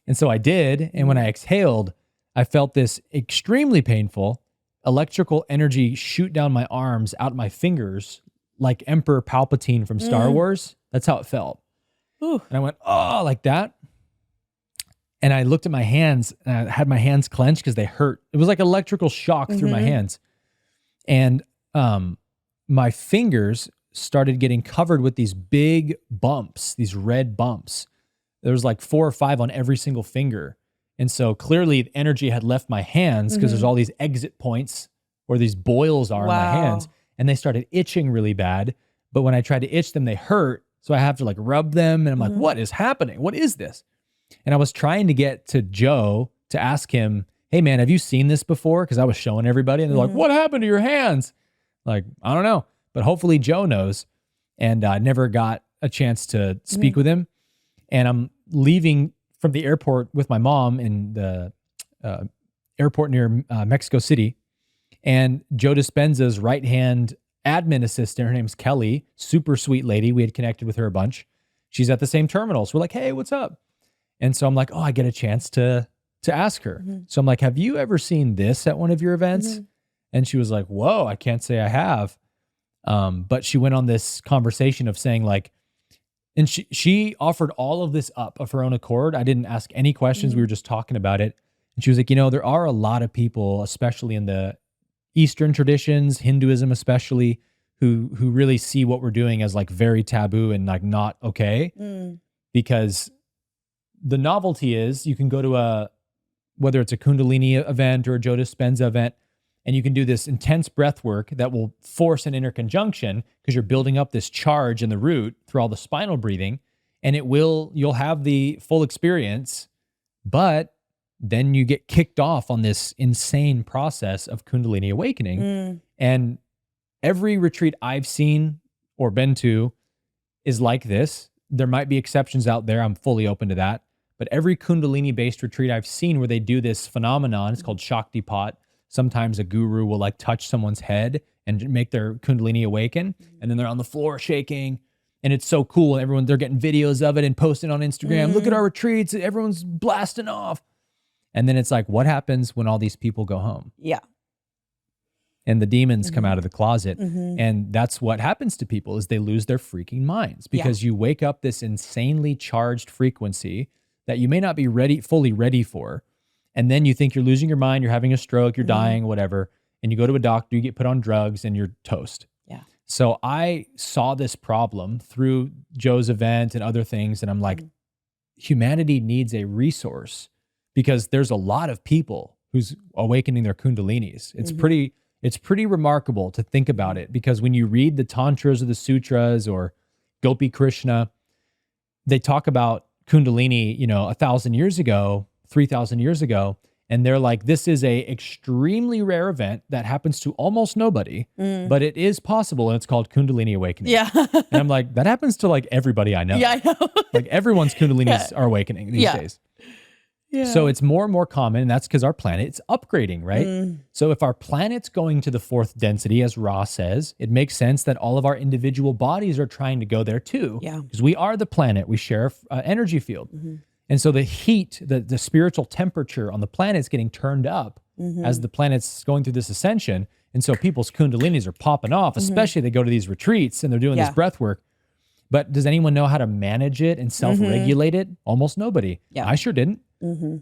And so I did. And when I exhaled, I felt this extremely painful electrical energy shoot down my arms, out my fingers, like Emperor Palpatine from Star Wars. That's how it felt. And I went, oh, like that. And I looked at my hands and I had my hands clenched because they hurt. It was like electrical shock through my hands. And my fingers started getting covered with these big bumps, these red bumps. There was like 4 or 5 on every single finger. And so clearly the energy had left my hands because there's all these exit points where these boils are in my hands. And they started itching really bad. But when I tried to itch them, they hurt. So I have to like rub them. And I'm like, what is happening? What is this? And I was trying to get to Joe to ask him, hey man, have you seen this before? Because I was showing everybody and they're like, what happened to your hands? Like, I don't know. But hopefully Joe knows. And I never got a chance to speak with him. And I'm leaving from the airport with my mom in the airport near Mexico City. And Joe Dispenza's right-hand admin assistant, her name's Kelly, super sweet lady. We had connected with her a bunch. She's at the same terminal. So we're like, hey, what's up? And so I'm like, oh, I get a chance to ask her. So I'm like, have you ever seen this at one of your events? And she was like, whoa, I can't say I have. But she went on this conversation of saying like, and she offered all of this up of her own accord. I didn't ask any questions. We were just talking about it. And she was like, there are a lot of people, especially in the Eastern traditions, Hinduism especially, who really see what we're doing as like very taboo and like not okay. Because the novelty is you can go to whether it's a Kundalini event or a Joe Dispenza event, and you can do this intense breath work that will force an interconjunction because you're building up this charge in the root through all the spinal breathing, and you'll have the full experience, but then you get kicked off on this insane process of Kundalini Awakening. And every retreat I've seen or been to is like this. There might be exceptions out there. I'm fully open to that. But every Kundalini-based retreat I've seen where they do this phenomenon, it's called Shaktipat. Sometimes a guru will like touch someone's head and make their Kundalini awaken. And then they're on the floor shaking. And it's so cool. They're getting videos of it and posting on Instagram. Look at our retreats. Everyone's blasting off. And then it's like, what happens when all these people go home? Yeah. And the demons come out of the closet. And that's what happens to people is they lose their freaking minds because you wake up this insanely charged frequency that you may not be fully ready for. And then you think you're losing your mind, you're having a stroke, you're dying, whatever. And you go to a doctor, you get put on drugs and you're toast. Yeah. So I saw this problem through Joe's event and other things. And I'm like, humanity needs a resource because there's a lot of people who's awakening their Kundalinis. It's pretty remarkable to think about it because when you read the Tantras or the Sutras or Gopi Krishna, they talk about Kundalini, 1,000 years ago, 3,000 years ago. And they're like, this is a extremely rare event that happens to almost nobody, but it is possible. And it's called Kundalini Awakening. Yeah. And I'm like, that happens to like everybody I know. Yeah, I know. Like everyone's Kundalinis are awakening these days. Yeah. So it's more and more common, and that's because our planet's upgrading, right? So if our planet's going to the 4th density, as Ra says, it makes sense that all of our individual bodies are trying to go there too. Yeah. Because we are the planet. We share an energy field. And so the heat, the spiritual temperature on the planet is getting turned up as the planet's going through this ascension. And so people's Kundalinis are popping off, especially they go to these retreats and they're doing this breath work. But does anyone know how to manage it and self-regulate it? Almost nobody. Yeah. I sure didn't.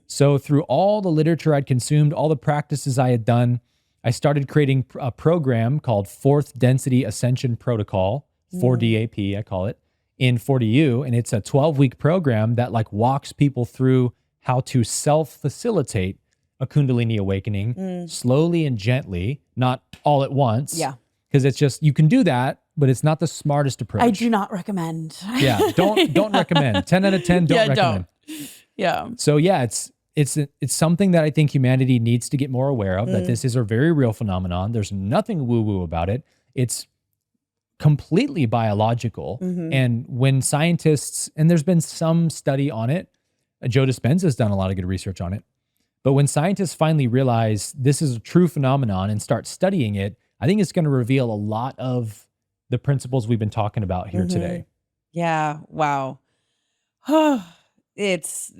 So through all the literature I'd consumed, all the practices I had done, I started creating a program called 4th Density Ascension Protocol, 4DAP, I call it, in 4DU. And it's a 12-week program that like walks people through how to self-facilitate a Kundalini awakening slowly and gently, not all at once. Yeah. Because it's just, you can do that, but it's not the smartest approach. I do not recommend. Yeah, don't recommend. 10 out of 10, don't recommend. Yeah. So yeah, it's something that I think humanity needs to get more aware of, that this is a very real phenomenon. There's nothing woo-woo about it. It's completely biological. And when scientists, and there's been some study on it, Joe Dispenza has done a lot of good research on it, but when scientists finally realize this is a true phenomenon and start studying it, I think it's going to reveal a lot of the principles we've been talking about here today. Yeah. Wow. It's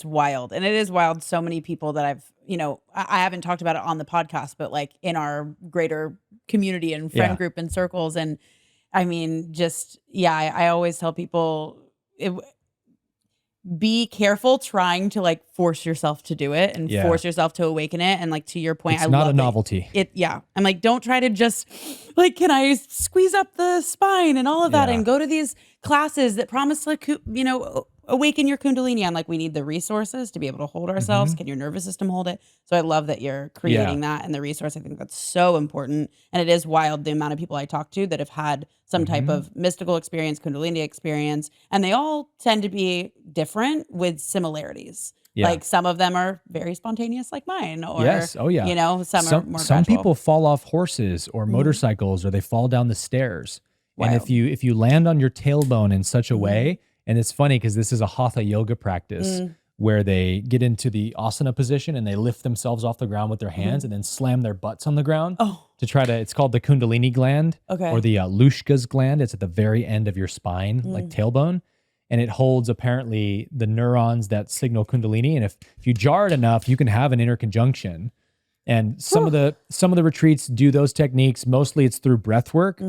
wild. And it is wild. So many people that I haven't talked about it on the podcast, but like in our greater community and friend group and circles. And I mean, I always tell people be careful trying to like force yourself to do it and force yourself to awaken it. And like, to your point, it's not a novelty. I'm like, don't try to just like, can I squeeze up the spine and all of that and go to these classes that promise like, you know, awaken your Kundalini. I'm like, we need the resources to be able to hold ourselves. Can your nervous system hold it? So I love that you're creating that and the resource. I think that's so important. And it is wild the amount of people I talk to that have had some type of mystical experience, Kundalini experience, and they all tend to be different with similarities. Yeah. Like some of them are very spontaneous like mine, or you know, some are more some gradual. people fall off horses or motorcycles, or they fall down the stairs. Wild. And if you land on your tailbone in such a way, and it's funny because this is a hatha yoga practice where they get into the asana position and they lift themselves off the ground with their hands and then slam their butts on the ground to try to, it's called the Kundalini gland or the Lushka's gland. It's at the very end of your spine, like tailbone. And it holds apparently the neurons that signal Kundalini. And if you jar it enough, you can have an inner conjunction. And some of the retreats do those techniques. Mostly it's through breath work.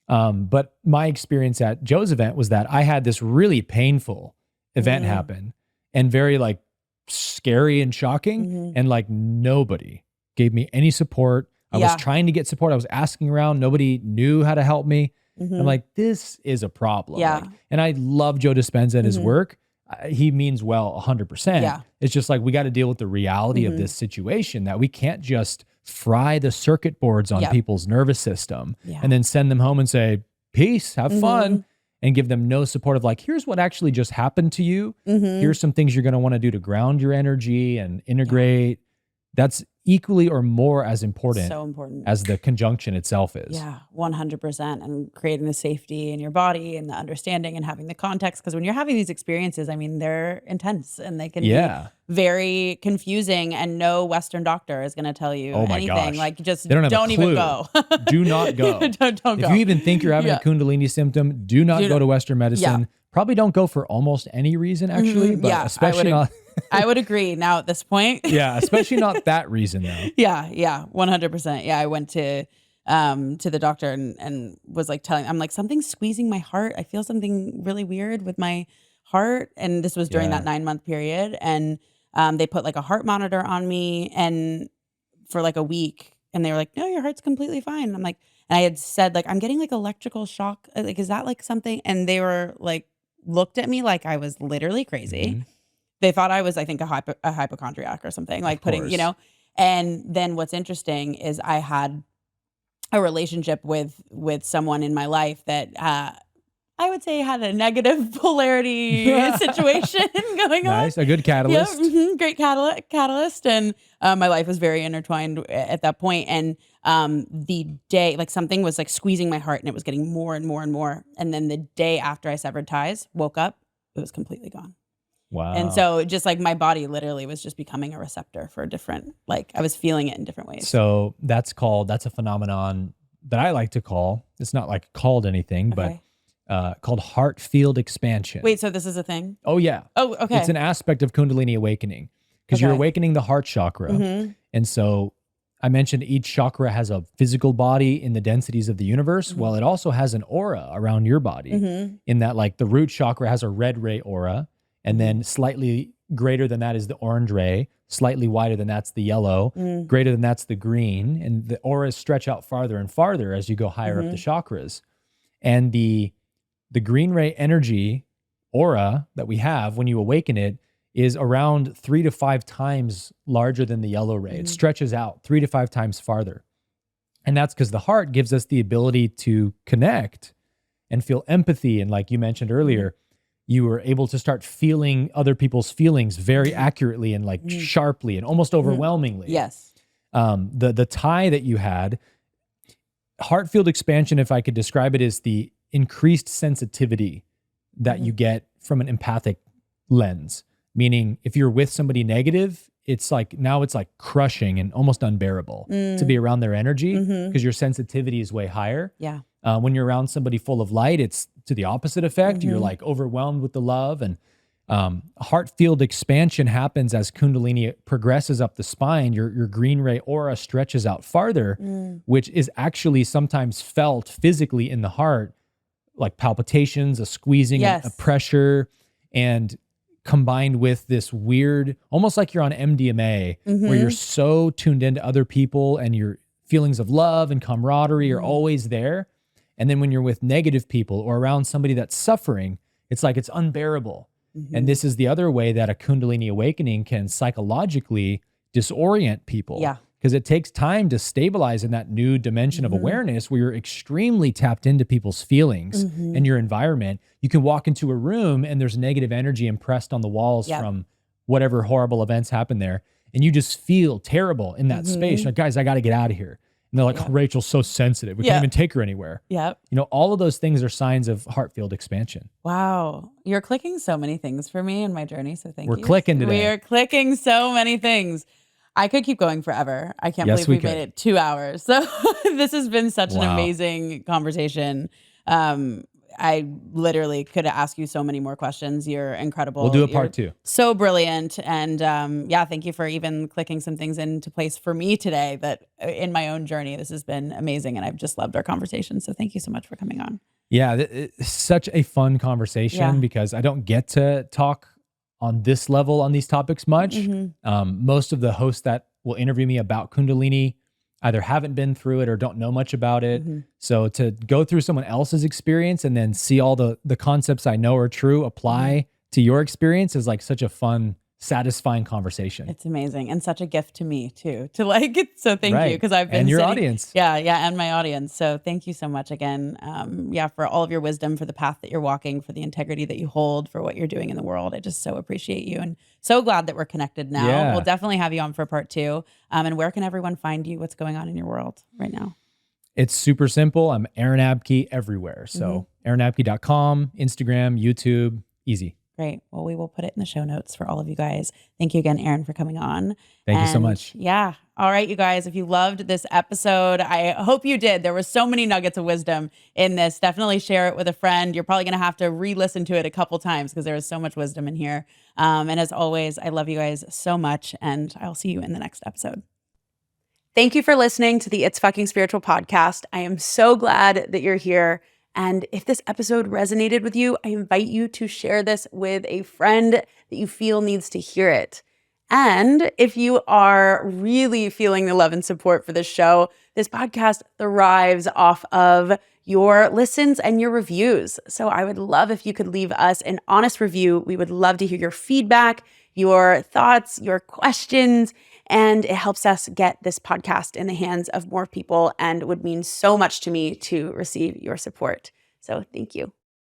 But my experience at Joe's event was that I had this really painful event happen, and very like scary and shocking. And like nobody gave me any support. I was trying to get support. I was asking around. Nobody knew how to help me. I'm like, this is a problem. Like, and I love Joe Dispenza and his work. He means well 100%. It's just like, we got to deal with the reality of this situation, that we can't just fry the circuit boards on people's nervous system and then send them home and say, peace, have fun, and give them no support of like, here's what actually just happened to you. Here's some things you're going to want to do to ground your energy and integrate. That's equally or more as important, as the conjunction itself is. Yeah, 100%. And creating the safety in your body and the understanding and having the context. Because when you're having these experiences, I mean, they're intense and they can be very confusing, and no Western doctor is going to tell you anything. Gosh. Like, just don't even go. Do not go. don't go. If you even think you're having a Kundalini symptom, do not go to Western medicine. Probably don't go for almost any reason, actually, but especially not. I would agree now at this point. Especially not that reason though. 100%. I went to the doctor and was like I'm like, something's squeezing my heart. I feel something really weird with my heart. And this was during that 9-month period. And they put like a heart monitor on me and for like a week, and they were like, no, your heart's completely fine. And I'm like, and I had said like, I'm getting like electrical shock. Like, is that like something? And they were like, looked at me like I was literally crazy. They thought I was, I think, a hypochondriac or something, like putting, you know. And then what's interesting is I had a relationship with someone in my life that I would say had a negative polarity situation going on. Nice, a good catalyst. Great catalyst. And my life was very intertwined at that point. And the day, like something was like squeezing my heart and it was getting more and more and more. And then the day after I severed ties, woke up, it was completely gone. Wow. And so just like my body literally was just becoming a receptor for different, like I was feeling it in different ways. So that's a phenomenon that I like to call, it's not like called anything, but called heart field expansion. Wait, so this is a thing? Oh yeah. Oh, okay. It's an aspect of Kundalini awakening because you're awakening the heart chakra. And so I mentioned each chakra has a physical body in the densities of the universe. Well, it also has an aura around your body in that, like the root chakra has a red ray aura. And then slightly greater than that is the orange ray, slightly wider than that's the yellow, greater than that's the green. And the auras stretch out farther and farther as you go higher up the chakras. And the green ray energy aura that we have when you awaken it is around 3 to 5 times larger than the yellow ray. It stretches out 3 to 5 times farther. And that's because the heart gives us the ability to connect and feel empathy. And like you mentioned earlier, you were able to start feeling other people's feelings very accurately and like sharply and almost overwhelmingly. Yes. The tie that you had, heart field expansion, if I could describe it, is the increased sensitivity that you get from an empathic lens. Meaning if you're with somebody negative, it's like, now it's like crushing and almost unbearable to be around their energy because your sensitivity is way higher. Yeah. When you're around somebody full of light, it's to the opposite effect. You're like overwhelmed with the love. And heart field expansion happens as Kundalini progresses up the spine. Your green ray aura stretches out farther, which is actually sometimes felt physically in the heart, like palpitations, a squeezing, a pressure. And combined with this weird, almost like you're on MDMA, where you're so tuned into other people and your feelings of love and camaraderie are always there. And then when you're with negative people or around somebody that's suffering, it's like it's unbearable. And this is the other way that a Kundalini awakening can psychologically disorient people. Yeah. Because it takes time to stabilize in that new dimension of awareness where you're extremely tapped into people's feelings and your environment. You can walk into a room and there's negative energy impressed on the walls from whatever horrible events happen there. And you just feel terrible in that space. You're like, guys, I got to get out of here. And they're like, oh, Rachel's so sensitive. We can't even take her anywhere. Yep. You know, all of those things are signs of heart field expansion. Wow. You're clicking so many things for me in my journey. So thank you. We're clicking today. We are clicking so many things. I could keep going forever. I can't believe we made it 2 hours. So this has been such an amazing conversation. I literally could ask you so many more questions. You're incredible. We'll do a part 2. So brilliant. And thank you for even clicking some things into place for me today that in my own journey, this has been amazing. And I've just loved our conversation. So thank you so much for coming on. Yeah, it's such a fun conversation because I don't get to talk on this level on these topics much. Most of the hosts that will interview me about Kundalini either haven't been through it or don't know much about it. So to go through someone else's experience and then see all the concepts I know are true apply to your experience is like such a fun, satisfying conversation. It's amazing and such a gift to me too, to like it. So thank you. Because I've been and your audience. Yeah. And my audience. So thank you so much again. For all of your wisdom, for the path that you're walking, for the integrity that you hold, for what you're doing in the world. I just so appreciate you and so glad that we're connected now. Yeah. We'll definitely have you on for part 2. And where can everyone find you? What's going on in your world right now? It's super simple. I'm Aaron Abke everywhere. So aaronabke.com, Instagram, YouTube, easy. Great. Well, we will put it in the show notes for all of you guys. Thank you again, Aaron, for coming on. Thank you so much. Yeah. All right, you guys, if you loved this episode, I hope you did. There were so many nuggets of wisdom in this. Definitely share it with a friend. You're probably going to have to re-listen to it a couple times because there is so much wisdom in here. And as always, I love you guys so much, and I'll see you in the next episode. Thank you for listening to the It's Fucking Spiritual podcast. I am so glad that you're here. And if this episode resonated with you, I invite you to share this with a friend that you feel needs to hear it. And if you are really feeling the love and support for this show, this podcast thrives off of your listens and your reviews. So I would love if you could leave us an honest review. We would love to hear your feedback, your thoughts, your questions, and it helps us get this podcast in the hands of more people and would mean so much to me to receive your support. So thank you.